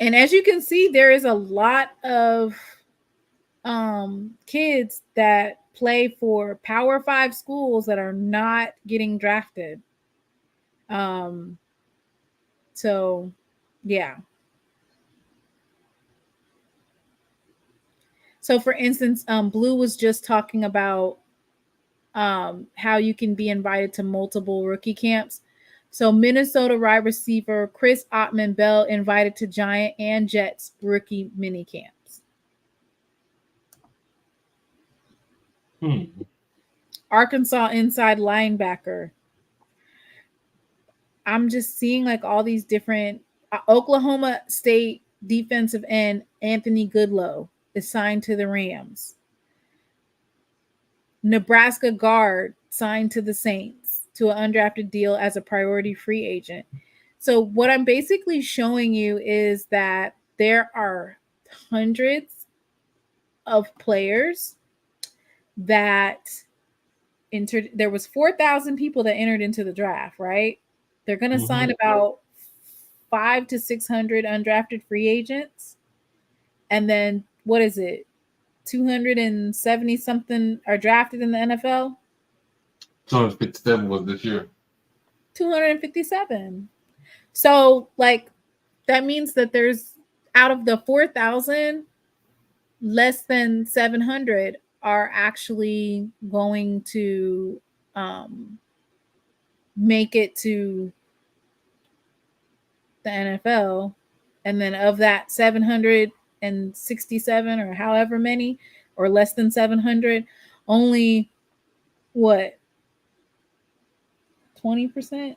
And as you can see, there is a lot of kids that play for Power 5 schools that are not getting drafted. So, yeah. So, for instance, Blue was just talking about how you can be invited to multiple rookie camps. So Minnesota wide receiver Chris Ottman-Bell invited to Giant and Jets rookie mini camps. Arkansas inside linebacker. I'm just seeing like all these different Oklahoma State defensive end Anthony Goodlow is signed to the Rams. Nebraska guard signed to the Saints to an undrafted deal as a priority free agent. So what I'm basically showing you is that there are hundreds of players that entered. There was 4,000 people that entered into the draft, right? They're going to sign about 500 to 600 undrafted free agents. And then what is it? 270 something are drafted in the NFL.
257 was this year.
257. So, like, that means that there's out of the 4,000, less than 700 are actually going to make it to the NFL. And then of that 700, 767 or however many, or less than 700, only what, 20%?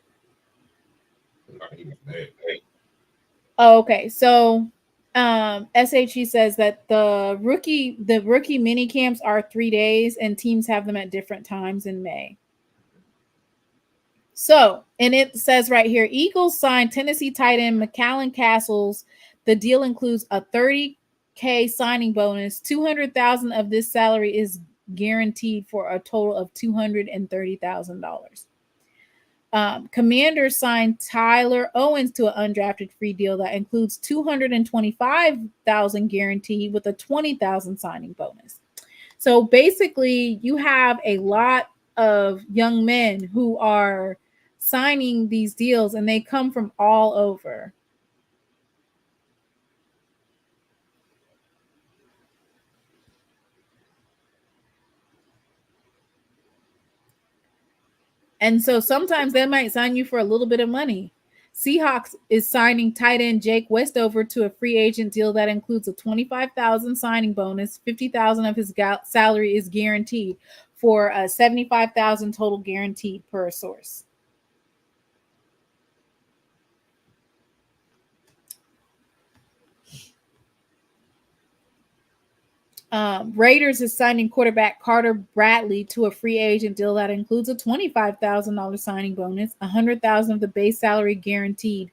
Oh, okay. So SHE says that the rookie mini camps are 3 days and teams have them at different times in May. So, and it says right here, Eagles signed Tennessee tight end McCallan Castles. The deal includes a $30K signing bonus. $200,000 of this salary is guaranteed for a total of $230,000. Commanders signed Tyler Owens to an undrafted free deal that includes $225,000 guaranteed with a $20,000 signing bonus. So basically, you have a lot of young men who are signing these deals, and they come from all over. And so sometimes they might sign you for a little bit of money. Seahawks is signing tight end Jake Westover to a free agent deal that includes a $25,000 signing bonus. $50,000 of his salary is guaranteed for a $75,000 total guaranteed per source. Raiders is signing quarterback Carter Bradley to a free agent deal that includes a $25,000 signing bonus, $100,000 of the base salary guaranteed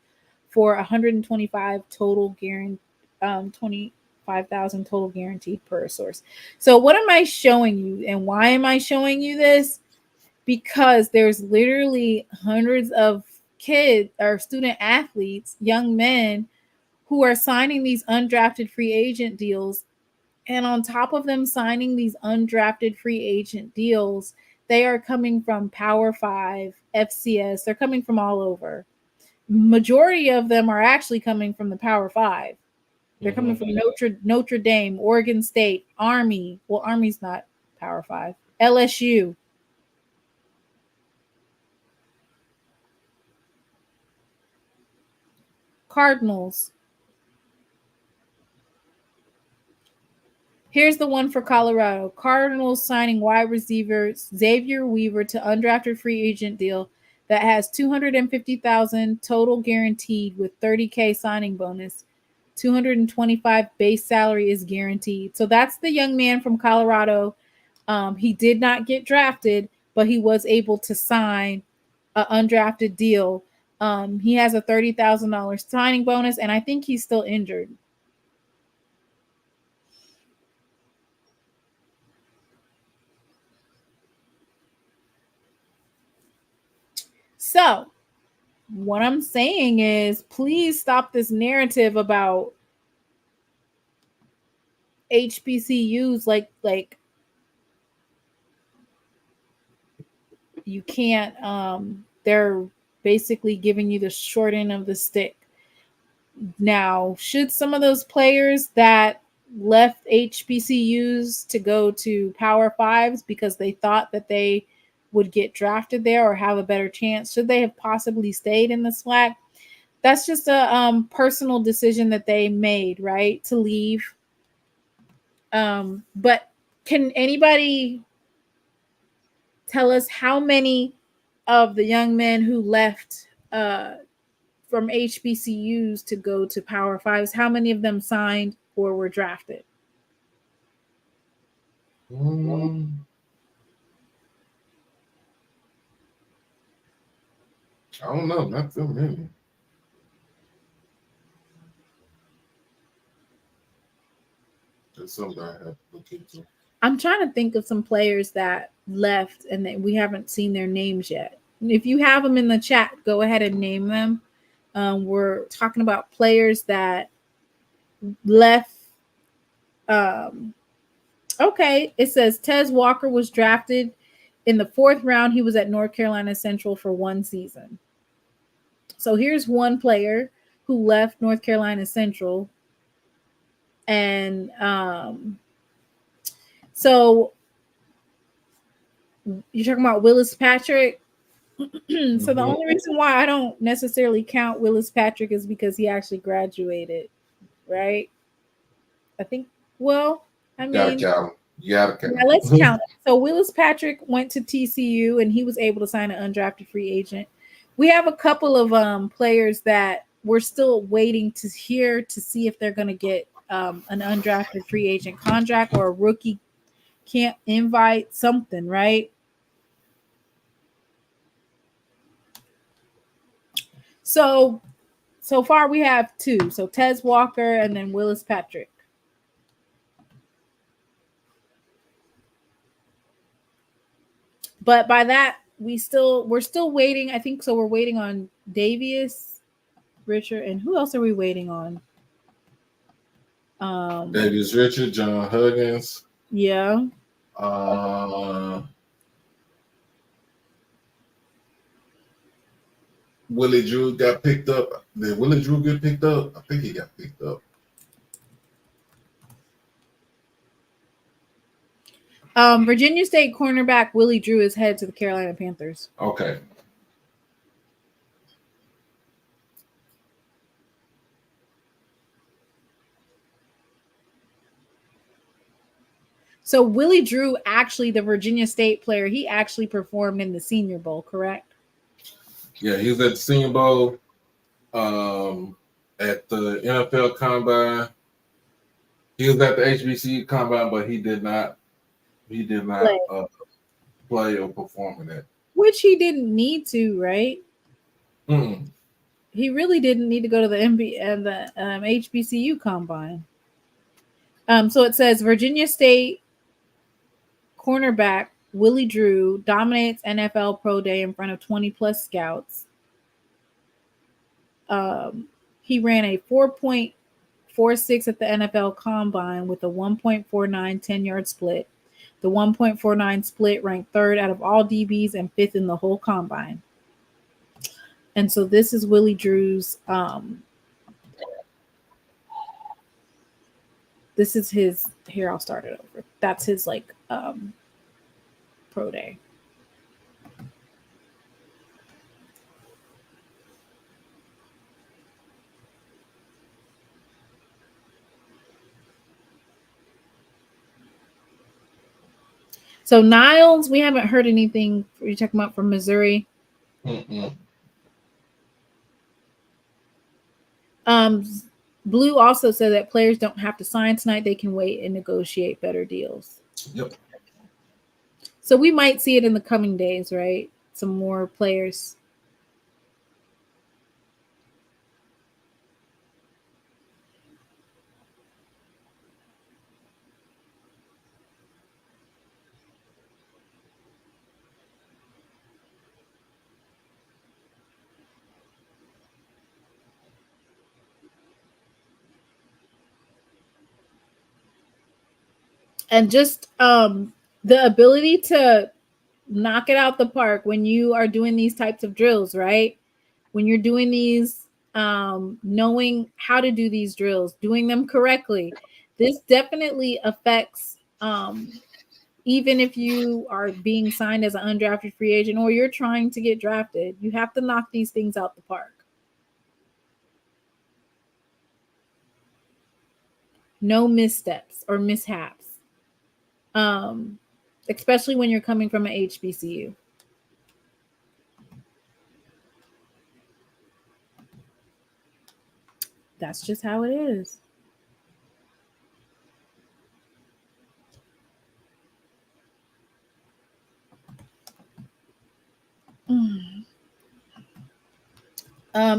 for $125,000 total guaranteed, $25,000 total guaranteed per source. So what am I showing you, and why am I showing you this? Because there's literally hundreds of kids or student athletes, young men, who are signing these undrafted free agent deals. And on top of them signing these undrafted free agent deals, they are coming from Power 5, FCS. They're coming from all over. Majority of them are actually coming from the Power 5. They're coming from Notre Dame, Oregon State, Army. Well, Army's not Power 5. LSU. Cardinals. Here's the one for Colorado. Cardinals signing wide receiver Xavier Weaver to undrafted free agent deal that has $250,000 total guaranteed with $30K signing bonus. $225 base salary is guaranteed. So that's the young man from Colorado. He did not get drafted, but he was able to sign an undrafted deal. He has a $30,000 signing bonus, and I think he's still injured. So what I'm saying is, please stop this narrative about HBCUs like you can't, they're basically giving you the short end of the stick. Now, should some of those players that left HBCUs to go to Power 5s because they thought that they would get drafted there or have a better chance, should they have possibly stayed in the SWAC? That's just a personal decision that they made, right, to leave. But can anybody tell us how many of the young men who left from HBCUs to go to Power 5s, how many of them signed or were drafted?
I don't know, not so many. That's something I have to look into. I'm
trying to think of some players that left and that we haven't seen their names yet. If you have them in the chat, go ahead and name them. We're talking about players that left. Okay, it says Tez Walker was drafted in the 4th round. He was at North Carolina Central for 1 season. So here's one player who left North Carolina Central. And so you're talking about Willis Patrick. So the only reason why I don't necessarily count Willis Patrick is because he actually graduated, right? I think. Well, I
Gotta
mean,
count 'em. You gotta count
yeah, let's count it. So Willis Patrick went to TCU and he was able to sign an undrafted free agent. We have a couple of players that we're still waiting to hear to see if they're going to get an undrafted free agent contract or a rookie camp invite, something, right? So far we have two. So Tez Walker and then Willis Patrick. But by that, we're still waiting. I think so. We're waiting on Davius, Richard, and who else are we waiting on?
Davius Richard, John Huggins.
Yeah.
Willie Drew got picked up. Did Willie Drew get picked up? I think he got picked up.
Virginia State cornerback Willie Drew is headed to the Carolina Panthers.
Okay.
So Willie Drew, actually, the Virginia State player, he actually performed in the Senior Bowl, correct?
Yeah, he was at the Senior Bowl, at the NFL Combine. He was at the HBCU Combine, but he did not play or perform in that.
Which he didn't need to, right?
Mm-mm.
He really didn't need to go to the HBCU Combine. So it says Virginia State cornerback Willie Drew dominates NFL Pro Day in front of 20 plus scouts. He ran a 4.46 at the NFL Combine with a 1.49 10-yard split. The 1.49 split ranked third out of all DBs and fifth in the whole Combine. And so this is Willie Drew's. This is his. Here, I'll start it over. That's his pro day. So Niles, we haven't heard anything. You're talking about from Missouri.
Mm-mm.
Blue also said that players don't have to sign tonight. They can wait and negotiate better deals.
Yep.
So we might see it in the coming days, right? Some more players. And just the ability to knock it out the park when you are doing these types of drills, right? When you're doing these, knowing how to do these drills, doing them correctly, this definitely affects, even if you are being signed as an undrafted free agent or you're trying to get drafted, you have to knock these things out the park. No missteps or mishaps. Especially when you're coming from an HBCU. That's just how it is.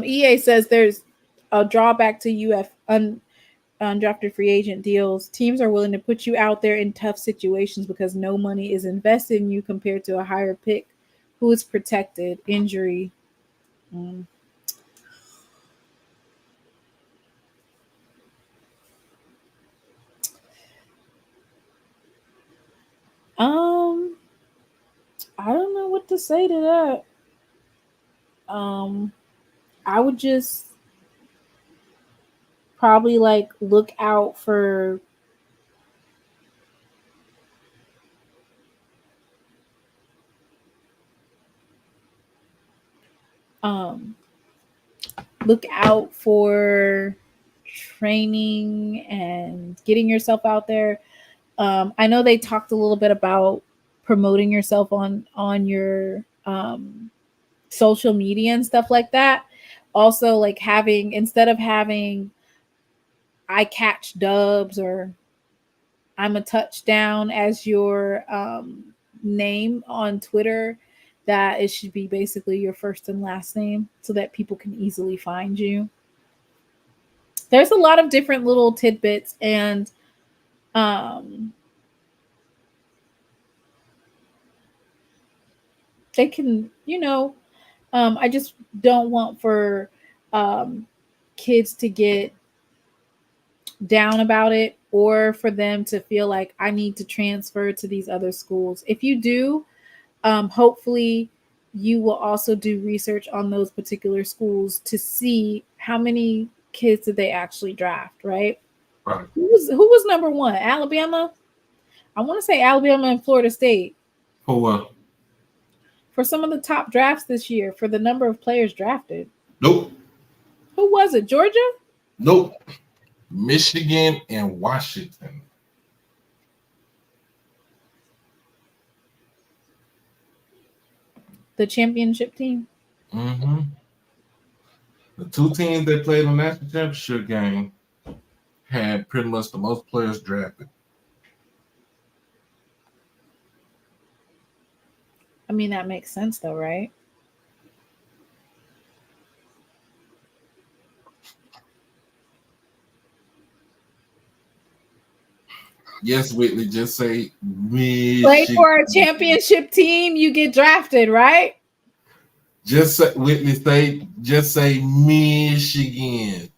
EA says there's a drawback to undrafted free agent deals. Teams are willing to put you out there in tough situations because no money is invested in you compared to a higher pick who is protected. Injury. I don't know what to say to that. I would just probably look out for training and getting yourself out there. I know they talked a little bit about promoting yourself on your social media and stuff like that. Also, like having, instead of having I catch dubs or I'm a touchdown as your name on Twitter, that it should be basically your first and last name so that people can easily find you. There's a lot of different little tidbits, and they can, I just don't want for kids to get down about it, or for them to feel like I need to transfer to these other schools. If you do, hopefully you will also do research on those particular schools to see how many kids did they actually draft, right?
Right.
Who was number one? Alabama? I want to say Alabama and Florida State.
For what?
For some of the top drafts this year, for the number of players drafted.
Nope.
Who was it? Georgia?
Nope. Michigan and Washington.
The championship team?
Mm-hmm. The two teams that played the national championship game had pretty much the most players drafted.
I mean, that makes sense though, right?
Yes, Whitley, just say Michigan.
Play for a championship team, you get drafted, right?
Just say, Whitley, just say Michigan.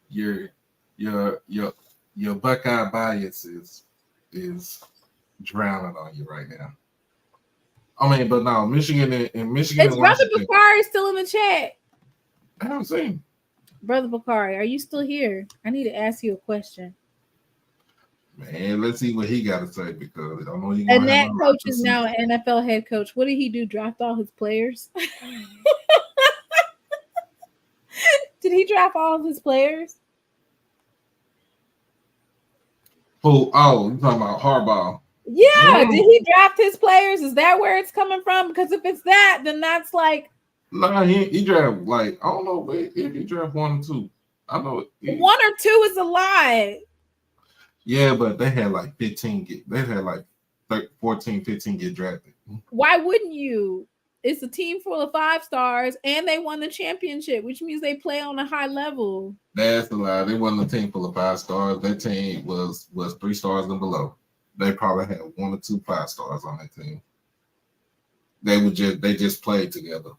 Your Buckeye bias is drowning on you right now. I mean, but no, Michigan and Michigan.
Is Brother Bakari still in the chat?
I haven't seen.
Brother Bakari, are you still here? I need to ask you a question.
Man, let's see what he got to say, because I know he's
And that coach is now an NFL head coach. What did he do? Draft all his players? Did he draft all of his players?
Who? Oh, you talking about Harbaugh?
Yeah. Did he draft his players? Is that where it's coming from? Because if it's that, then that's like.
No, he drafted, like, I don't know if he drafted 1 or 2. I know
1 or 2 is a lot.
Yeah, but they had like 15 they had like 14, 15 get drafted.
Why wouldn't you? It's a team full of 5 stars, and they won the championship, which means they play on a high level.
That's a lie. They wasn't a team full of 5 stars. That team was 3 stars and below. They probably had 1 or 2 5 stars on that team. They just played together.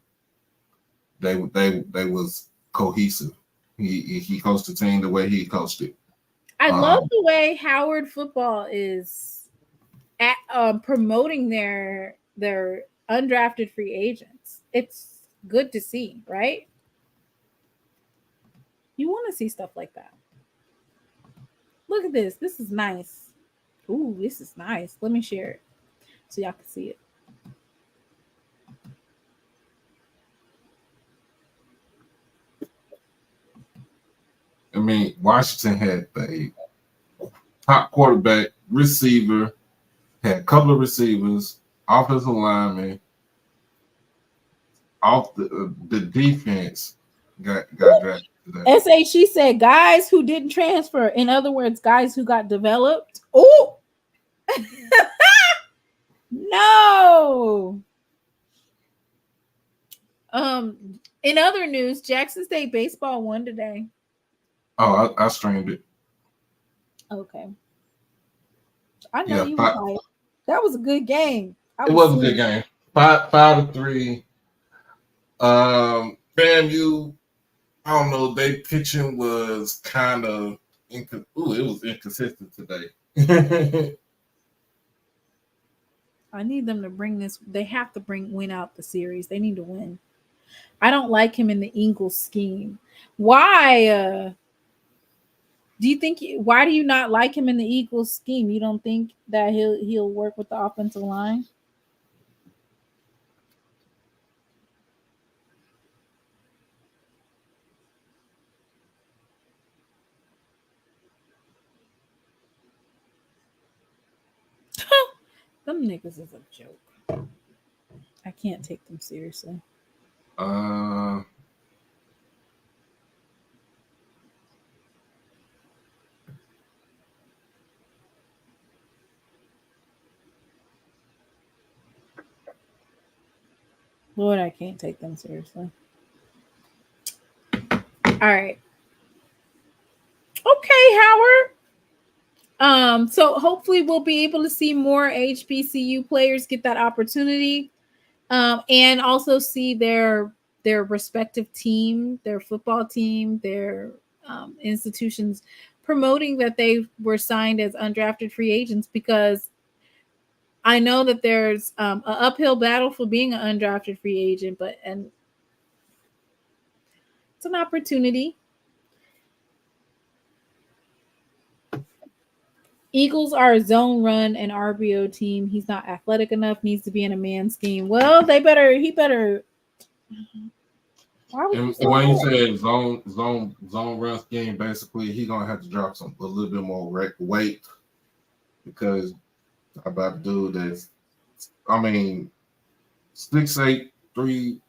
They was cohesive. He coached the team the way he coached it.
I love the way Howard football is promoting their undrafted free agents. It's good to see, right? You want to see stuff like that. Look at this. This is nice. Ooh, this is nice. Let me share it so y'all can see it.
I mean, Washington had a top quarterback, receiver, had a couple of receivers, offensive linemen. Off the defense got drafted today.
She said guys who didn't transfer. In other words, guys who got developed. Oh, no. In other news, Jackson State baseball won today.
Oh, I streamed it.
Okay. I know you were right. That was a good game.
It was a good game. 5-3. FAMU, I don't know, they pitching was kind of it was inconsistent today.
I need them to bring this. They have to win out the series. They need to win. I don't like him in the Eagles scheme. Why? Why do you not like him in the Eagles scheme? You don't think that he'll work with the offensive line? Them niggas is a joke. I can't take them seriously. Lord, I can't take them seriously. All right. Okay, Howard. So hopefully we'll be able to see more HBCU players get that opportunity. And also see their respective team, their football team, their institutions promoting that they were signed as undrafted free agents, because I know that there's an uphill battle for being an undrafted free agent, and it's an opportunity. Eagles are a zone run and RBO team. He's not athletic enough, needs to be in a man scheme. Well, he better.
And when you say zone run scheme, basically he's gonna have to drop a little bit more weight, because I'm about to do this. I mean, 6'8", 3.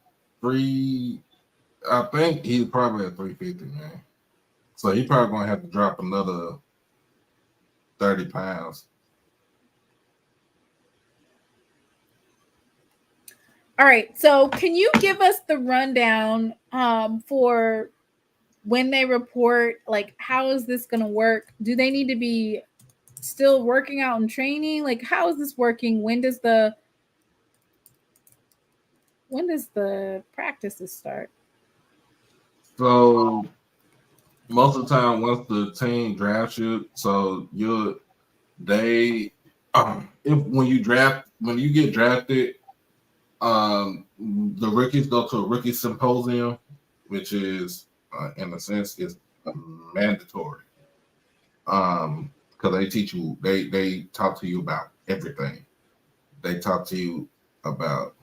I think he's probably at 350, man. So he probably gonna have to drop another 30 pounds.
All right. So can you give us the rundown for when they report? Like, how is this going to work? Do they need to be still working out and training? Like, how is this working? When does the practices start?
So most of the time, once the team drafts you, so when you get drafted, the rookies go to a rookie symposium, which is in a sense is mandatory, because they teach you, they talk to you about everything. They talk to you about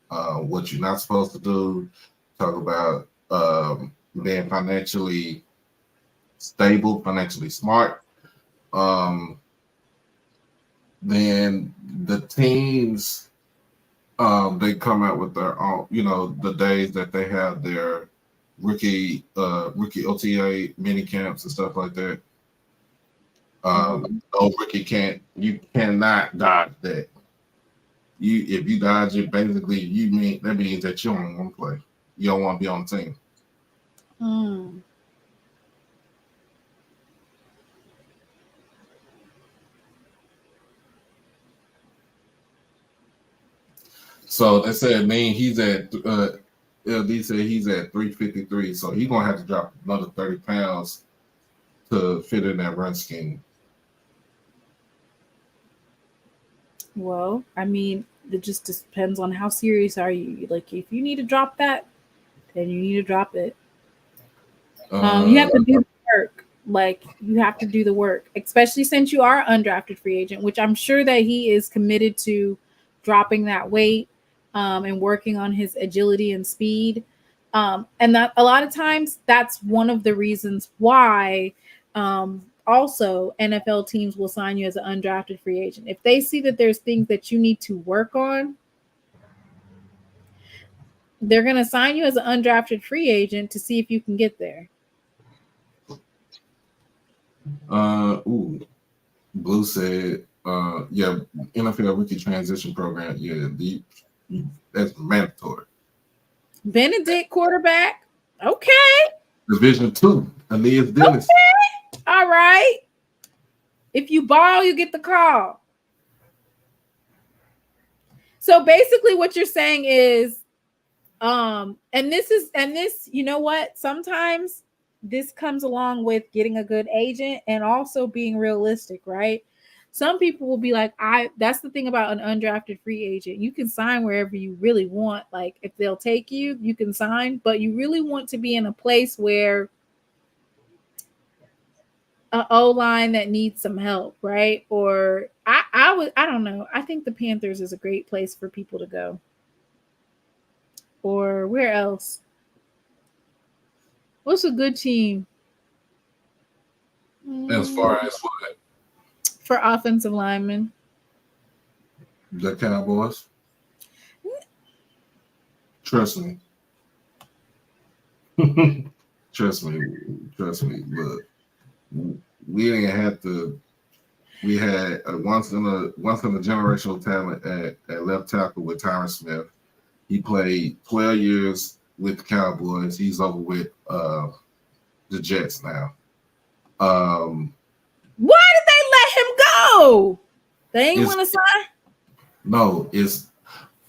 what you're not supposed to do, talk about being financially stable, financially smart. Then the teams, they come out with their own, the days that they have their rookie OTA mini camps and stuff like that. No rookie you cannot dodge that. If you dodge it, basically that means that you don't want to play. You don't want to be on the team. So they said, he's at LD said he's at 353, so he's gonna have to drop another 30 pounds to fit in that run scheme.
Well, I mean, it just depends on how serious are you. Like, if you need to drop that, then you need to drop it. You have to do the work. Like, you have to do the work, especially since you are undrafted free agent, which I'm sure that he is committed to dropping that weight and working on his agility and speed. And that a lot of times that's one of the reasons why also NFL teams will sign you as an undrafted free agent. If they see that there's things that you need to work on, they're going to sign you as an undrafted free agent to see if you can get there.
Blue said, yeah, NFL rookie transition program. Yeah, that's mandatory.
Benedict quarterback. Okay.
Division 2, Aeneas Dennis.
Okay. All right. If you ball, you get the call. So basically what you're saying is, and this, you know what? Sometimes this comes along with getting a good agent and also being realistic, right? Some people will be like, that's the thing about an undrafted free agent. You can sign wherever you really want. Like, if they'll take you, you can sign, but you really want to be in a place where an O-line that needs some help, right? Or I don't know. I think the Panthers is a great place for people to go. Or where else? What's a good team?
As far as what?
For offensive linemen.
The Cowboys. Trust me. Trust me. Look, we didn't have to. We had a once in a generational talent at left tackle with Tyron Smith. He played 12 years with the Cowboys. He's over with the Jets now.
Why did they let him go? They ain't want to sign.
No, it's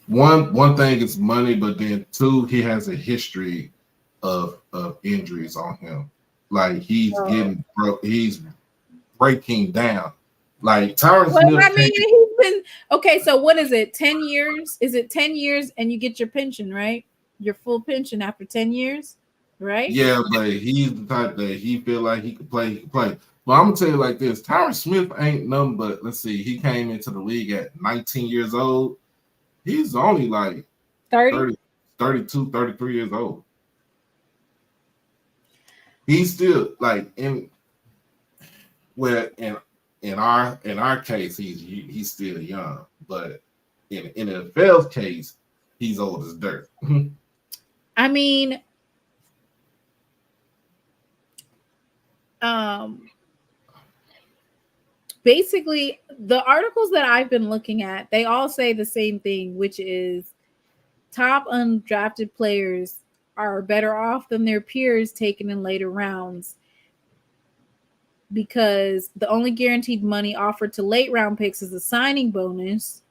one thing is money, but then two, he has a history of injuries on him. Like he's he's breaking down. Like Tyron Smith.
I mean, he's been okay. So what is it? 10 years? Is it 10 years and you get your pension, right? Your full pension after 10 years, right?
Yeah, but he's the type that he feel like he could play. He could play. But I'm gonna tell you like this: Tyron Smith ain't nothing but. Let's see, he came into the league at 19 years old. He's only like 30, 32, 33 years old. He's still like in our case, he's still young, but in NFL's case, he's old as dirt.
I mean, basically, the articles that I've been looking at, they all say the same thing, which is top undrafted players are better off than their peers taken in later rounds, because the only guaranteed money offered to late round picks is a signing bonus.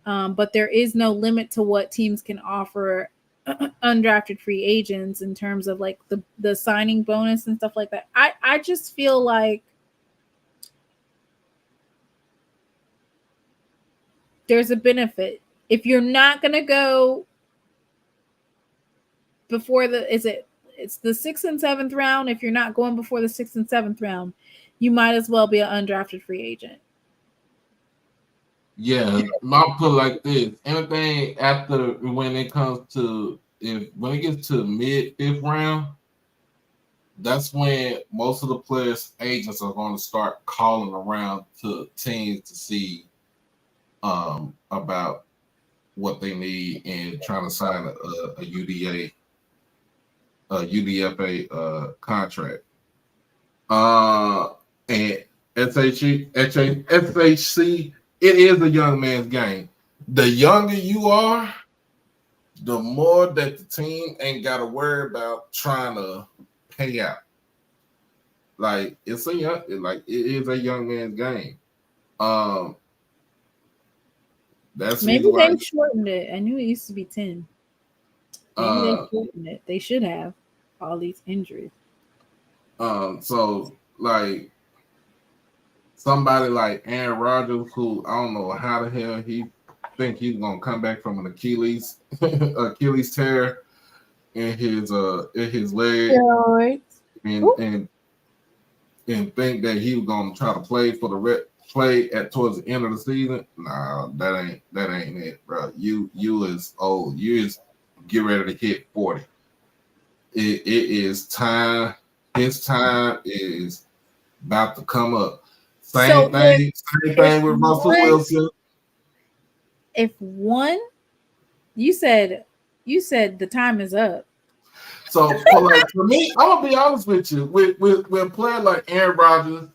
But there is no limit to what teams can offer undrafted free agents in terms of like the signing bonus and stuff like that. I just feel like there's a benefit. If you're not going to go before it's the 6th and 7th round. If you're not going before the 6th and 7th round, you might as well be an undrafted free agent.
Yeah, I'll put it like this: anything after when it comes to when it gets to mid 5th round, that's when most of the players' agents are going to start calling around to teams to see about what they need and trying to sign a UDFA contract. And SHC, it is a young man's game. The younger you are, the more that the team ain't got to worry about trying to pay out. Like it is a young man's game. That's
maybe they shortened it. I knew it used to be 10. Maybe they shortened it. They should have all these injuries.
So like somebody like Aaron Rodgers, who I don't know how the hell he think he's gonna come back from an Achilles tear in his leg, and think that he was gonna try to play for the towards the end of the season. Nah, that ain't it, bro. You is old. You is get ready to hit 40. It is time. His time is about to come up. Same thing with Russell Wilson.
If one, you said the time is up.
So for me, I'm gonna be honest with you. With a player like Aaron Rodgers,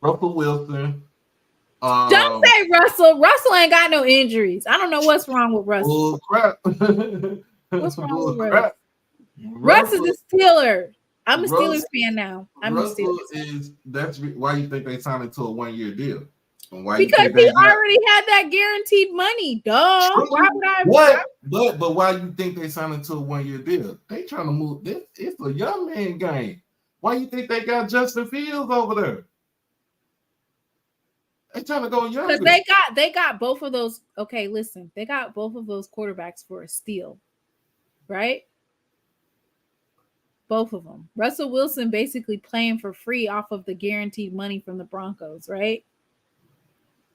Russell Wilson.
Don't say Russell. Russell ain't got no injuries. I don't know what's wrong with Russell.
Crap.
What's wrong with Russ? Russ is a Steeler. I'm a Steelers fan now.
That's why you think they signed into a 1-year deal.
Because he already had that guaranteed money, dog. Why would I?
What? But why you think they signed into a 1-year deal? They trying to move. It's a young man game. Why you think they got Justin Fields over there? They trying to go younger.
Because they got both of those. Okay, listen, they got both of those quarterbacks for a steal, right? Both of them. Russell Wilson basically playing for free off of the guaranteed money from the Broncos, right?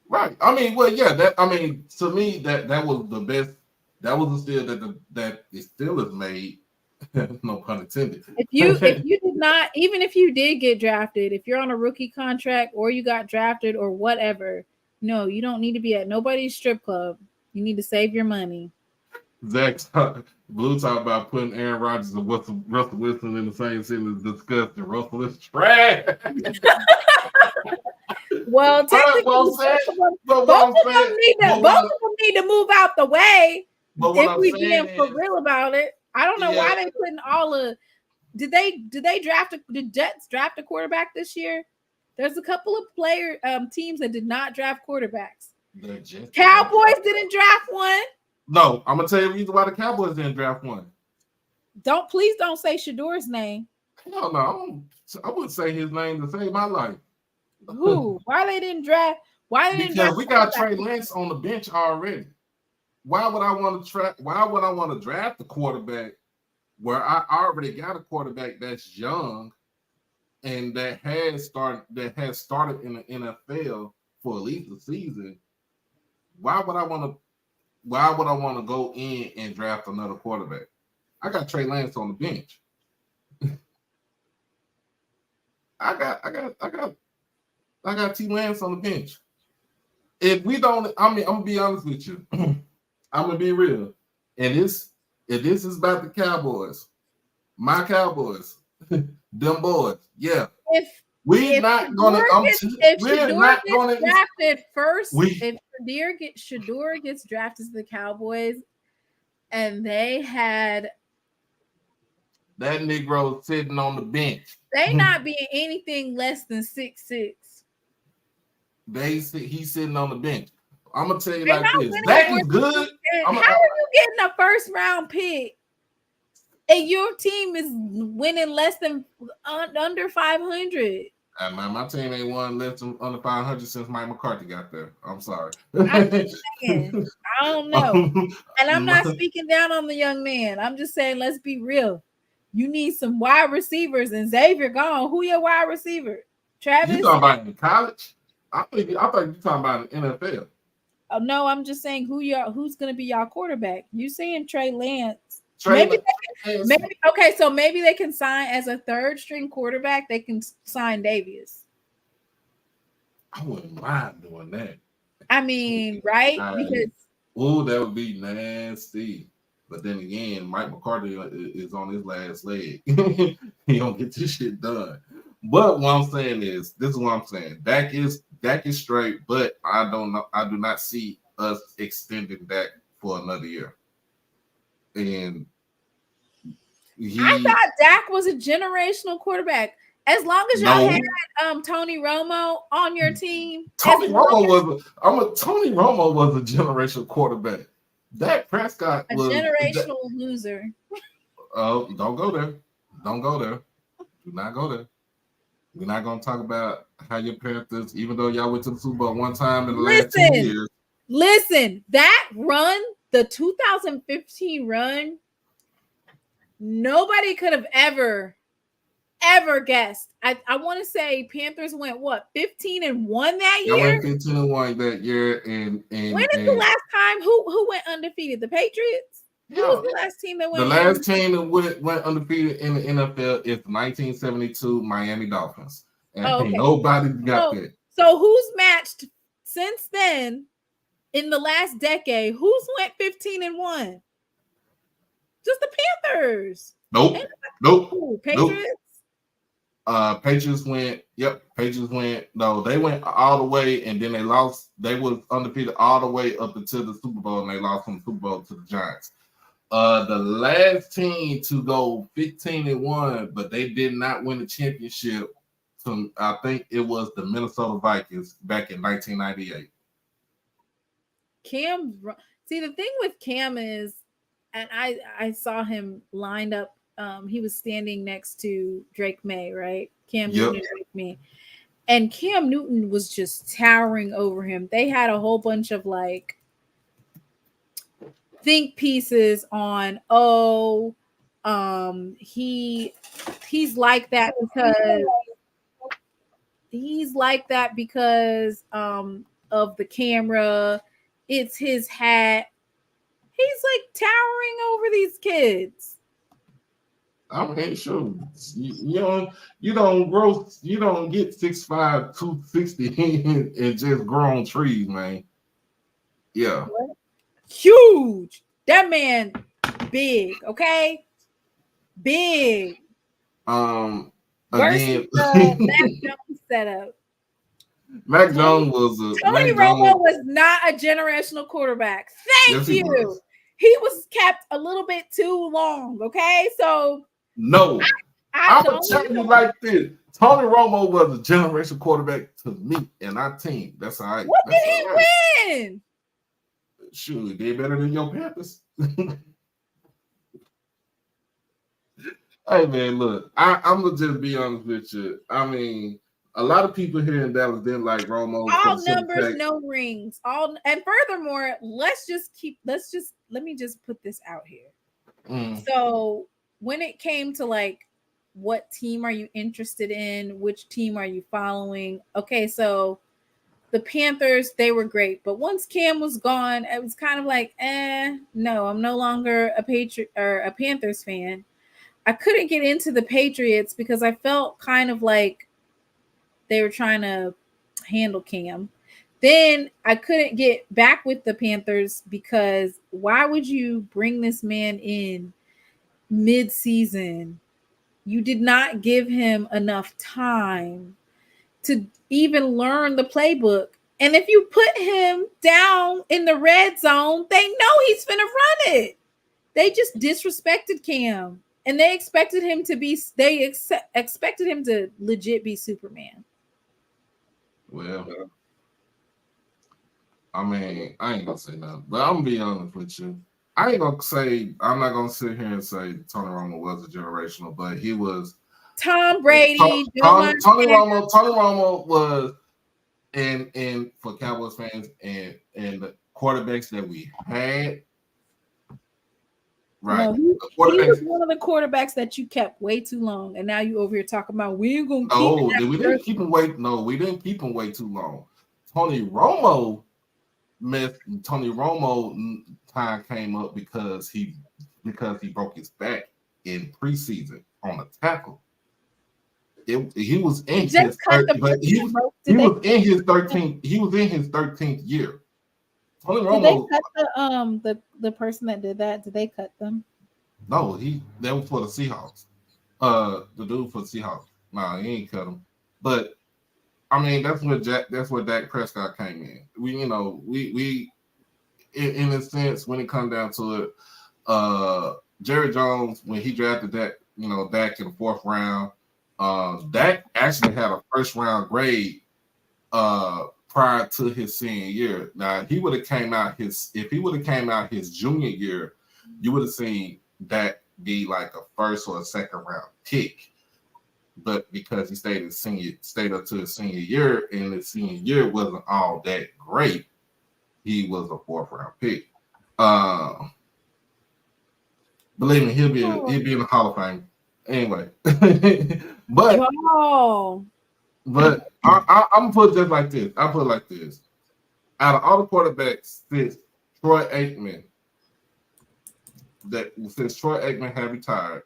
Right. I mean, well, yeah. To me, that was the best. That was the steal that the Steelers made. No pun intended.
If you did not, even if you did get drafted, if you're on a rookie contract or you got drafted or whatever, No, you don't need to be at nobody's strip club. You need to save your money.
Zach Blue talk about putting Aaron Rodgers and Russell Wilson in the same sentence is disgusting. Russell is trash.
Well, technically, both of them need to move out the way. If we being for real about it, I don't know why they putting all of. Did Jets draft a quarterback this year? There's a couple of teams that did not draft quarterbacks. The Cowboys didn't draft one.
No, I'm gonna tell you the reason why the Cowboys didn't draft one.
Please don't say Shador's name.
Hell no, I wouldn't say his name to save my life.
Who? Why they didn't draft?
Because we got Trey Lance on the bench already. Why would I want to draft the quarterback where I already got a quarterback that's young and that has started in the NFL for at least a season? Why would I want to go in and draft another quarterback? I got Trey Lance on the bench. I got T Lance on the bench. If we don't, I'm gonna be honest with you. I'm gonna be real. And if this is about the Cowboys, my Cowboys, them boys, yeah.
If Shador gets drafted to the Cowboys, and they had
that Negro sitting on the bench,
they not being anything less than 6'6".
He's sitting on the bench. I'm gonna tell you like this: Zach is good.
How are you getting a first round pick and your team is winning less than under 500?
My team ain't won less than under 500 since Mike McCarthy got there. I'm sorry.
I'm just saying, I don't know, and I'm not speaking down on the young man. I'm just saying, let's be real. You need some wide receivers, and Xavier gone. Who your wide receiver? Travis?
You talking about in college? I thought you talking about in the NFL.
Oh no, I'm just saying who's going to be y'all quarterback. You saying Trey Lance? So maybe they can sign as a third string quarterback. They can sign Davius.
I wouldn't mind doing that.
I mean, right? Because
that would be nasty. But then again, Mike McCarthy is on his last leg. He don't get this shit done. But what I'm saying is, this is what I'm saying. Dak is straight, but I do not see us extending Dak for another year. And
I thought Dak was a generational quarterback. As long as y'all had Tony Romo on your team.
Tony Romo was a generational quarterback. Dak Prescott was
a generational loser.
Oh, don't go there. Don't go there. Do not go there. We're not going to talk about how your Panthers, even though y'all went to the Super Bowl one time in the last 2 years.
Listen, that run, the 2015 run, nobody could have ever guessed. I want to say Panthers went 15-1 that year.
I went 15-1 that year. And
when is the last time who went undefeated? The Patriots? Who was the last team that went?
The last team that went undefeated in the NFL is the 1972 Miami Dolphins. And nobody got that.
So who's matched since then in the last decade? Who's went 15-1? Just the Panthers.
Nope.
Patriots?
Nope. Patriots went. Yep. Patriots went. No, they went all the way, and then they lost. They was undefeated all the way up until the Super Bowl, and they lost from the Super Bowl to the Giants. The last team to go 15-1, but they did not win the championship. I think it was the Minnesota Vikings back in 1998.
See, the thing with Cam is, and I saw him lined up. He was standing next to Drake May, right? Cam Newton and Drake May. And Cam Newton was just towering over him. They had a whole bunch of think pieces on he's like that because of the camera. It's his hat. He's towering over these kids.
I mean, sure. You don't grow. You don't get 6'5", 260 and just grow on trees, man. Yeah.
Huge. That man, big. Okay, big.
Again,
Versus the Mac Jones setup.
Mac Jones was
Tony Romo was not a generational quarterback. Thank you. He was kept a little bit too long. Okay, so
no, I'm gonna tell you like this. Tony Romo was a generational quarterback to me and our team. That's all right.
What
That's
did he win?
Sure, he did better than your Panthers. Hey man, look, I'm gonna just be honest with you. I mean, a lot of people here in Dallas didn't like Romo.
All numbers, no rings. All, and furthermore, let me just put this out here. So when it came to like what team are you interested in, which team are you following? Okay, so the Panthers, they were great, but once Cam was gone, it was kind of like, no, I'm no longer a Patriot or a Panthers fan. I couldn't get into the Patriots because I felt kind of like they were trying to handle Cam. Then I couldn't get back with the Panthers because why would you bring this man in mid-season? You did not give him enough time to even learn the playbook. And if you put him down in the red zone, they know he's finna run it. They just disrespected Cam. And they expected him to be, expected him to legit be Superman.
Well, I mean, I ain't gonna say nothing, but I'm gonna be honest with you. I'm not gonna sit here and say Tony Romo was a generational, but he was.
Tom Brady,
Tony Romo was, and for Cowboys fans and the quarterbacks that we had. Right.
No, he was one of the quarterbacks that you kept way too long, and now you over here talking about we ain't gonna keep him.
We didn't keep him way. No, we didn't keep him way too long. Tony Romo time came up because he broke his back in preseason on a tackle. He was in his 13th. He was in his 13th year. Tony Romo.
Did they cut the person that did that? Did they cut them?
No, that was for the Seahawks. The dude for the Seahawks. Nah, he ain't cut him. But I mean, that's where Dak Prescott came in. We in a sense, when it comes down to it, Jerry Jones, when he drafted Dak in the 4th round, Dak actually had a 1st round grade prior to his senior year. Now, if he would have came out his junior year, you would have seen Dak be like a 1st or a 2nd round pick. But because he stayed up to his senior year, and his senior year wasn't all that great, he was a 4th round pick. Believe me, he'll be in the Hall of Fame anyway. But I'm gonna put it just like this. I'll put it like this. Out of all the quarterbacks since Troy Aikman had retired,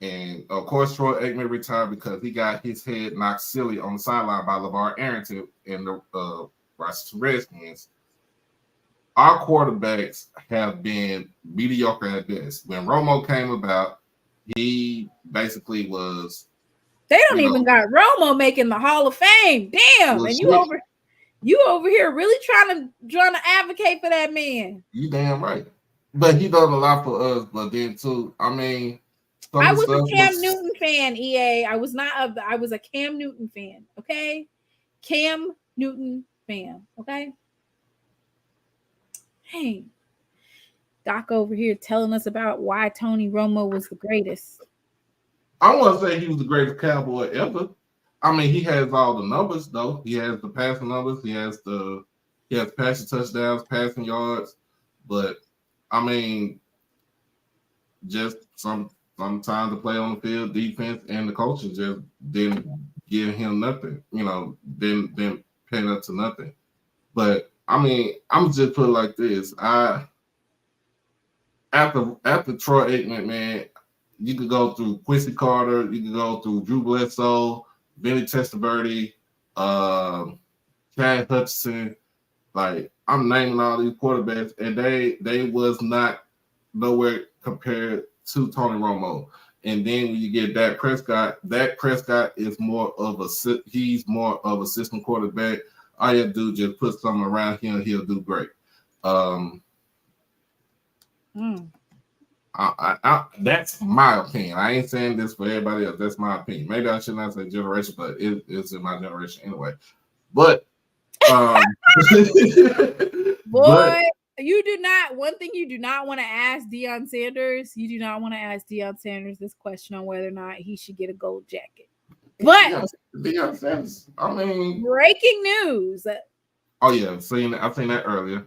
and of course Troy Aikman retired because he got his head knocked silly on the sideline by LeVar Arrington in the Washington Redskins. Our quarterbacks have been mediocre at best. When Romo came about, he basically was.
They don't even got Romo making the Hall of Fame. Damn, and you over here really trying to advocate for that man.
You damn right. But he done a lot for us. But then too, I mean,
I was a Cam Newton fan. EA, I was a Cam Newton fan. Okay, Cam Newton fan. Okay. Hey, Doc over here telling us about why Tony Romo was the greatest.
I want to say he was the greatest Cowboy ever. I mean, he has all the numbers though. He has the passing numbers. He has passing touchdowns, passing yards. But I mean, just sometimes the play on the field, defense, and the coaches just didn't give him nothing. Didn't pay up to nothing. But I mean, I'm just put it like this. After Troy Aikman, man, you could go through Quincy Carter, you could go through Drew Bledsoe, Vinny Testaverde, Chad Hutchinson. Like, I'm naming all these quarterbacks, and they was not nowhere compared to Tony Romo. And then when you get Dak Prescott is more of a system quarterback. All you have to do is just put something around him, he'll do great. That's my opinion. I ain't saying this for everybody else. That's my opinion. Maybe I should not say generation, but it's in my generation anyway. But
Boy,
but,
you do not. One thing you do not want to ask Deion Sanders. You do not want to ask Deion Sanders this question on whether or not he should get a gold jacket. But
Deion Sanders, I mean,
breaking news.
Oh yeah, I've seen that earlier.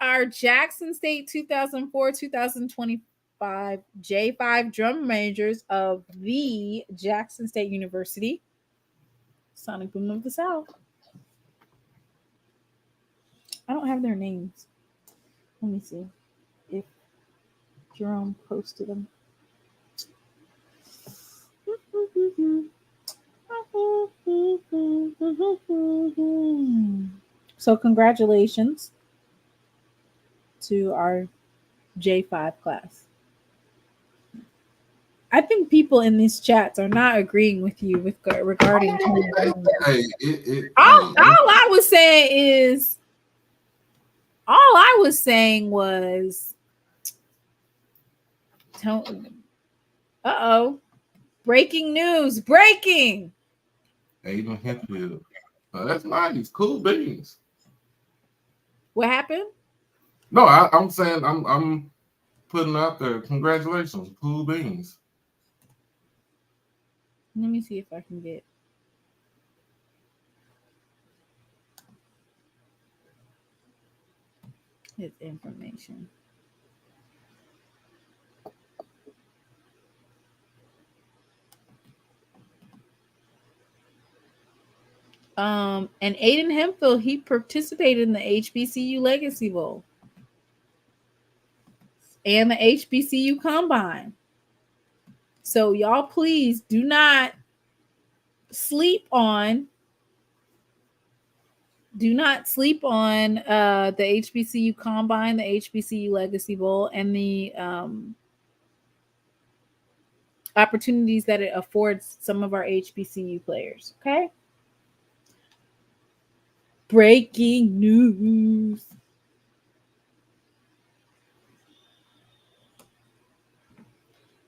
Our Jackson State 2004-2025 J5 drum majors of the Jackson State University, Sonic Boom of the South. I don't have their names. Let me see if Jerome posted them. So congratulations to our J5 class. I think people in these chats are not agreeing with you regarding. All I was saying was, breaking news, breaking.
Aiden Henfield. That's nice. Cool beans.
What happened?
No, I'm saying I'm putting out there. Congratulations, cool beans.
Let me see if I can get his information. And Aiden Hemphill, he participated in the HBCU Legacy Bowl and the HBCU Combine. So y'all please do not sleep on the HBCU Combine, the HBCU Legacy Bowl, and the opportunities that it affords some of our HBCU players. Okay. Breaking news.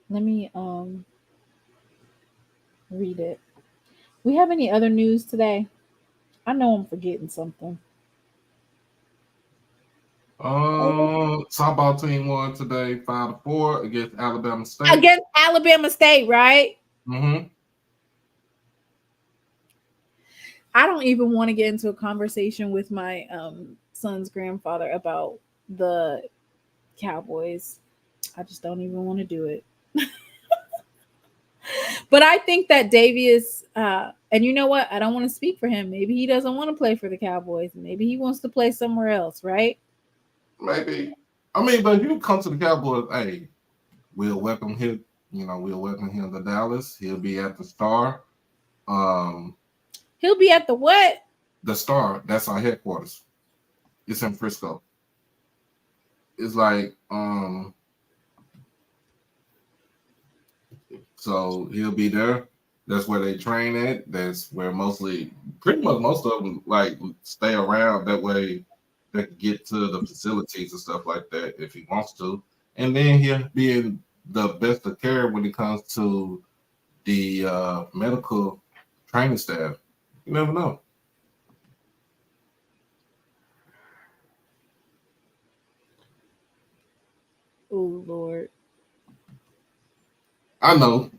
Let me read it. We have any other news today? I know I'm forgetting something.
Softball team won today 5-4 against Alabama State.
Against Alabama State, right?
Mm-hmm.
I don't even want to get into a conversation with my son's grandfather about the Cowboys. I just don't even want to do it. But I think that Davius, and you know what? I don't want to speak for him. Maybe he doesn't want to play for the Cowboys. Maybe he wants to play somewhere else, right?
Maybe. I mean, but if you come to the Cowboys, hey, we'll welcome him. We'll welcome him to Dallas. He'll be at the Star.
He'll be at the what?
The Star. That's our headquarters. It's in Frisco. It's like, so he'll be there. That's where they train at. That's where pretty much most of them like stay around. That way they can get to the facilities and stuff like that if he wants to. And then he'll be in the best of care when it comes to the medical training staff. You never know.
Oh, Lord.
I know.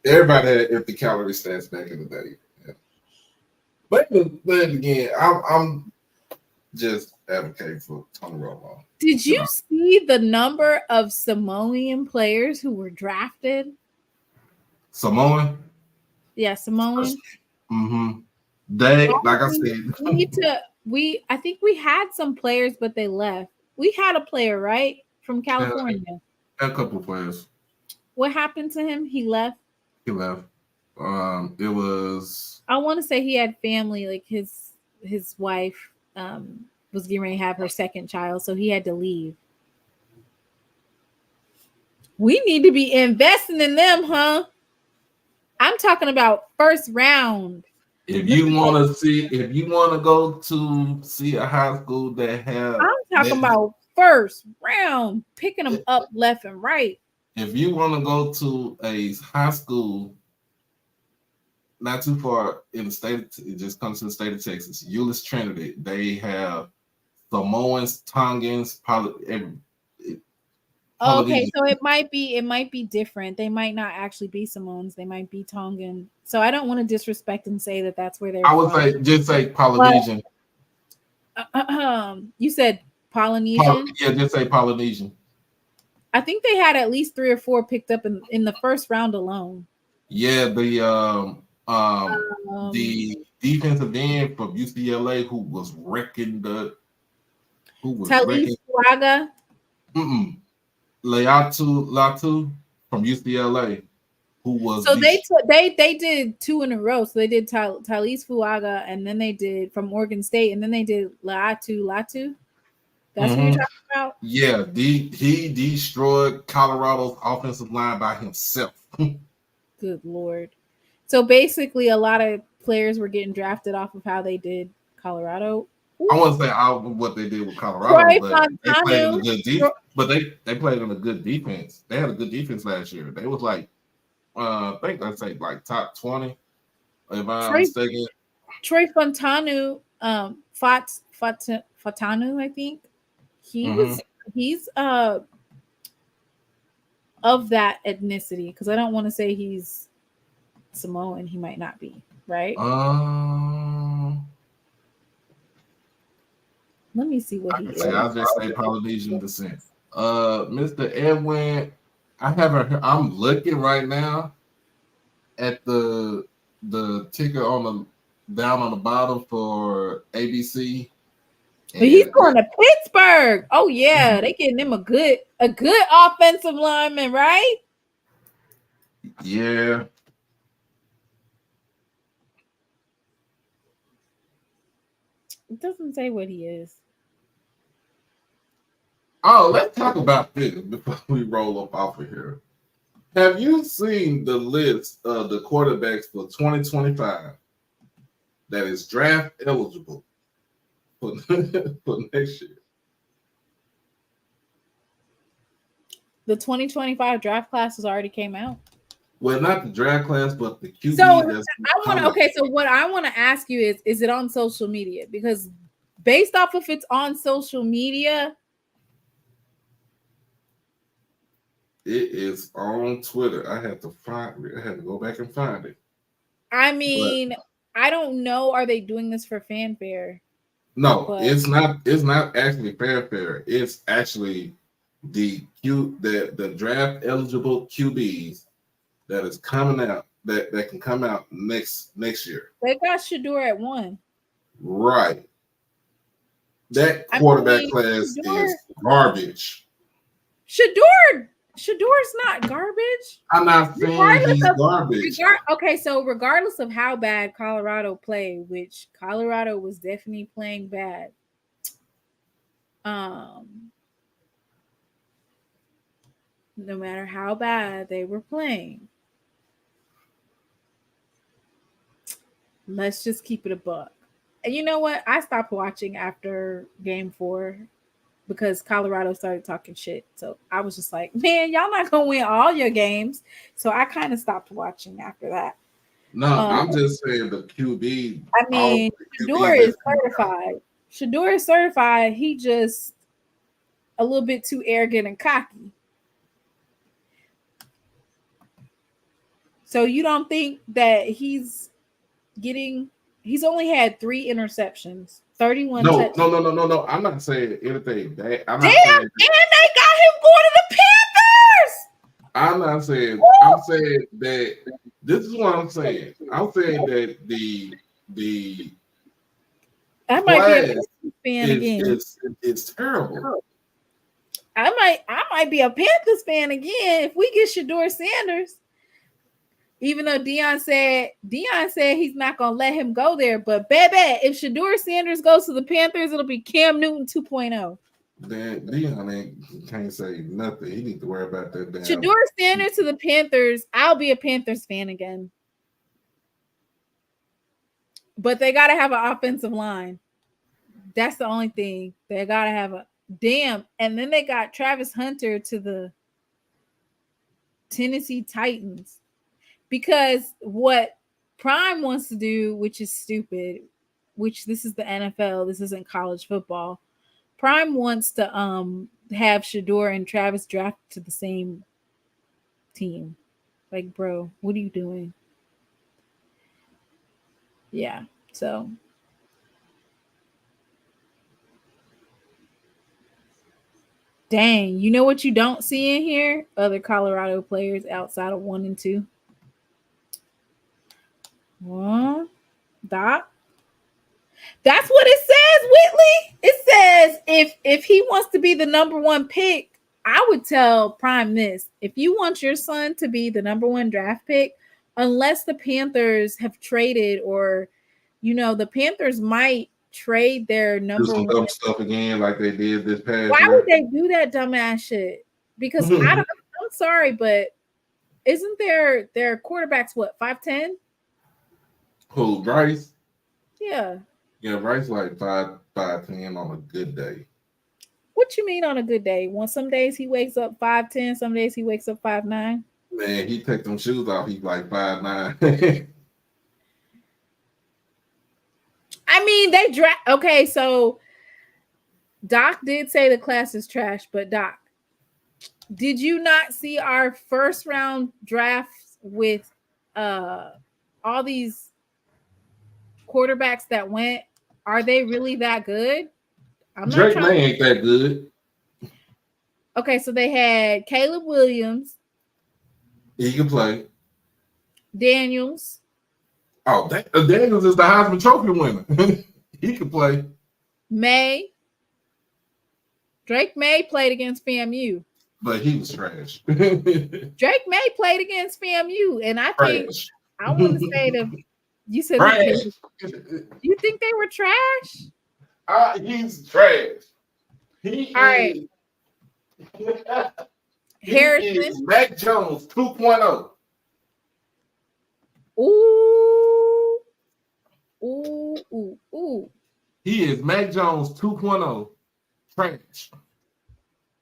Everybody had empty calorie stats back in the day. Yeah. But then again, I'm just advocating for Tony Romo.
Did you see the number of Samoan players who were drafted?
Samoan?
Yeah, Samoan.
Mm-hmm. They, like I said,
I think we had some players, but they left. We had a player, right, from California.
A couple of players.
What happened to him? He left.
He left. It was.
I want to say he had family. Like his wife was getting ready to have her second child, so he had to leave. We need to be investing in them, huh? I'm talking about first round.
If you want to go to see a high school that have,
I'm talking about first round, picking them up left and right.
If you want to go to a high school not too far in the state, it just comes to the state of Texas, Euless Trinity, they have Samoans, Tongans,
okay, so it might be different. They might not actually be Samoans. They might be Tongan. So I don't want to disrespect and say that that's where they're
I would say just say Polynesian.
You said Polynesian?
Yeah, just say Polynesian.
I think they had at least 3 or 4 picked up in the first round alone.
Yeah, the defensive end from UCLA who was wrecking
Talise Fuaga.
Latu from UCLA, who was
they did 2 in a row. So they did Talise Fuaga, and then they did from Oregon State, and then they did Latu. That's what you're talking about?
Yeah, he destroyed Colorado's offensive line by himself.
Good Lord. So basically, a lot of players were getting drafted off of how they did Colorado.
I wouldn't say what they did with Colorado, but they played in a good defense. But they played in a good defense. They had a good defense last year. They was like, I think I'd say like top 20, if I'm mistaken.
Troy Fontanu, Fatanu, I think. He's of that ethnicity, because I don't want to say he's Samoan. He might not be, right? Let me see what he is.
I'll just say Polynesian descent. Mr. Edwin, I haven't heard. I'm looking right now at the ticker down on the bottom for ABC.
But he's going to Pittsburgh. Oh yeah, they getting him a good offensive lineman, right?
Yeah.
It doesn't say what he is.
Oh, let's talk about this before we roll up off of here. Have you seen the list of the quarterbacks for 2025 that is draft eligible for next year?
The 2025 draft classes already came out.
Well, not the draft class, but the QB.
So what I want to ask you is it on social media? Because based off if it's on social media,
it is on Twitter. I had to go back and find it.
I mean, I don't know. Are they doing this for fanfare?
No, it's not. It's not actually fanfare. It's actually the draft eligible QBs that is coming out that can come out next year.
They got Shedeur at 1.
Right. That quarterback class is garbage.
Shedor's not garbage.
I'm not saying he's garbage.
Okay, so regardless of how bad Colorado played, which Colorado was definitely playing bad, no matter how bad they were playing, let's just keep it a buck. And you know what? I stopped watching after game 4 because Colorado started talking shit. So I was just like, man, y'all not going to win all your games. So I kind of stopped watching after that.
No, I'm just saying the QB.
I mean, Shedeur is certified. Shedeur is certified. He just a little bit too arrogant and cocky. So you don't think that he's only had 3 interceptions, 31 touchdowns.
No. I'm not saying anything bad.
And they got him going to the Panthers.
I'm not saying. I'm saying that this is what I'm saying. I'm saying that the
I might be a fan again.
It's terrible.
I might be a Panthers fan again if we get Shedeur Sanders. Even though Deion said he's not gonna let him go there, but baby, if Shedeur Sanders goes to the Panthers, it'll be Cam Newton 2.0.
Then Deion can't say nothing. He needs to worry about that damn.
Shedeur Sanders to the Panthers, I'll be a Panthers fan again. But they gotta have an offensive line. That's the only thing. They gotta have a damn. And then they got Travis Hunter to the Tennessee Titans. Because what Prime wants to do, which is stupid, which this is the NFL, this isn't college football. Prime wants to have Shedeur and Travis drafted to the same team. Like, bro, what are you doing? Yeah, so dang, you know what you don't see in here? Other Colorado players outside of 1 and 2. Well, Doc. That's what it says, Whitley. It says if he wants to be the number 1 pick, I would tell Prime this. If you want your son to be the number 1 draft pick, unless the Panthers have traded or, the Panthers might trade their number
do some
1
dumb stuff again like they did this past
Why
year.
would they do that dumbass shit? Because I'm sorry, but isn't their quarterbacks what, 5'10"?
Who, Bryce?
Yeah.
Yeah, Bryce like 5'10" on a good day.
What you mean on a good day? When some days he wakes up 5'10", some days he wakes up 5'9"?
Man, he take them shoes off, he's like 5'9".
I mean, they draft. Okay, so Doc did say the class is trash, but Doc, did you not see our first round drafts with all these quarterbacks that went? Are they really that good?
Drake May ain't that good.
Okay, so they had Caleb Williams.
He can play.
Daniels.
Oh, Daniels is the Heisman Trophy winner. He can play.
May. Drake May played against FAMU.
But he was trash.
Drake May played against FAMU. And I think, I want to say that you said, you think they were trash?
He's trash. He
All right. Harrison.
He is Mac Jones 2.0.
Ooh. Ooh, ooh, ooh.
He is Mac Jones 2.0. Trash.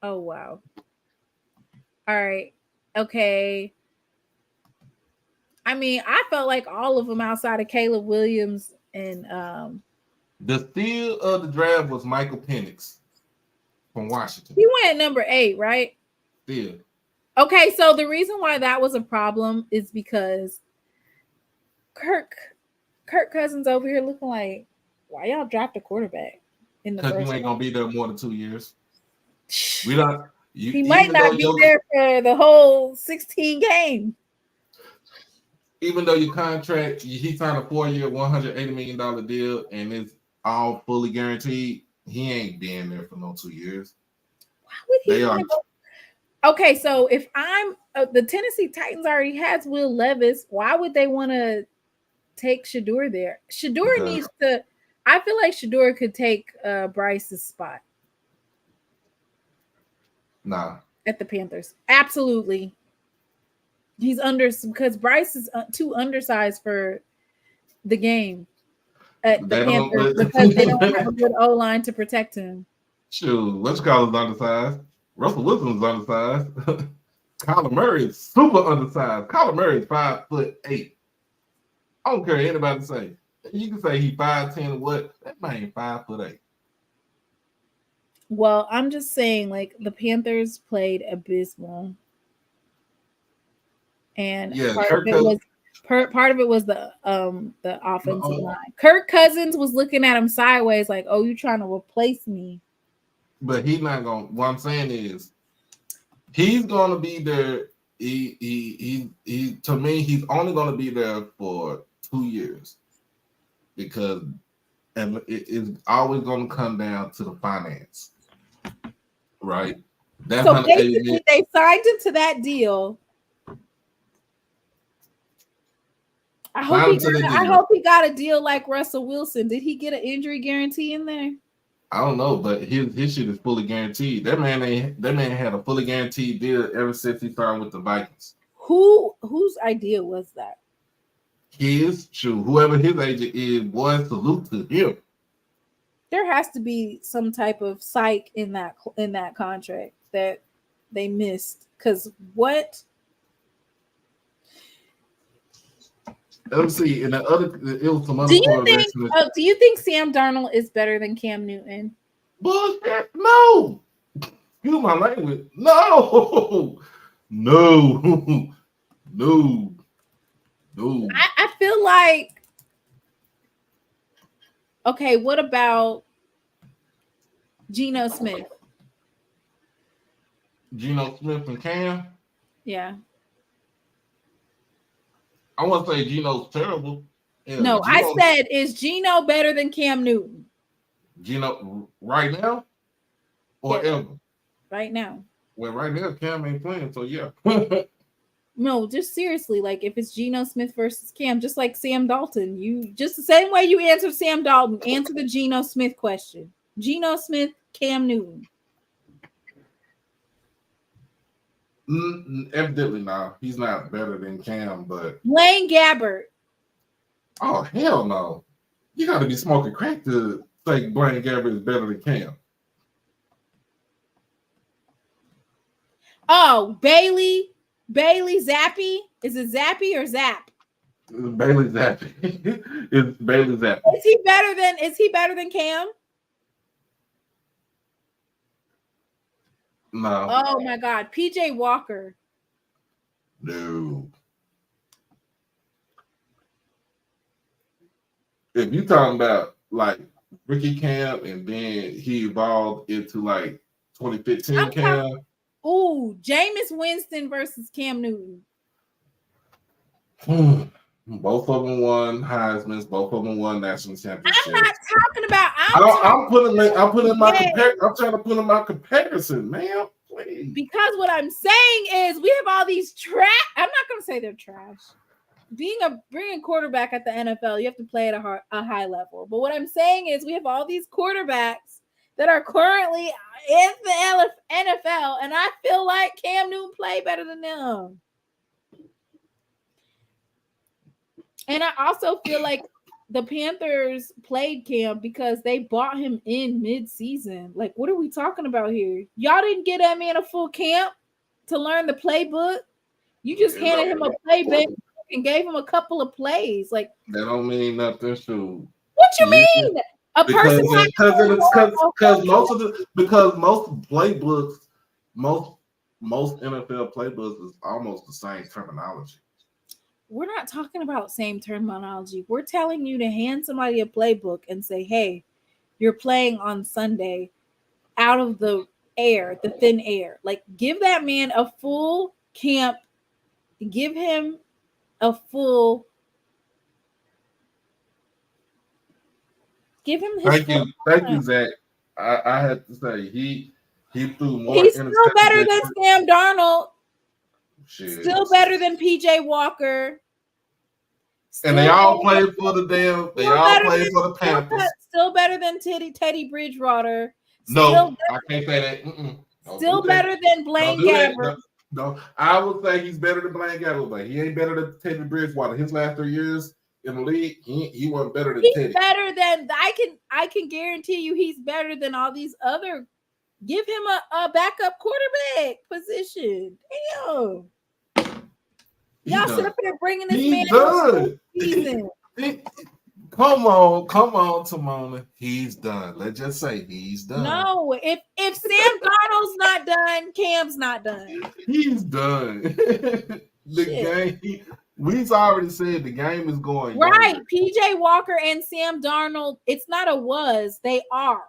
Oh, wow. All right. Okay. I mean, I felt like all of them outside of Caleb Williams and
the steal of the draft was Michael Penix from Washington.
He went number 8, right?
Still.
Okay, so the reason why that was a problem is because Kirk Cousins over here looking like, why y'all dropped a quarterback in the first?
Because you ain't gonna be there more than 2 years.
He might not be there for the whole 16 games.
Even though your contract, he signed a 4-year, $180 million deal, and it's all fully guaranteed, he ain't being there for no 2 years.
Why would he? Okay, so if I'm the Tennessee Titans already has Will Levis, why would they want to take Shedeur there? Shedeur needs to. I feel like Shedeur could take Bryce's spot.
Nah.
At the Panthers, absolutely. He's because Bryce is too undersized for the game at the Panthers because they don't have a good O-line to protect him.
Shoot, let's call him undersized. Russell Wilson's undersized. Kyler Murray is super undersized. Kyler Murray is 5'8". I don't care what anybody say. You can say he 5'10" what? That man 5'8".
Well, I'm just saying, like, the Panthers played abysmal. And part of it was the offensive line. Kirk Cousins was looking at him sideways, like, "Oh, you trying to replace me?"
But he's not going. What I'm saying is, he's going to be there. He to me, he's only going to be there for 2 years because, and it's always going to come down to the finance, right? That
So
180
basically,
million.
they signed into that deal. I hope he got a deal like Russell Wilson. Did he get an injury guarantee in there?
I don't know, but his shit is fully guaranteed. That man had a fully guaranteed deal ever since he started with the Vikings.
Whose idea was that?
His, true. Whoever his agent is, boy, salute to him.
There has to be some type of psych in that contract that they missed. Because what?
Let's see. In the other, it was some other
Do
quarterbacks.
you think Sam Darnold is better than Cam Newton?
Bullshit. No. Excuse my language. No. No. No. No.
I feel like, okay, what about Geno Smith?
Geno Smith and Cam?
Yeah.
I want to say Geno's terrible. Yeah,
no, I said, is Geno better than Cam Newton?
Geno right now? Or ever?
Right now.
Well, right now, Cam ain't playing, so yeah.
No, just seriously, like if it's Geno Smith versus Cam, just like Sam Dalton, you just the same way you answered Sam Dalton, answer the Geno Smith question. Geno Smith, Cam Newton.
Evidently, no. He's not better than Cam, but
Blaine Gabbert.
Oh, hell no. You got to be smoking crack to think Blaine Gabbert is better than Cam.
Oh, Bailey Zappi. Is it Zappi or Zap?
Bailey Zappi. It's Bailey Zappi.
Is he better than Cam?
No.
Oh my God. PJ Walker.
No. If you're talking about like Ricky Cam and then he evolved into like 2015 Cam.
Jameis Winston versus Cam Newton.
Both of them won Heisman's. Both of them won national championships.
I'm not talking about.
I'm trying to put in my comparison, man. Please.
Because what I'm saying is we have all these trash. I'm not going to say they're trash. Bringing quarterback at the NFL, you have to play at a high level. But what I'm saying is we have all these quarterbacks that are currently in the NFL, and I feel like Cam Newton played better than them. And I also feel like the Panthers played Cam because they bought him in mid-season. Like, what are we talking about here? Y'all didn't get that man a full camp to learn the playbook. You just handed him a playbook and gave him a couple of plays. Like,
that don't mean nothing, true.
What you mean?
Because most playbooks, most NFL playbooks is almost the same terminology.
We're not talking about same terminology. We're telling you to hand somebody a playbook and say, hey, you're playing on Sunday out of the air, the thin air. Like, give that man a full camp. Give him a full. Give him his.
Thank you, Zach. I had to say he threw more.
He's still better than Sam Darnold.
Shit.
Still better than PJ Walker.
And they all played for the damn. They all played for the Panthers.
Still better than Teddy Bridgewater.
No, I can't say that.
Still better than Blaine Gabbert.
No, I would say he's better than Blaine Gabbert, but he ain't better than Teddy Bridgewater. His last 3 years in the league, he wasn't better than Teddy.
He's better than I can guarantee you he's better than all these other. Give him a backup quarterback position. Damn. Y'all sit up there bringing this man
done.
Season.
Come on, Timona. He's done. Let's just say he's done.
No, if Sam Darnold's not done, Cam's not done.
He's done. Game. We've already said the game is going
right.
younger.
PJ Walker and Sam Darnold. It's not a was. They are.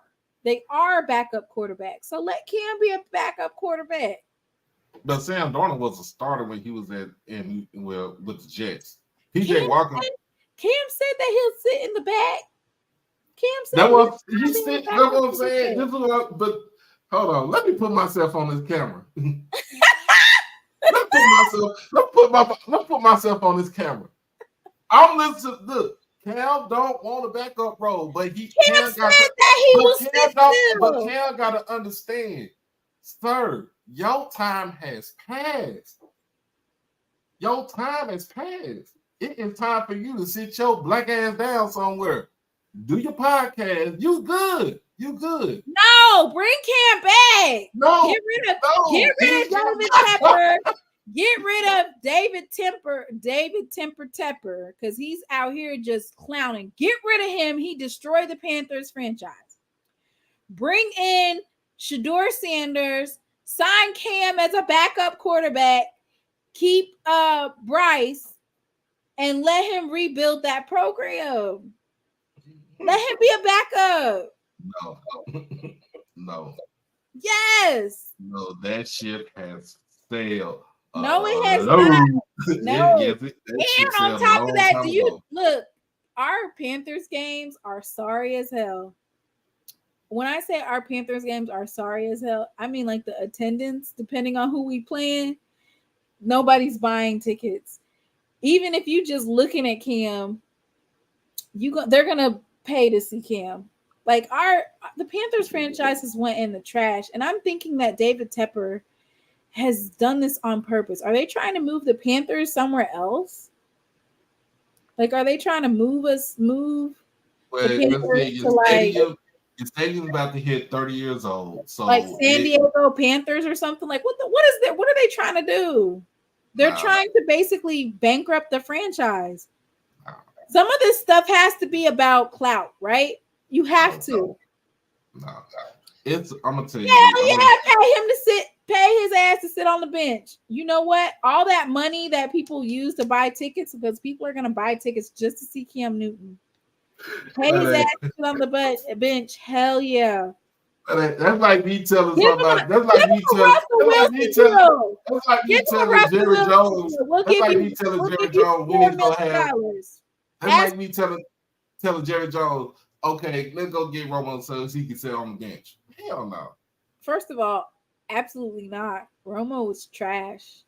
They are backup quarterbacks. So let Cam be a backup quarterback.
But Sam Darnold was a starter when he was with the Jets. PJ Walker.
Cam said that he'll sit in the back. Cam said
that's what I'm saying. But Hold on. Let me put myself on this camera. Let's put myself on this camera. I'm listening. Look, Cam don't want a backup role, but
Cam said that he will sit still.
But Cam got to understand, sir, your time has passed. Your time has passed. It is time for you to sit your black ass down somewhere. Do your podcast. You good. You good.
No, bring Cam back.
No.
Get rid of David Tepper. Get rid of David Temper Tepper, because he's out here just clowning. Get rid of him. He destroyed the Panthers franchise. Bring in Shedeur Sanders. Sign Cam as a backup quarterback. Keep Bryce and let him rebuild that program. Let him be a backup.
No.
Yes.
No, that ship has sailed.
No, it has not. No.
And
on top of that, do you look? Our Panthers games are sorry as hell. When I say our Panthers games are sorry as hell, I mean like the attendance, depending on who we playing, nobody's buying tickets. Even if you just looking at Cam, they're gonna pay to see Cam. Like the Panthers franchises went in the trash, and I'm thinking that David Tepper has done this on purpose. Are they trying to move the Panthers somewhere else? Like, are they trying to move the Panthers to like
the stadium's about to hit 30 years old. So
like San Diego Panthers or something? Like, what is that? What are they trying to do? They're trying to basically bankrupt the franchise. Some of this stuff has to be about clout, right? You have to.
No. I'm gonna tell you.
Pay his ass to sit on the bench. You know what? All that money that people use to buy tickets, because people are gonna buy tickets just to see Cam Newton. Pay his ass to sit on the bench. Hell yeah.
That's like me telling somebody. That's like me telling Jerry Jones. That's like me telling Jerry Jones we need to go have. That's like me telling Jerry Jones, okay, let's go get Romo so he can sit on the bench. Hell no.
First of all, absolutely not. Romo was trash.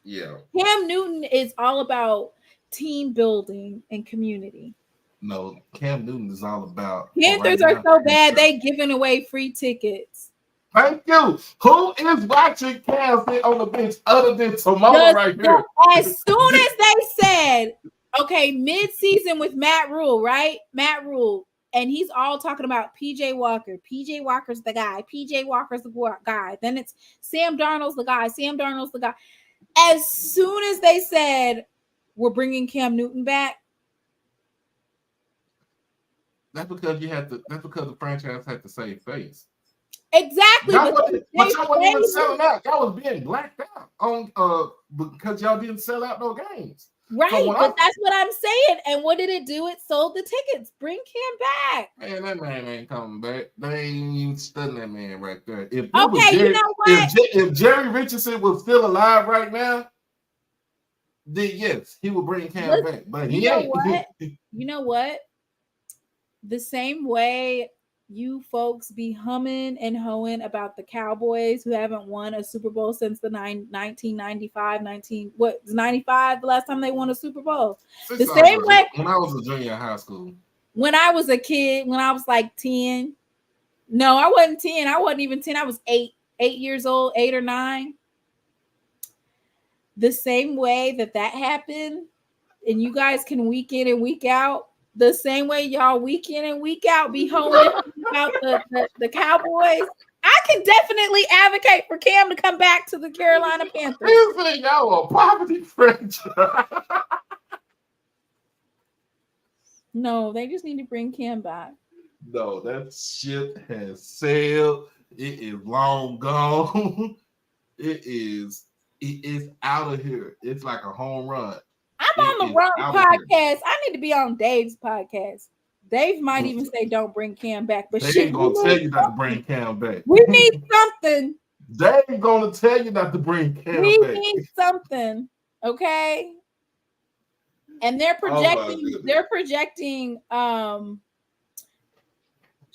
Yeah.
Cam Newton is all about team building and community.
No, Cam Newton is all about.
Panthers are so bad, they giving away free tickets.
Thank you. Who is watching Cam sit on the bench other than Tomola right here?
As soon as they said, okay, mid-season with Matt Rule, right? Matt Rule. And he's all talking about PJ Walker. PJ Walker's the guy. PJ Walker's the guy. Then it's Sam Darnold's the guy. Sam Darnold's the guy. As soon as they said, we're bringing Cam Newton back.
That's because the franchise had to save face.
Exactly.
Y'all wasn't even selling out. Y'all was being blacked out on because y'all didn't sell out no games.
Right, so but that's what I'm saying. And what did it do? It sold the tickets. Bring Cam back.
Man, that man ain't coming back. They ain't even studying that man right there.
You know what?
If Jerry Richardson was still alive right now, then yes, he would bring Cam back. But he ain't.
You know what? The same way you folks be humming and hoeing about the Cowboys who haven't won a Super Bowl since the 1995, 95 the last time they won a Super Bowl. The same way
when I was a junior in high school.
When I was a kid, when I was like 10. No, I wasn't 10. I wasn't even 10. I was 8 years old, 8 or 9. The same way that happened, and you guys can week in and week out, the same way y'all week in and week out be hoeing about the Cowboys, I can definitely advocate for Cam to come back to the Carolina Panthers.
You think y'all a poverty franchise?
No, they just need to bring Cam back.
No, that ship has sailed. It is long gone. It is out of here. It's like a home run.
I'm on the wrong podcast. I need to be on Dave's podcast. Dave might even say don't bring Cam back, but
they ain't gonna tell you not to bring Cam back.
We need something.
They ain't gonna tell you not to bring Cam back.
We need something, okay? And they're projecting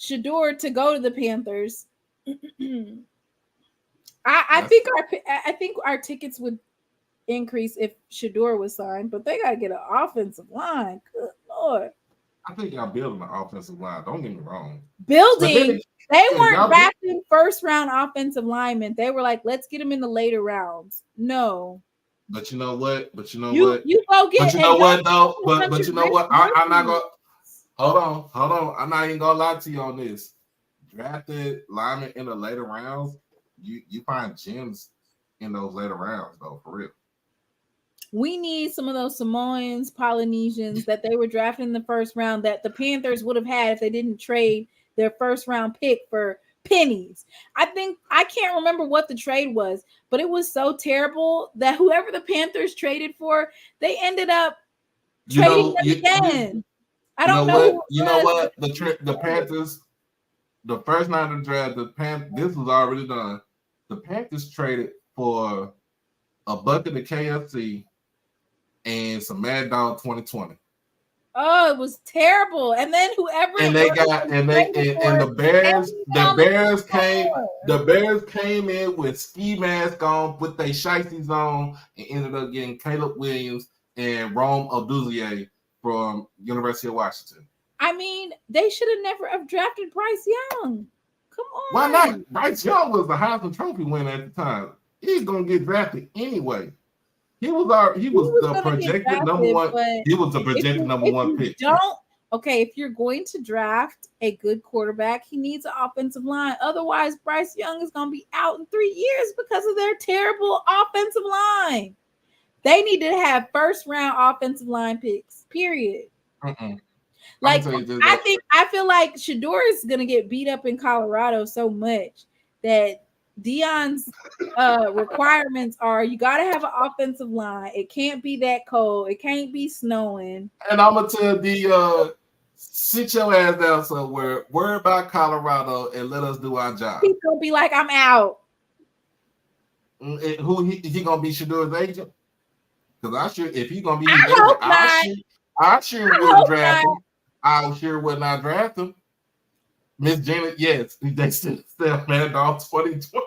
Shador to go to the Panthers. I think our tickets would increase if Shador was signed, but they gotta get an offensive line. Good Lord.
I think y'all building an offensive line. Don't get me wrong.
Building. They weren't
y'all
drafting first round offensive linemen. They were like, let's get them in the later rounds. No.
But you know what? But you know
You
what?
go get.
But you know what though? But
bunch
you
of
know what?
rookies.
I'm not gonna hold on. I'm not even gonna lie to you on this. Drafted linemen in the later rounds, you find gems in those later rounds though, for real.
We need some of those Samoans, Polynesians that they were drafting in the first round that the Panthers would have had if they didn't trade their first round pick for pennies. I can't remember what the trade was, but it was so terrible that whoever the Panthers traded for, they ended up trading them again. I don't know.
You know what? The Panthers, the first night of the draft, this was already done. The Panthers traded for a bucket of KFC and some Mad Dog 2020.
Oh, it was terrible. And then
the Bears came in with ski mask on, with their shiesties on, and ended up getting Caleb Williams and Rome Oduzier from University of Washington.
I mean, they should have never have drafted Bryce Young. Come on.
Why not? Bryce Young was the Heisman Trophy winner at the time. He's gonna get drafted anyway. He was the projected number one. He was the projected number one pick.
If you're going to draft a good quarterback, he needs an offensive line. Otherwise, Bryce Young is gonna be out in 3 years because of their terrible offensive line. They need to have first round offensive line picks. Period. Like I feel like Shador is gonna get beat up in Colorado so much that Deion's requirements are you got to have an offensive line. It can't be that cold. It can't be snowing.
And I'm gonna tell sit your ass down somewhere. Worry about Colorado and let us do our job.
He's gonna be like, I'm out.
Who he gonna be Shador's agent? Because if he's gonna be, I sure would draft him. I sure would not draft him. Miss Janet, yes, they still Mad Dog 2020.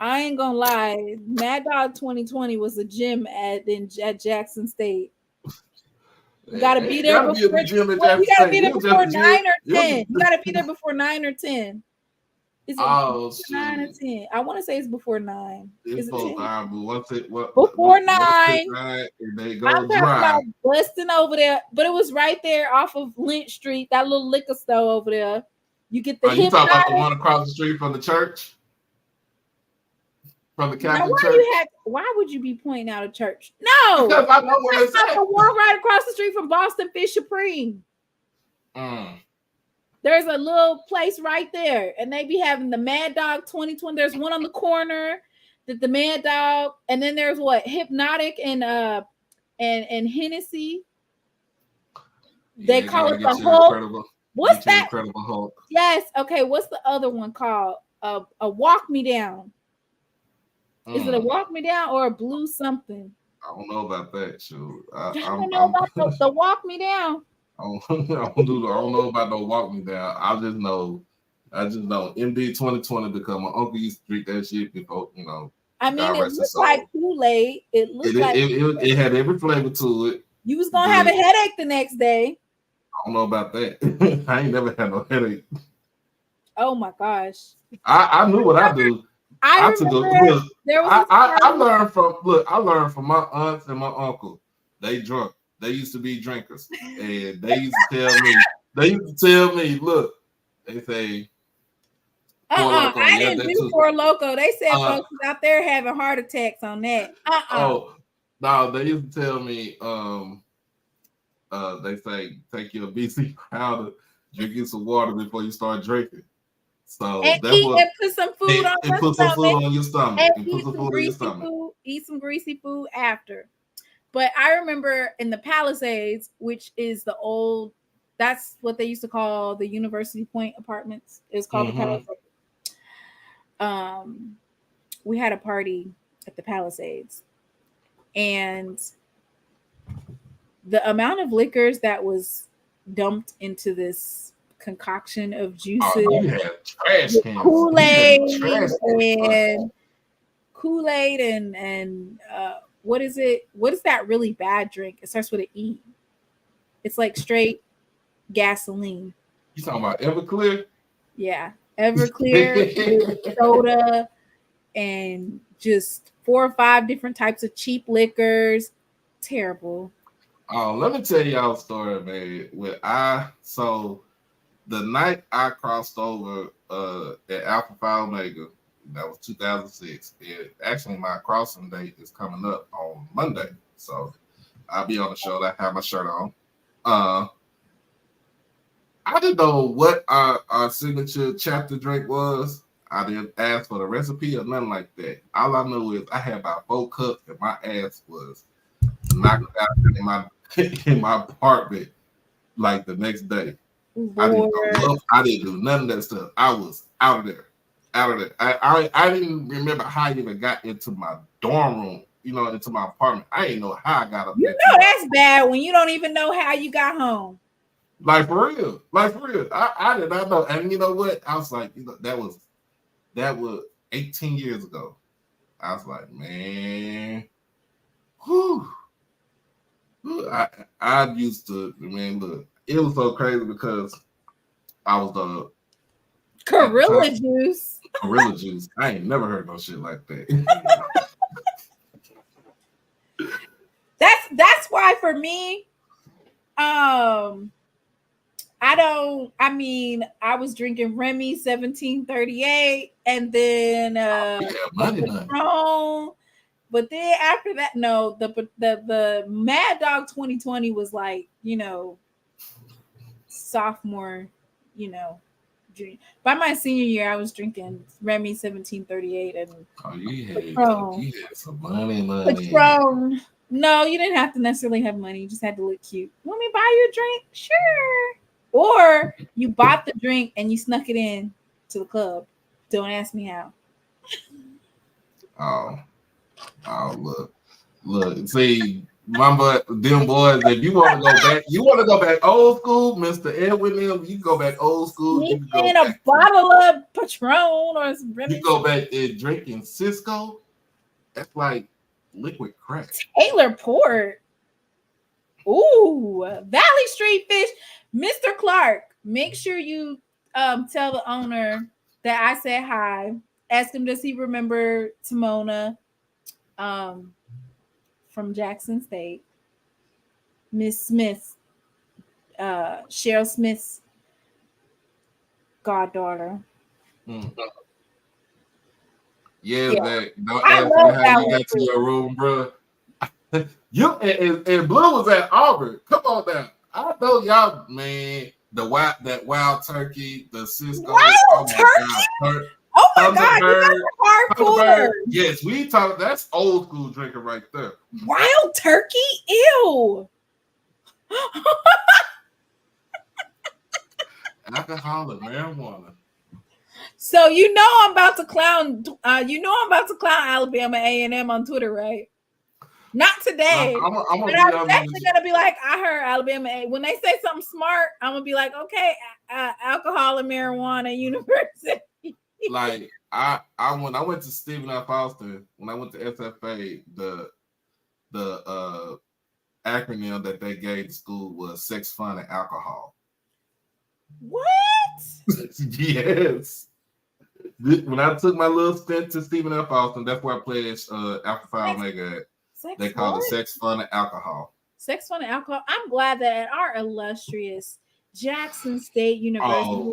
I ain't gonna lie, Mad Dog 2020 was a gym at Jackson State. You gotta be there before 9 or 10. You gotta be there before 9 or 10. Is it 9 or 10? I want to say it's before 9.
It's before 9, but
before 9,
they go
I'm talking about busting over there, but it was right there off of Lynch Street, that little liquor store over there. You get the
you talking about the one across the street from the church? From the Catholic church?
Why would you be pointing out a church? No,
because I know where it's at.
The one right across the street from Boston Fish Supreme. There's a little place right there, and they be having the Mad Dog 2020. There's one on the corner that the Mad Dog, and then there's Hypnotic and Hennessy. They call it the Hulk. What's that?
Incredible Hulk.
Yes. Okay. What's the other one called? A Walk Me Down. Is it a Walk Me Down or a Blue something?
I don't know about that. Shoot.
I don't know about the Walk Me Down.
I don't know about no Walk Me Down. I just know MD 2020 because my uncle used to drink that shit before,
I mean, it looks like Kool-Aid.
It had every flavor to it.
You was gonna have a headache the next day.
I don't know about that. I ain't never had no headache.
Oh my gosh.
I knew what I do. I learned from my aunts and my uncle. They drunk. They used to be drinkers, and they used to tell me, look, they say,
I didn't do Four Loko. They said folks out there having heart attacks on that.
Oh, no, they used to tell me, they say, take your BC powder, drink you some water before you start drinking. So
and put some food on
your stomach.
And eat some greasy food after. But I remember in the Palisades, which is that's what they used to call the University Point apartments. It's called the Palisades. We had a party at the Palisades, and the amount of liquors that was dumped into this concoction of juices.
Oh, you had trash cans.
Kool-Aid
Trash
and Kool-Aid and what is it? What is that really bad drink? It starts with an E. It's like straight gasoline.
You talking about Everclear?
Yeah, Everclear with soda and just 4 or 5 different types of cheap liquors. Terrible.
Let me tell y'all a story, man. So the night I crossed over at Alpha Phi Omega, that was 2006. Actually, my crossing date is coming up on Monday, so I'll be on the show. I have my shirt on. I didn't know what our signature chapter drink was. I didn't ask for the recipe or nothing like that. All I know is I had about 4 cups and my ass was knocked out in my apartment like the next day. I didn't do none of that stuff. I was out of there. I didn't remember how I even got into my dorm room, into my apartment. I didn't know how I got up there.
That's bad when you don't even know how you got home.
Like for real. I did not know. And you know what? I was like, that was 18 years ago. I was like, man, whew. I used to, man, look, it was so crazy because I was
Gorilla Juice.
Gorilla Juice. I ain't never heard no shit like that.
That's why for me, I was drinking Remy 1738 and then Patron. But then after that, no, the Mad Dog 2020 was like, sophomore, junior. By my senior year, I was drinking Remy 1738 and
you had some money.
Patron. No, you didn't have to necessarily have money. You just had to look cute. Want me to buy you a drink? Sure. Or you bought the drink and you snuck it in to the club. Don't ask me how.
Oh, look. See, them boys. If you want to go back old school, Mr. Edwin. You can go back old school. You can go
in a bottle of Patron or some.
You go back and drinking Cisco. That's like liquid crack.
Taylor Port. Ooh, Valley Street Fish. Mr. Clark, make sure you tell the owner that I said hi. Ask him, does he remember Timona from Jackson State? Miss Smith, Cheryl Smith's goddaughter.
Yeah. Don't ask me how you got to your room, bro. You and Blue was at Auburn. Come on now. I know y'all, man. That wild turkey, the Cisco.
Wild turkey? Oh my God, you hardcore.
Yes, we talk. That's old school drinking right there.
Wild turkey? Ew.
Alcoholic marijuana.
So I'm about to clown. Alabama A&M on Twitter, right? Not today.
I'm
actually gonna be like, I heard Alabama A. When they say something smart, I'm gonna be like, okay, alcohol and marijuana university.
Like when I went to Stephen F. Austin, when I went to SFA, the acronym that they gave the school was sex, fun, and alcohol.
What?
Yes. When I took my little stint to Stephen F. Austin, that's where I pledged Alpha Phi Omega at. They call it sex, fun, and alcohol.
Sex, fun, and alcohol. I'm glad that at our illustrious Jackson State University,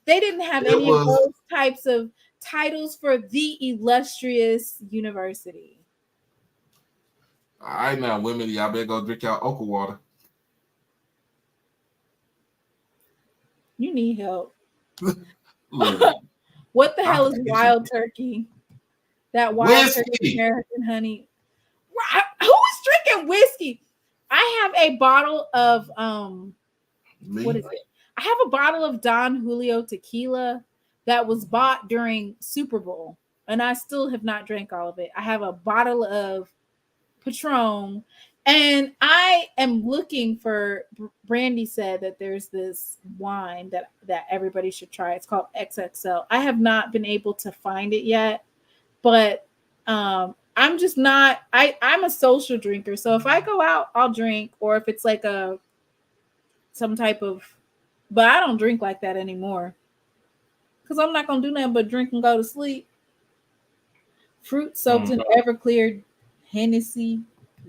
they didn't have any of those types of titles for the illustrious university.
All right, now, women, y'all better go drink y'all okra water.
You need help. What the hell is wild turkey? That wild turkey American honey. Who is drinking whiskey? I have a bottle of what is it? I have a bottle of Don Julio tequila that was bought during Super Bowl, and I still have not drank all of it. I have a bottle of Patron, And I am looking for. Brandy said that there's this wine that everybody should try. It's called XXL. I have not been able to find it yet, but I'm just not. I'm a social drinker, so if I go out, I'll drink, or if it's like some type of. But I don't drink like that anymore because I'm not gonna do nothing but drink and go to sleep. Fruit soaked in Everclear Hennessy.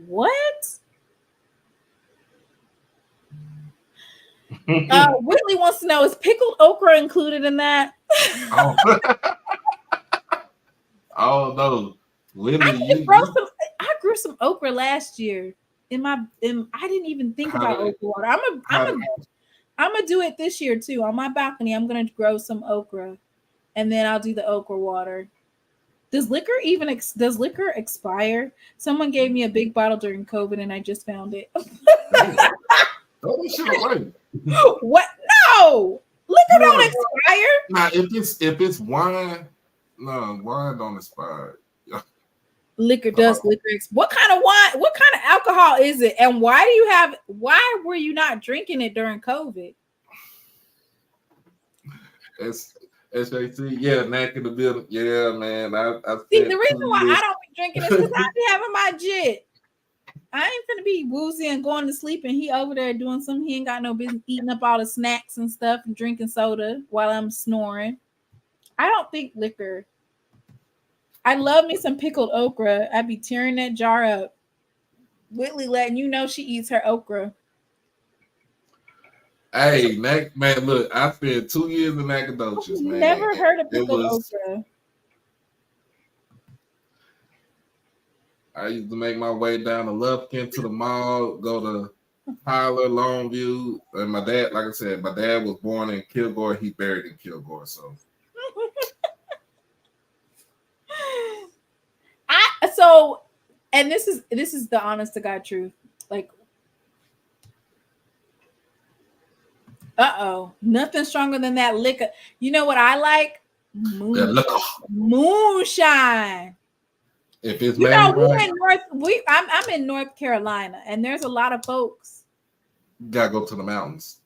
What? Whitley wants to know, is pickled okra included in that?
Oh, oh no. Whitley,
I grew some okra last year. I didn't even think about okra water. I'm gonna do it this year too. On my balcony, I'm gonna grow some okra, and then I'll do the okra water. Does liquor expire? Someone gave me a big bottle during COVID, and I just found it.
Throw this shit away.
What? No, liquor don't expire.
Now, if it's wine, no, wine don't expire.
Liquor does. What kind of wine? What kind of alcohol is it? And why were you not drinking it during COVID?
SAT, yeah, Knack in the building. Yeah, man. I
see the reason why I don't be drinking is because I be having my jit. I ain't finna be woozy and going to sleep, and he over there doing something. He ain't got no business eating up all the snacks and stuff and drinking soda while I'm snoring. I don't think liquor. I love me some pickled okra. I be tearing that jar up. Whitley letting you know she eats her okra.
Hey, man, look, I spent 2 years in Nacogdoches, man.
Never heard of pickled okra.
I used to make my way down to Lufkin to the mall, go to Tyler, Longview, and my dad, like I said, my dad was born in Kilgore. He buried in Kilgore, so.
And this is the honest to God truth. Like, nothing stronger than that liquor. You know what I like? Moonshine.
If it's
I'm in North Carolina, and there's a lot of folks.
You gotta go to the mountains.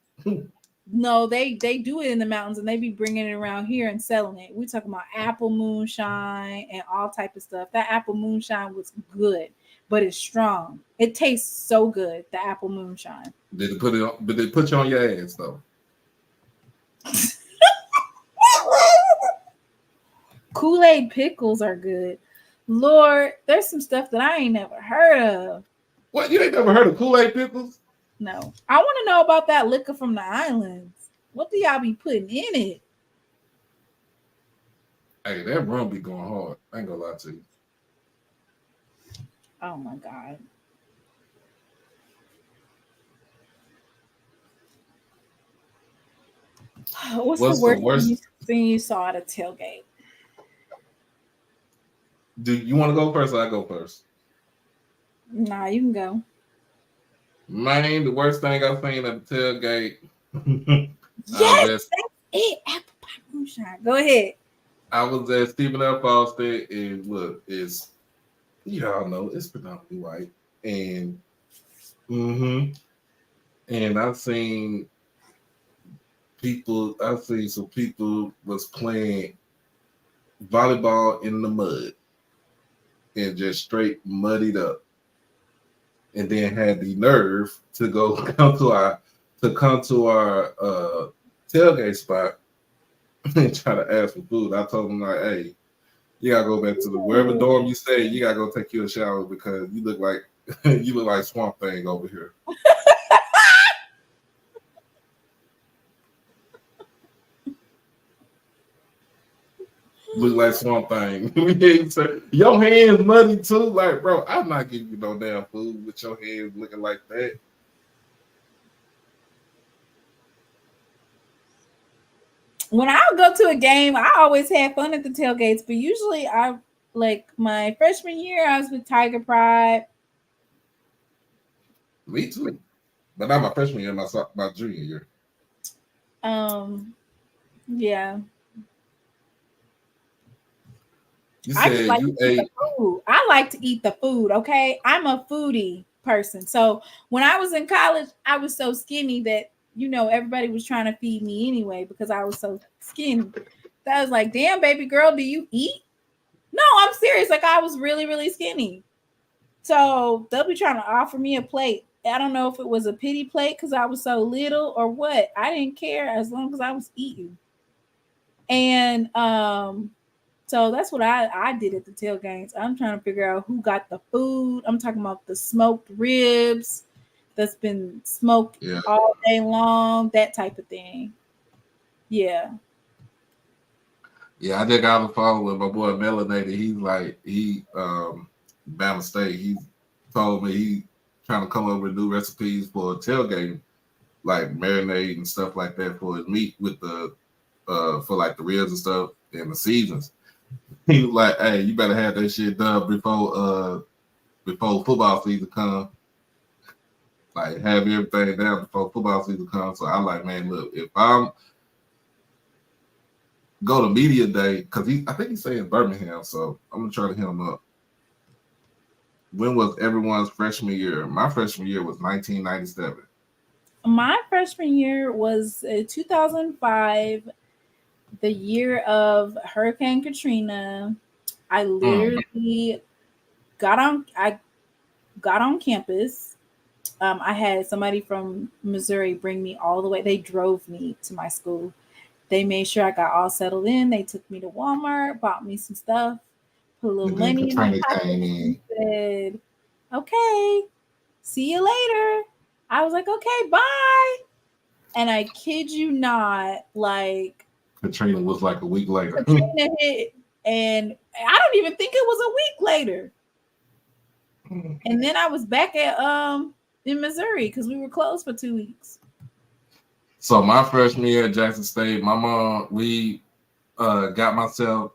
No, they do it in the mountains, and they be bringing it around here and selling it. We talking about apple moonshine and all type of stuff. That apple moonshine was good, but it's strong. It tastes so good. The apple moonshine.
Did they put you on your ass though?
Kool-Aid pickles are good. Lord, there's some stuff that I ain't never heard of.
What? You ain't never heard of Kool-Aid pickles?
No. I want to know about that liquor from the islands. What do y'all be putting in it?
Hey, that rum be going hard. I ain't gonna lie to you.
Oh my God. What's the worst thing you saw at a tailgate?
Do you want to go first or I go first?
Nah, you can go.
Man, the worst thing I've seen at the tailgate.
Yes, that's it. Apple pie moonshine. Go ahead.
I was at Stephen F. Austin, and look, you all know it's predominantly white, and I've seen some people was playing volleyball in the mud and just straight muddied up. And then had the nerve to come to our tailgate spot and try to ask for food. I told them like, hey, you gotta go back to wherever dorm you stay. You gotta go take you a shower because you look like Swamp Thing over here. Look like Swamp Thing. Your hands muddy too. Like, bro, I'm not giving you no damn food with your hands looking like that.
When I would go to a game, I always had fun at the tailgates, but usually my freshman year, I was with Tiger Pride.
Me too. But not my freshman year, my junior year.
Yeah.
You said you ate.
I like to eat the food, okay? I'm a foodie. person. So when I was in college, I was so skinny that, you know, everybody was trying to feed me anyway because I was so skinny. So I was like, damn, baby girl, do you eat? No, I'm serious. Like, I was really, really skinny. So they'll be trying to offer me a plate. I don't know if it was a pity plate because I was so little or what. I didn't care as long as I was eating. And so that's what I did at the tailgates. I'm trying to figure out who got the food. I'm talking about the smoked ribs that's been smoked all day long, that type of thing. Yeah.
Yeah, I just got on the phone with my boy Melanated. He's like, Bama State. He told me he trying to come up with new recipes for tailgating, like marinade and stuff like that for his meat with the for like the ribs and stuff and the seasons. He was like, "Hey, you better have that shit done before football season comes. Like, have everything down before football season comes." So I like, man, look, if I'm go to media day, because I think he's saying Birmingham, so I'm gonna try to hit him up. When was everyone's freshman year? My freshman year was 1997.
My freshman year was 2005, the year of Hurricane Katrina. I literally got on campus. I had somebody from Missouri bring me all the way. They drove me to my school. They made sure I got all settled in. They took me to Walmart, bought me some stuff, put a little money in my pocket, and said, "Okay, see you later." I was like, "Okay, bye." And I kid you not, like,
Katrina was like a week later.
Katrina hit, and I don't even think it was a week later. And then I was back at in Missouri because we were closed for 2 weeks.
So my freshman year at Jackson State, my mom, we got myself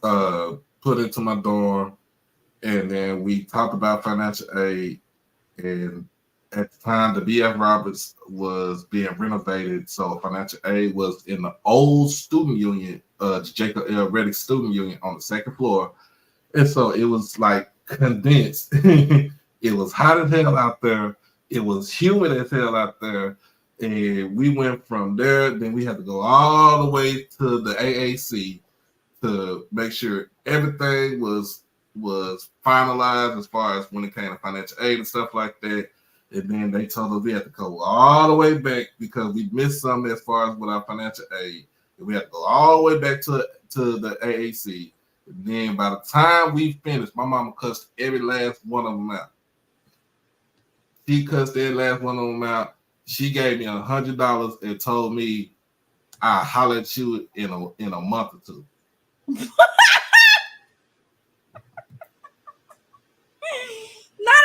put into my dorm, and then we talked about financial aid. And at the time, the B.F. Roberts was being renovated, so financial aid was in the old student union, Jacob L. Reddick Student Union on the second floor. And so it was like condensed. It was hot as hell out there. It was humid as hell out there. And we went from there, then we had to go all the way to the AAC to make sure everything was finalized as far as when it came to financial aid and stuff like that. And then they told us we had to go all the way back because we missed something as far as with our financial aid. And we had to go all the way back to the AAC. And then by the time we finished, my mama cussed every last one of them out. She cussed every last one of them out. She gave me $100 and told me I'll holler at you in a month or two.
Not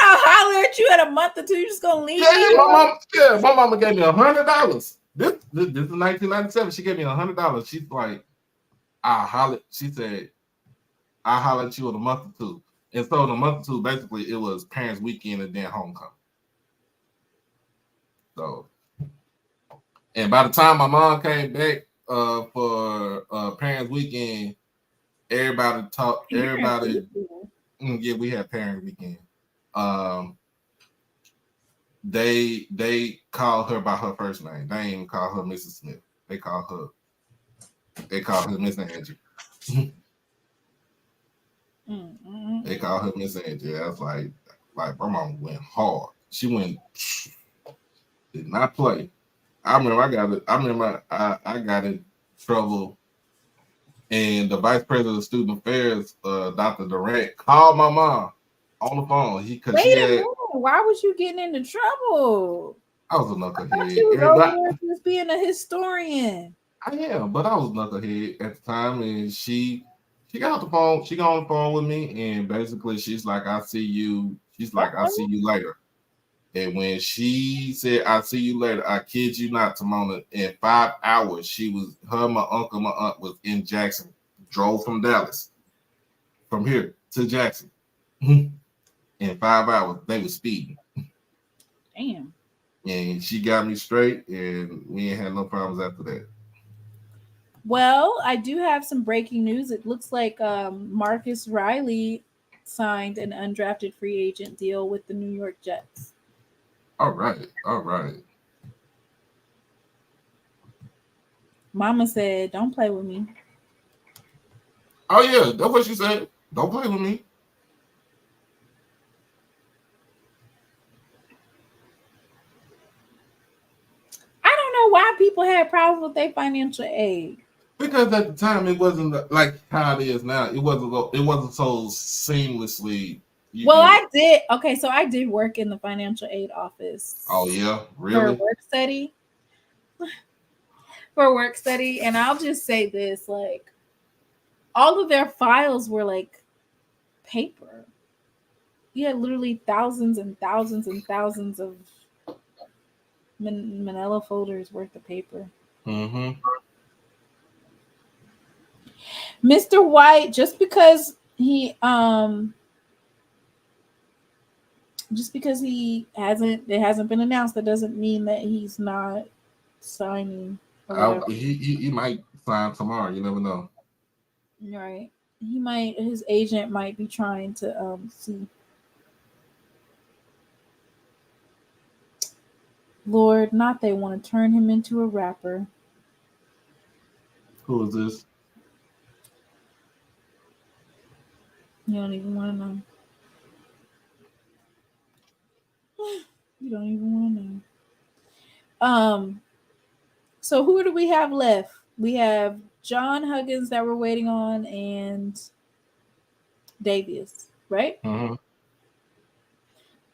I'll holler at you at a month or two. You're just gonna leave me.
My mama gave me $100. This is 1997. She gave me $100. She's like, she said, I'll holler at you in a month or two. And so in a month or two, basically it was parents' weekend and then homecoming. So, and by the time my mom came back for parents' weekend, everybody talked. Everybody, yeah, we had parents' weekend. They called her by her first name. They didn't even call her Mrs. Smith. They called her Miss Angie. They called her Miss Angie. I was like my mom went hard. She went. Did not play. I remember I got in trouble, and the vice president of student affairs, Dr. Durant, called my mom on the phone.
Wait a minute. Why was you getting into trouble?
I was a knucklehead.
You was over there just being a historian.
I am, but I was a knucklehead at the time, and she got off the phone. She got on the phone with me, and basically she's like, "I'll see you." She's like, "I'll see you later." And when she said, "I'll see you later," I kid you not, Timona, in 5 hours, my uncle, my aunt was in Jackson, drove from Dallas, from here to Jackson. In 5 hours, they were speeding.
Damn.
And she got me straight, and we ain't had no problems after that.
Well, I do have some breaking news. It looks like Marcus Riley signed an undrafted free agent deal with the New York Jets.
All right.
Mama said, "Don't play with me."
Oh yeah, that's what she said. Don't play with me.
I don't know why people had problems with their financial aid.
Because at the time it wasn't like how it is now. It wasn't so seamlessly.
I did. Okay, so I did work in the financial aid office.
Oh yeah, really?
For work study, and I'll just say this: like, all of their files were like paper. You had literally thousands and thousands and thousands of manila folders worth of paper.
Mm-hmm.
Mr. White, just because he hasn't been announced, that doesn't mean that he's not signing.
He might sign tomorrow. You never know.
Right. His agent might be trying to see. Lord, not they want to turn him into a rapper.
Who is this?
You don't even want to know. You don't even want to know. So who do we have left? We have John Huggins that we're waiting on, and Davies, right?
Mm-hmm.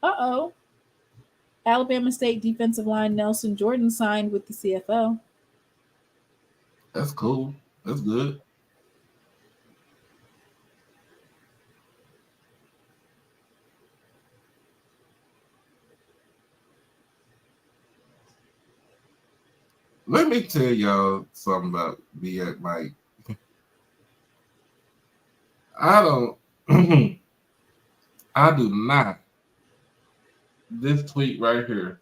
Uh-oh. Alabama State defensive line Nelson Jordan signed with the CFL.
That's cool. That's good. Let me tell y'all something about Mike. I do not. This tweet right here.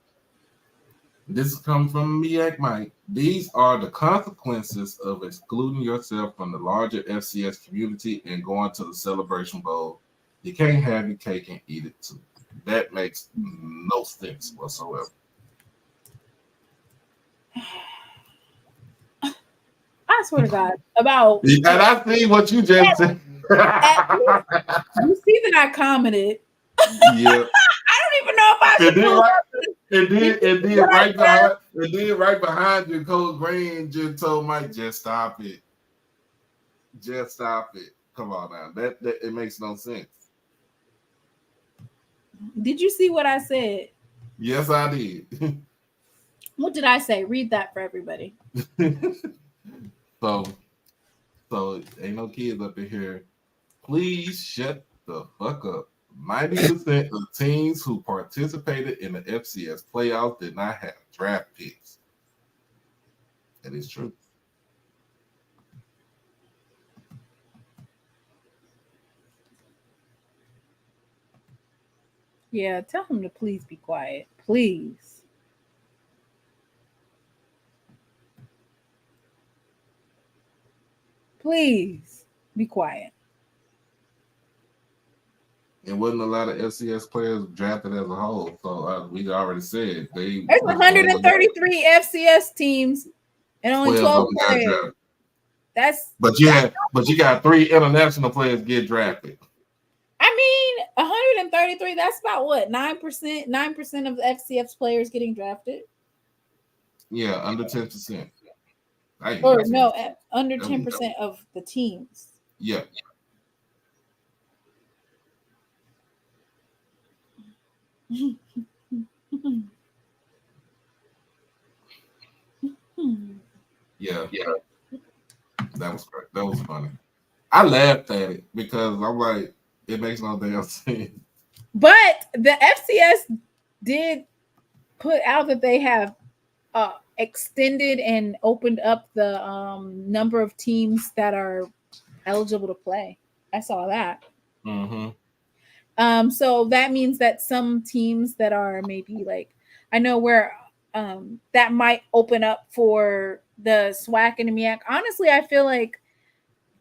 This comes from Mike. These are the consequences of excluding yourself from the larger FCS community and going to the Celebration Bowl. You can't have your cake and eat it too. That makes no sense whatsoever.
I swear to God, about.
And I see what you just said.
You see that I commented.
Yeah.
I don't even know if I should pull up.
And then right behind you, Coach Green just told Mike, just stop it. Just stop it. Come on now. That it makes no sense.
Did you see what I said?
Yes, I did.
What did I say? Read that for everybody.
So ain't no kids up in here. Please shut the fuck up. 90% of teams who participated in the FCS playoffs did not have draft picks. That is true.
Yeah, tell him to please be quiet. Please. Please be quiet.
It wasn't a lot of FCS players drafted as a whole. So we already said there's
133 FCS teams and only 12 players.
But you got 3 international players get drafted.
I mean, 133, that's about what? 9%? 9% of the FCS players getting drafted?
Yeah, under 10%.
Or no, under 10% of the teams.
Yeah. Yeah. That was great. That was funny. I laughed at it because I'm like, it makes no damn sense.
But the FCS did put out that they have extended and opened up the number of teams that are eligible to play. I saw that.
Mm-hmm.
So that means that some teams that are maybe like, I know where that might open up for the SWAC and the MEAC. Honestly, I feel like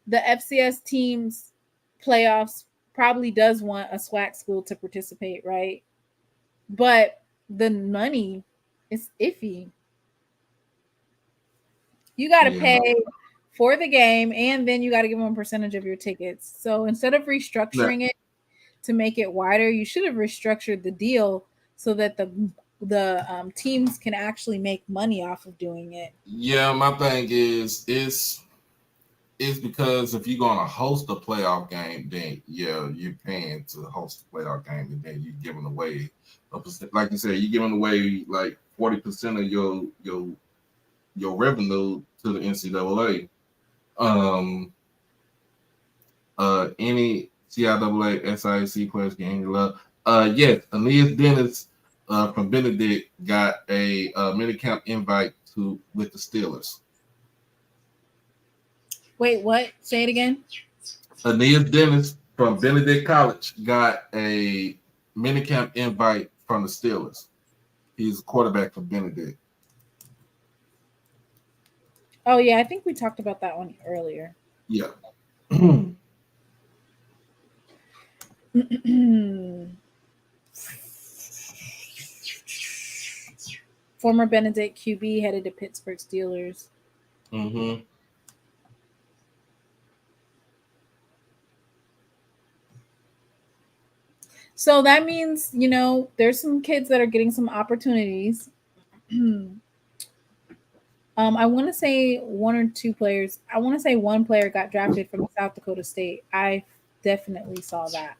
the FCS teams playoffs probably does want a SWAC school to participate, right? But the money is iffy. You got to pay for the game, and then you got to give them a percentage of your tickets. So instead of restructuring it to make it wider, you should have restructured the deal so that the teams can actually make money off of doing it.
Yeah, my thing is it's because if you're gonna host a playoff game, then yeah, you're paying to host a playoff game, and then you're giving away like you said, you're giving away like 40% of your revenue to the NCAA. Any CIAA, SIAC players getting any love? Yes, Aeneas Dennis from Benedict got a minicamp invite with the Steelers.
Wait, what? Say it again.
Aeneas Dennis from Benedict College got a minicamp invite from the Steelers. He's a quarterback for Benedict.
Oh, yeah, I think we talked about that one earlier.
Yeah.
Former Benedict QB headed to Pittsburgh Steelers.
Mm-hmm.
So that means, there's some kids that are getting some opportunities. I want to say one or two players. I want to say one player got drafted from South Dakota State. I definitely saw that.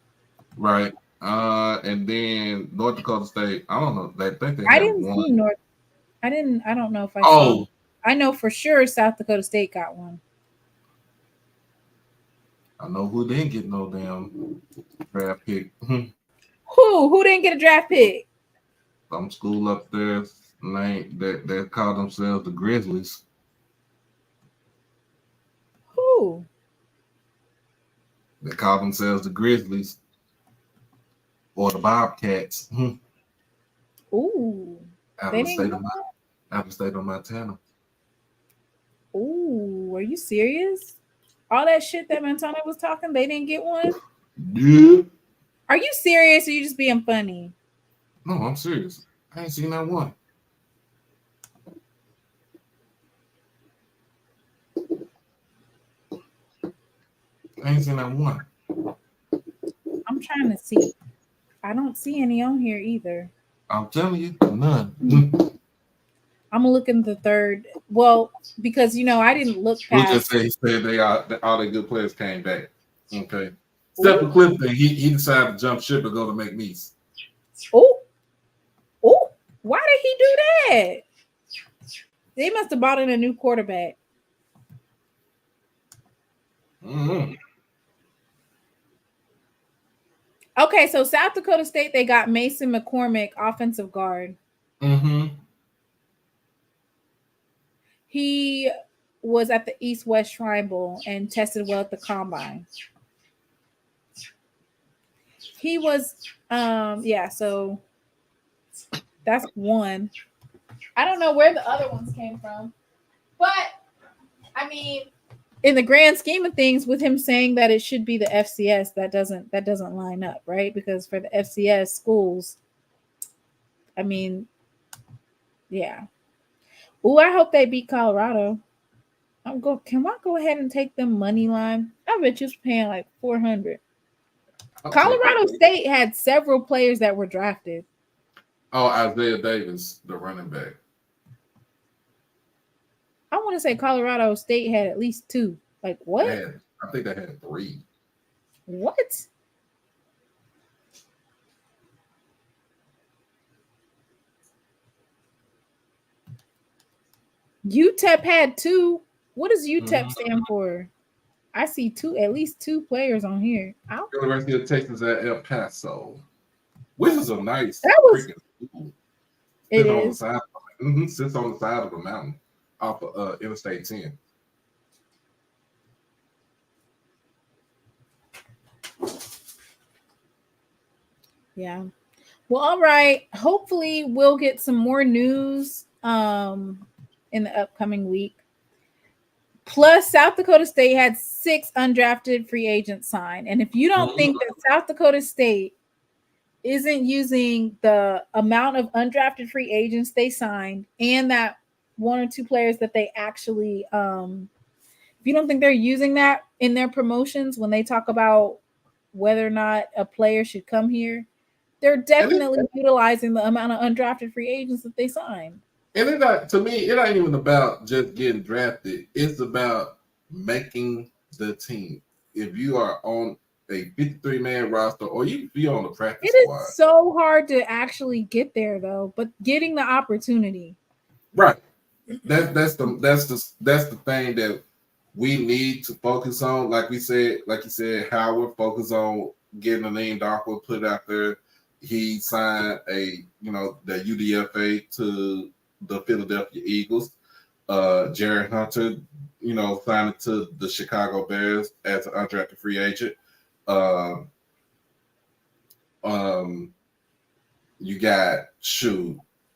Right. And then North Dakota State. I don't know. I think they
I
have
didn't
one.
see North. I don't know if I saw. I know for sure South Dakota State got one.
I know who didn't get no damn draft pick.
Who didn't get a draft pick?
Some school up there that call themselves the Grizzlies.
Who?
They call themselves the Grizzlies or the Bobcats.
Ooh.
Out of the state of Montana.
Ooh, are you serious? All that shit that Montana was talking, they didn't get one?
Yeah.
Are you serious or are you just being funny?
No, I'm serious. I ain't seen that one. I'm
trying to see. I don't see any on here either.
I'm telling you, none.
I'm gonna look in the third. Well, because I didn't look past.
We'll just say he said all the good players came back. Okay. Except for Clifton, he decided to jump ship and go to McNeese.
Oh, why did he do that? They must have bought in a new quarterback.
Mm-hmm.
Okay, so South Dakota State, they got Mason McCormick, offensive guard.
Mm-hmm.
He was at the East-West Shrine Bowl and tested well at the combine. He was, so that's one. I don't know where the other ones came from, but I mean, in the grand scheme of things, with him saying that it should be the FCS, that doesn't line up, right? Because for the FCS schools, I mean, yeah. Oh, I hope they beat Colorado. Can I go ahead and take them money line? I bet you're paying like $400. Colorado State had several players that were drafted.
Oh, Isaiah Davis, the running back.
I want to say Colorado State had at least two. Like what?
I think they had three.
What? UTEP had two. What does UTEP stand for? I see at least two players on here.
University of Texas at El Paso, which is a nice
freaking
school.
It is.
Sits on the side of a mountain off of Interstate 10.
Yeah. Well, all right. Hopefully we'll get some more news in the upcoming week. Plus, South Dakota State had 6 undrafted free agents signed. And if you don't think that South Dakota State isn't using the amount of undrafted free agents they signed and that 1 or 2 players that they actually, if you don't think they're using that in their promotions when they talk about whether or not a player should come here, they're definitely utilizing the amount of undrafted free agents that they signed.
And it not, to me, it ain't even about just getting drafted. It's about making the team. If you are on a 53-man roster, or if you're on the practice squad,
it is so hard to actually get there, though. But getting the opportunity,
right? That's the thing that we need to focus on. Like you said, Howard focus on getting a name Darkwood put out there. He signed the UDFA to the Philadelphia Eagles. Jared Hunter, signed to the Chicago Bears as an undrafted free agent. You got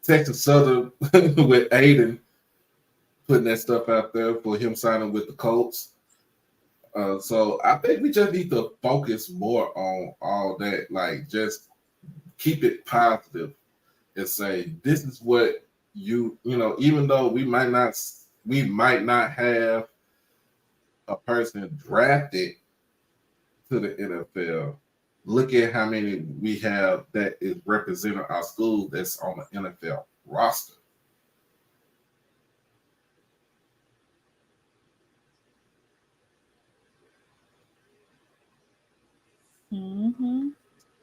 Texas Southern with Aiden putting that stuff out there for him signing with the Colts. So I think we just need to focus more on all that. Like, just keep it positive and say, this is what even though we might not have a person drafted to the NFL, look at how many we have that is representing our school that's on the NFL roster.
Mm-hmm.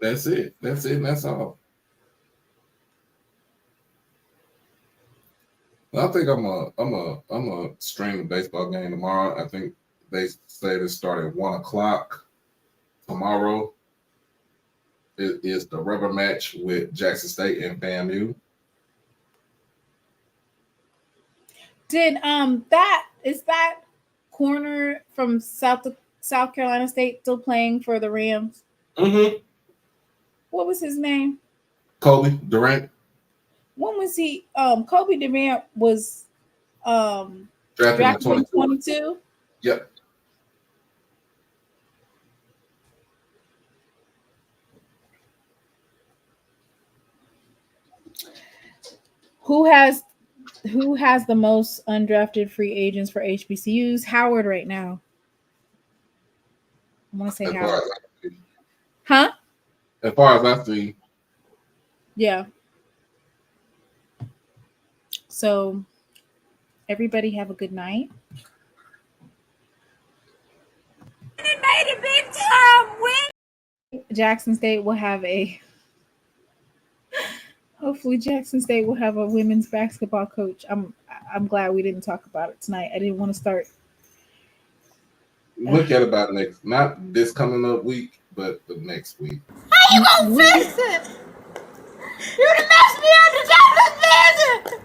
That's it. And that's all. I think I'm a stream a baseball game tomorrow. I think they say they start at 1:00 tomorrow. It is the rubber match with Jackson State and FAMU.
Did that corner from South Carolina State still playing for the Rams?
Mm-hmm.
What was his name?
Kobe Durant.
When was he? Kobe Durant was
drafted in
22.
Yep.
Who has the most undrafted free agents for HBCUs? Howard right now. I want to say Howard. Huh?
As far as I see.
Yeah. So everybody have a good night.
It made a big time win.
Jackson State will have hopefully Jackson State will have a women's basketball coach. I'm glad we didn't talk about it tonight. I didn't want to start.
Look at about next, not this coming up week, but the next week.
How you gonna fix it? You done messed me up the jobless visit.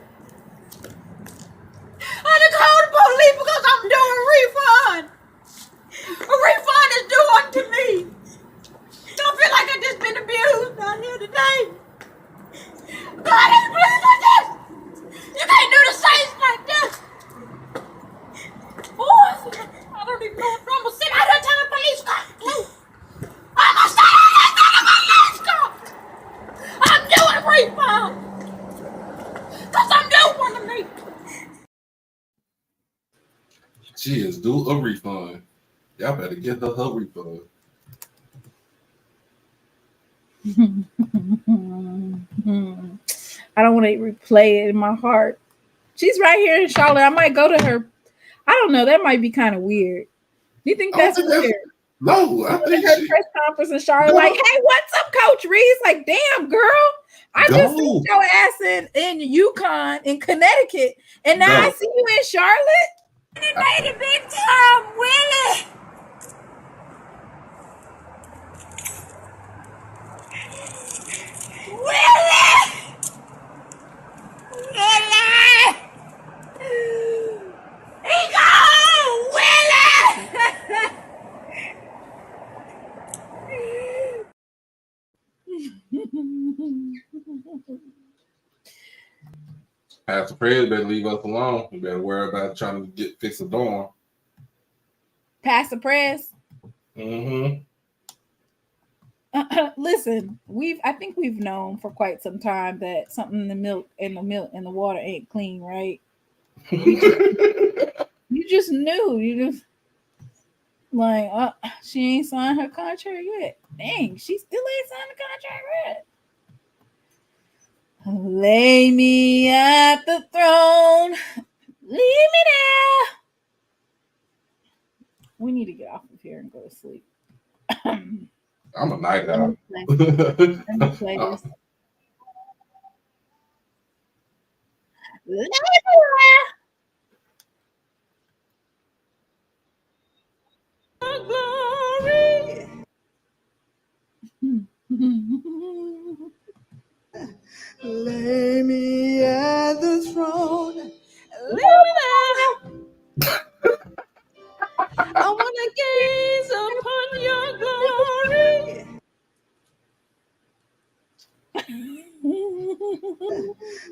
I done called the police because I'm doing a refund. A refund is due unto me. Don't feel like I just been abused down here today. God ain't pleased with this. You can't do the Saints like this. Boys, I don't even know if I'm gonna sit out here telling the police car. I'm gonna sit out here telling the police car. I'm doing a refund. Because I'm due one of me.
She is due a refund. Y'all better get her refund.
I don't want to replay it in my heart. She's right here in Charlotte. I might go to her. I don't know. That might be kind of weird. Do you think that's weird?
No, I think
her press conference in Charlotte, like, hey, what's up, Coach Reese? Like, damn, girl, I just seen your ass in Yukon, in Connecticut, and now I see you in Charlotte.
It made a big time, Willie. Willie! Willie! He gone! Willie!
Pastor Fred better leave us alone. We better worry about trying to fix a dorm.
Pass the press.
Mm-hmm.
Listen, I think we've known for quite some time that something in the water ain't clean, right? You just knew. You just like, she ain't signed her contract yet. Dang, she still ain't signed the contract yet. Lay me at the throne. Leave me there. We need to get off of here and go to sleep.
I'm a night owl.
Let me play this. Leave me
Glory.
there.
Lay me at the throne. Leave me there. I want to gaze upon your glory.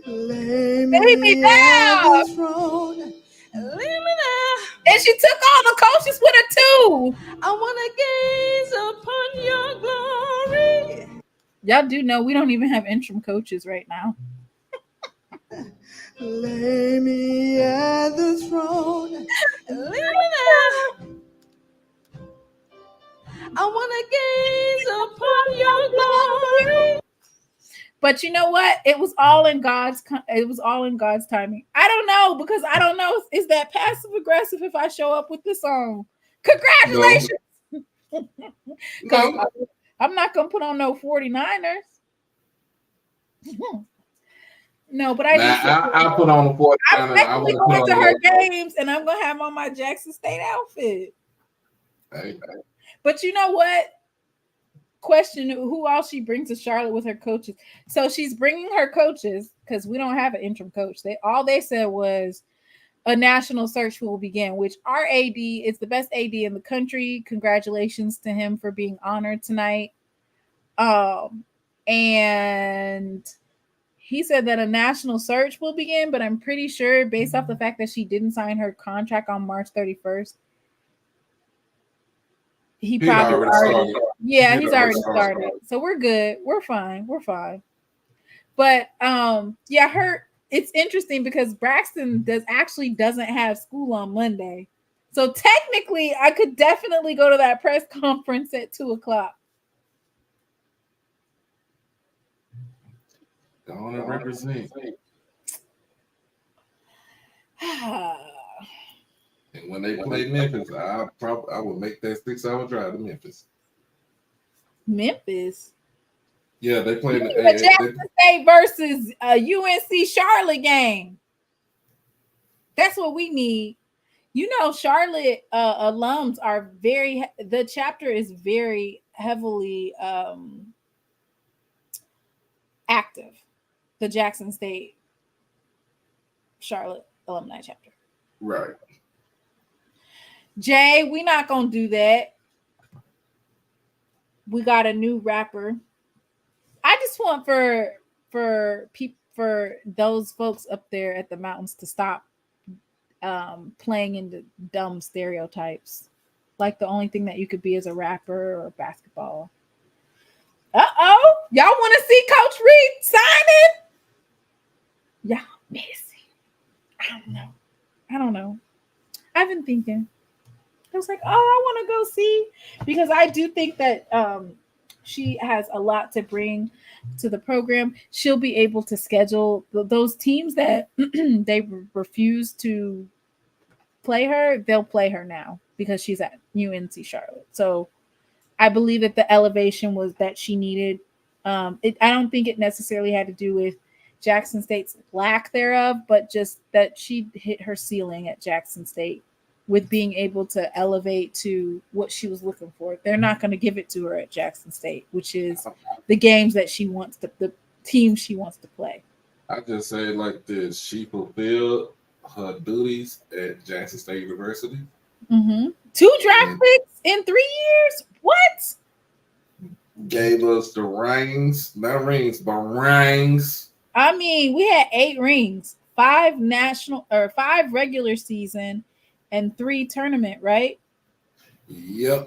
Lay me at the throne. Leave me there.
And she took all the coaches with her too.
I want to gaze upon your glory.
Y'all do know we don't even have interim coaches right now.
Lay me at the throne. Leave me there. I want to gaze upon your glory.
But you know what? It was all in God's timing. I don't know, because I don't know, is that passive aggressive if I show up with this song? Congratulations.
No.
I'm not gonna put on no 49ers. No, but
I put on the 49ers.
I'm definitely going to her games, and I'm gonna have on my Jackson State outfit.
Hey.
But you know what? Question who else she brings to Charlotte with her coaches. So she's bringing her coaches because we don't have an interim coach. They said was a national search will begin, which our AD is the best AD in the country. Congratulations to him for being honored tonight. And he said that a national search will begin, but I'm pretty sure based off the fact that she didn't sign her contract on March 31st, he's already started. So we're good. We're fine. But it's interesting because Braxton doesn't have school on Monday. So technically I could definitely go to that press conference at 2:00.
Going to represent. And when they play Memphis, I would make that 6-hour drive to Memphis.
Memphis?
Yeah, they play
the Jackson State versus UNC Charlotte game. That's what we need. You know, Charlotte alums are the chapter is very heavily active. The Jackson State Charlotte alumni chapter.
Right.
Jay, we're not gonna do that. We got a new rapper. I just want for those folks up there at the mountains to stop playing into dumb stereotypes. Like the only thing that you could be is a rapper or basketball. Uh-oh. Y'all want to see Coach Reed signing? Y'all messy. I don't know. I've been thinking. I was like, I want to go see, because I do think that she has a lot to bring to the program. She'll be able to schedule those teams that they refuse to play her. They'll play her now because she's at UNC Charlotte. So I believe that the elevation was that she needed. I don't think it necessarily had to do with Jackson State's lack thereof, but just that she hit her ceiling at Jackson State with being able to elevate to what she was looking for. They're not going to give it to her at Jackson State, which is the games that she wants to, the team she wants to play.
I just say it like this: she fulfilled her duties at Jackson State University.
Mm-hmm. 2 draft picks in 3 years. What?
Gave us the rings, not rings, but rings.
I mean, we had 8 rings, 5 regular season, and 3 tournament, right?
Yep.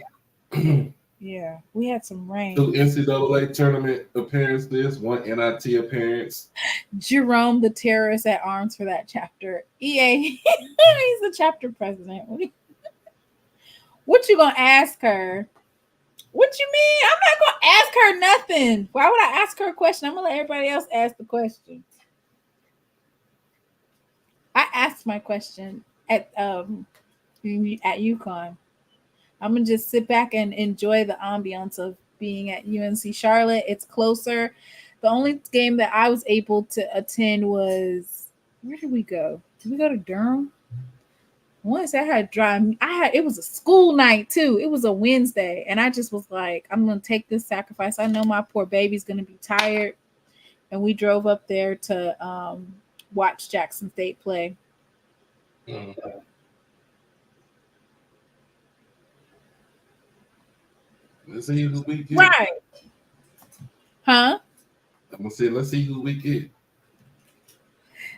Yeah, we had some rain.
2 NCAA tournament appearances, 1 NIT appearance.
Jerome, the terrorist at arms for that chapter. EA, he's the chapter president. What you gonna ask her? What you mean? I'm not gonna ask her nothing. Why would I ask her a question? I'm gonna let everybody else ask the question. I asked my question at UConn. I'm gonna just sit back and enjoy the ambiance of being at UNC Charlotte. It's closer. The only game that I was able to attend was, where did we go? Did we go to Durham? Once I had drive. It was a school night too. It was a Wednesday, and I just was like, I'm gonna take this sacrifice. I know my poor baby's gonna be tired, and we drove up there to watch Jackson State play.
Let's see who we get.
Right? Huh?
I'm gonna say, let's see who we get.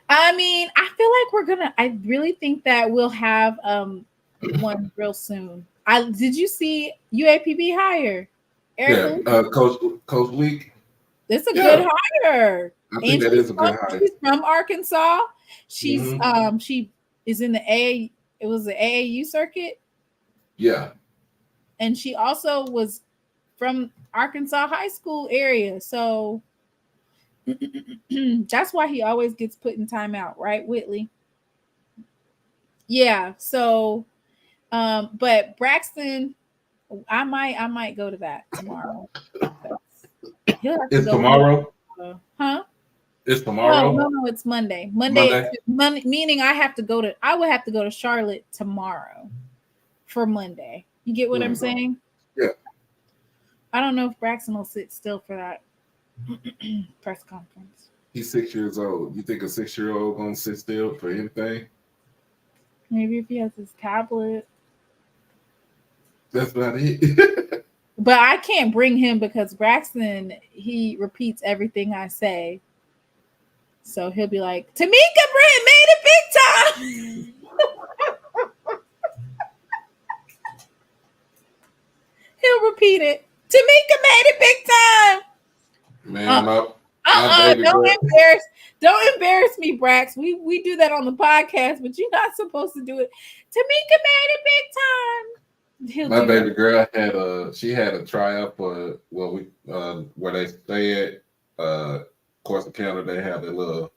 I mean, I feel like we're gonna. I really think that we'll have one real soon. Did you see UAPB hire?
Coach Leak.
It's a good hire.
I think that is a good hire.
She's from Arkansas. She's she is in the AA. It was the AAU circuit.
Yeah.
And she also was from Arkansas high school area. So that's why he always gets put in timeout, right, Whitley? Yeah. So, but Braxton, I might go to that tomorrow.
It's tomorrow?
Huh?
It's tomorrow?
No, it's Monday. Monday, meaning I would have to go to Charlotte tomorrow for Monday. You get what I'm saying?
Yeah.
I don't know if Braxton will sit still for that press conference.
He's 6 years old. You think a 6-year-old gonna sit still for anything?
Maybe if he has his tablet.
That's about it.
But I can't bring him because Braxton, he repeats everything I say. So he'll be like, Tamika Brent made it big time. He'll repeat it. Tamika made it big time.
Man,
don't embarrass me, Brax. We do that on the podcast, but you're not supposed to do it. Tamika made it big time.
My baby girl had a tryout for where they stay at Corsicana. They have a little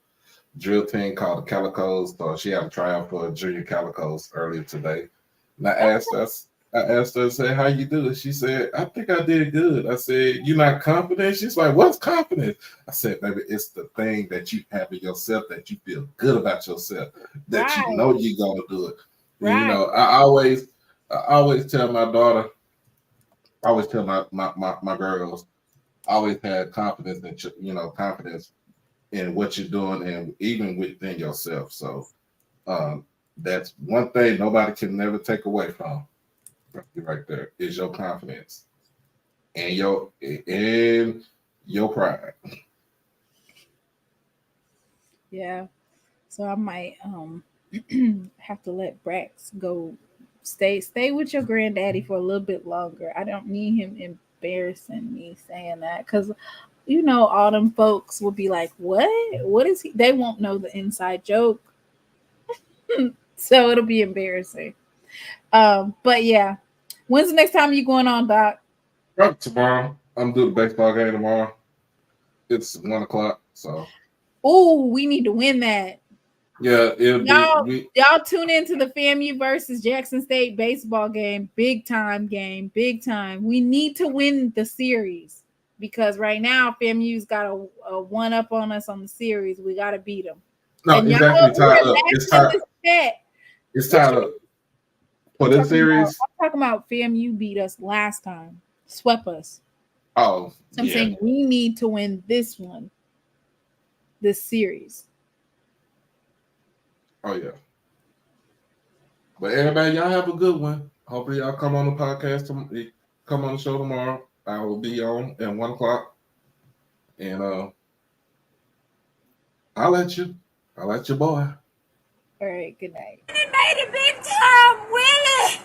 drill team called the Calicos. So she had a tryout for Junior Calicos earlier today. And I asked her, I said, how you do it? She said, I think I did good. I said, you're not confident? She's like, what's confidence? I said, baby, it's the thing that you have in yourself that you feel good about yourself, that you know you're going to do it. Right. You know, I always tell my daughter, I always tell my girls, I always had confidence in, confidence in what you're doing and even within yourself. So that's one thing nobody can never take away from. Right there is your confidence and your pride.
Yeah. So I might have to let Brax go stay with your granddaddy for a little bit longer. I don't need him embarrassing me saying that because all them folks will be like, what is he? They won't know the inside joke. So it'll be embarrassing. But yeah. When's the next time you going on, Doc?
Tomorrow. I'm doing the baseball game tomorrow. It's 1:00. So.
Oh, we need to win that.
Yeah,
y'all tune into the FAMU versus Jackson State baseball game. Big time game. Big time. We need to win the series because right now FAMU's got a one up on us on the series. We got to beat them.
No, it's actually tied up. It's tied up. For this series?
I'm talking about FAMU beat us last time. Swept us.
Oh,
so I'm saying we need to win this one. This series.
Oh, yeah. But everybody, y'all have a good one. Hopefully y'all come on the podcast, come on the show tomorrow. I will be on at 1:00. And I'll let you boy.
All right, good night.
It made it big time, Willie.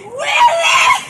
Willie!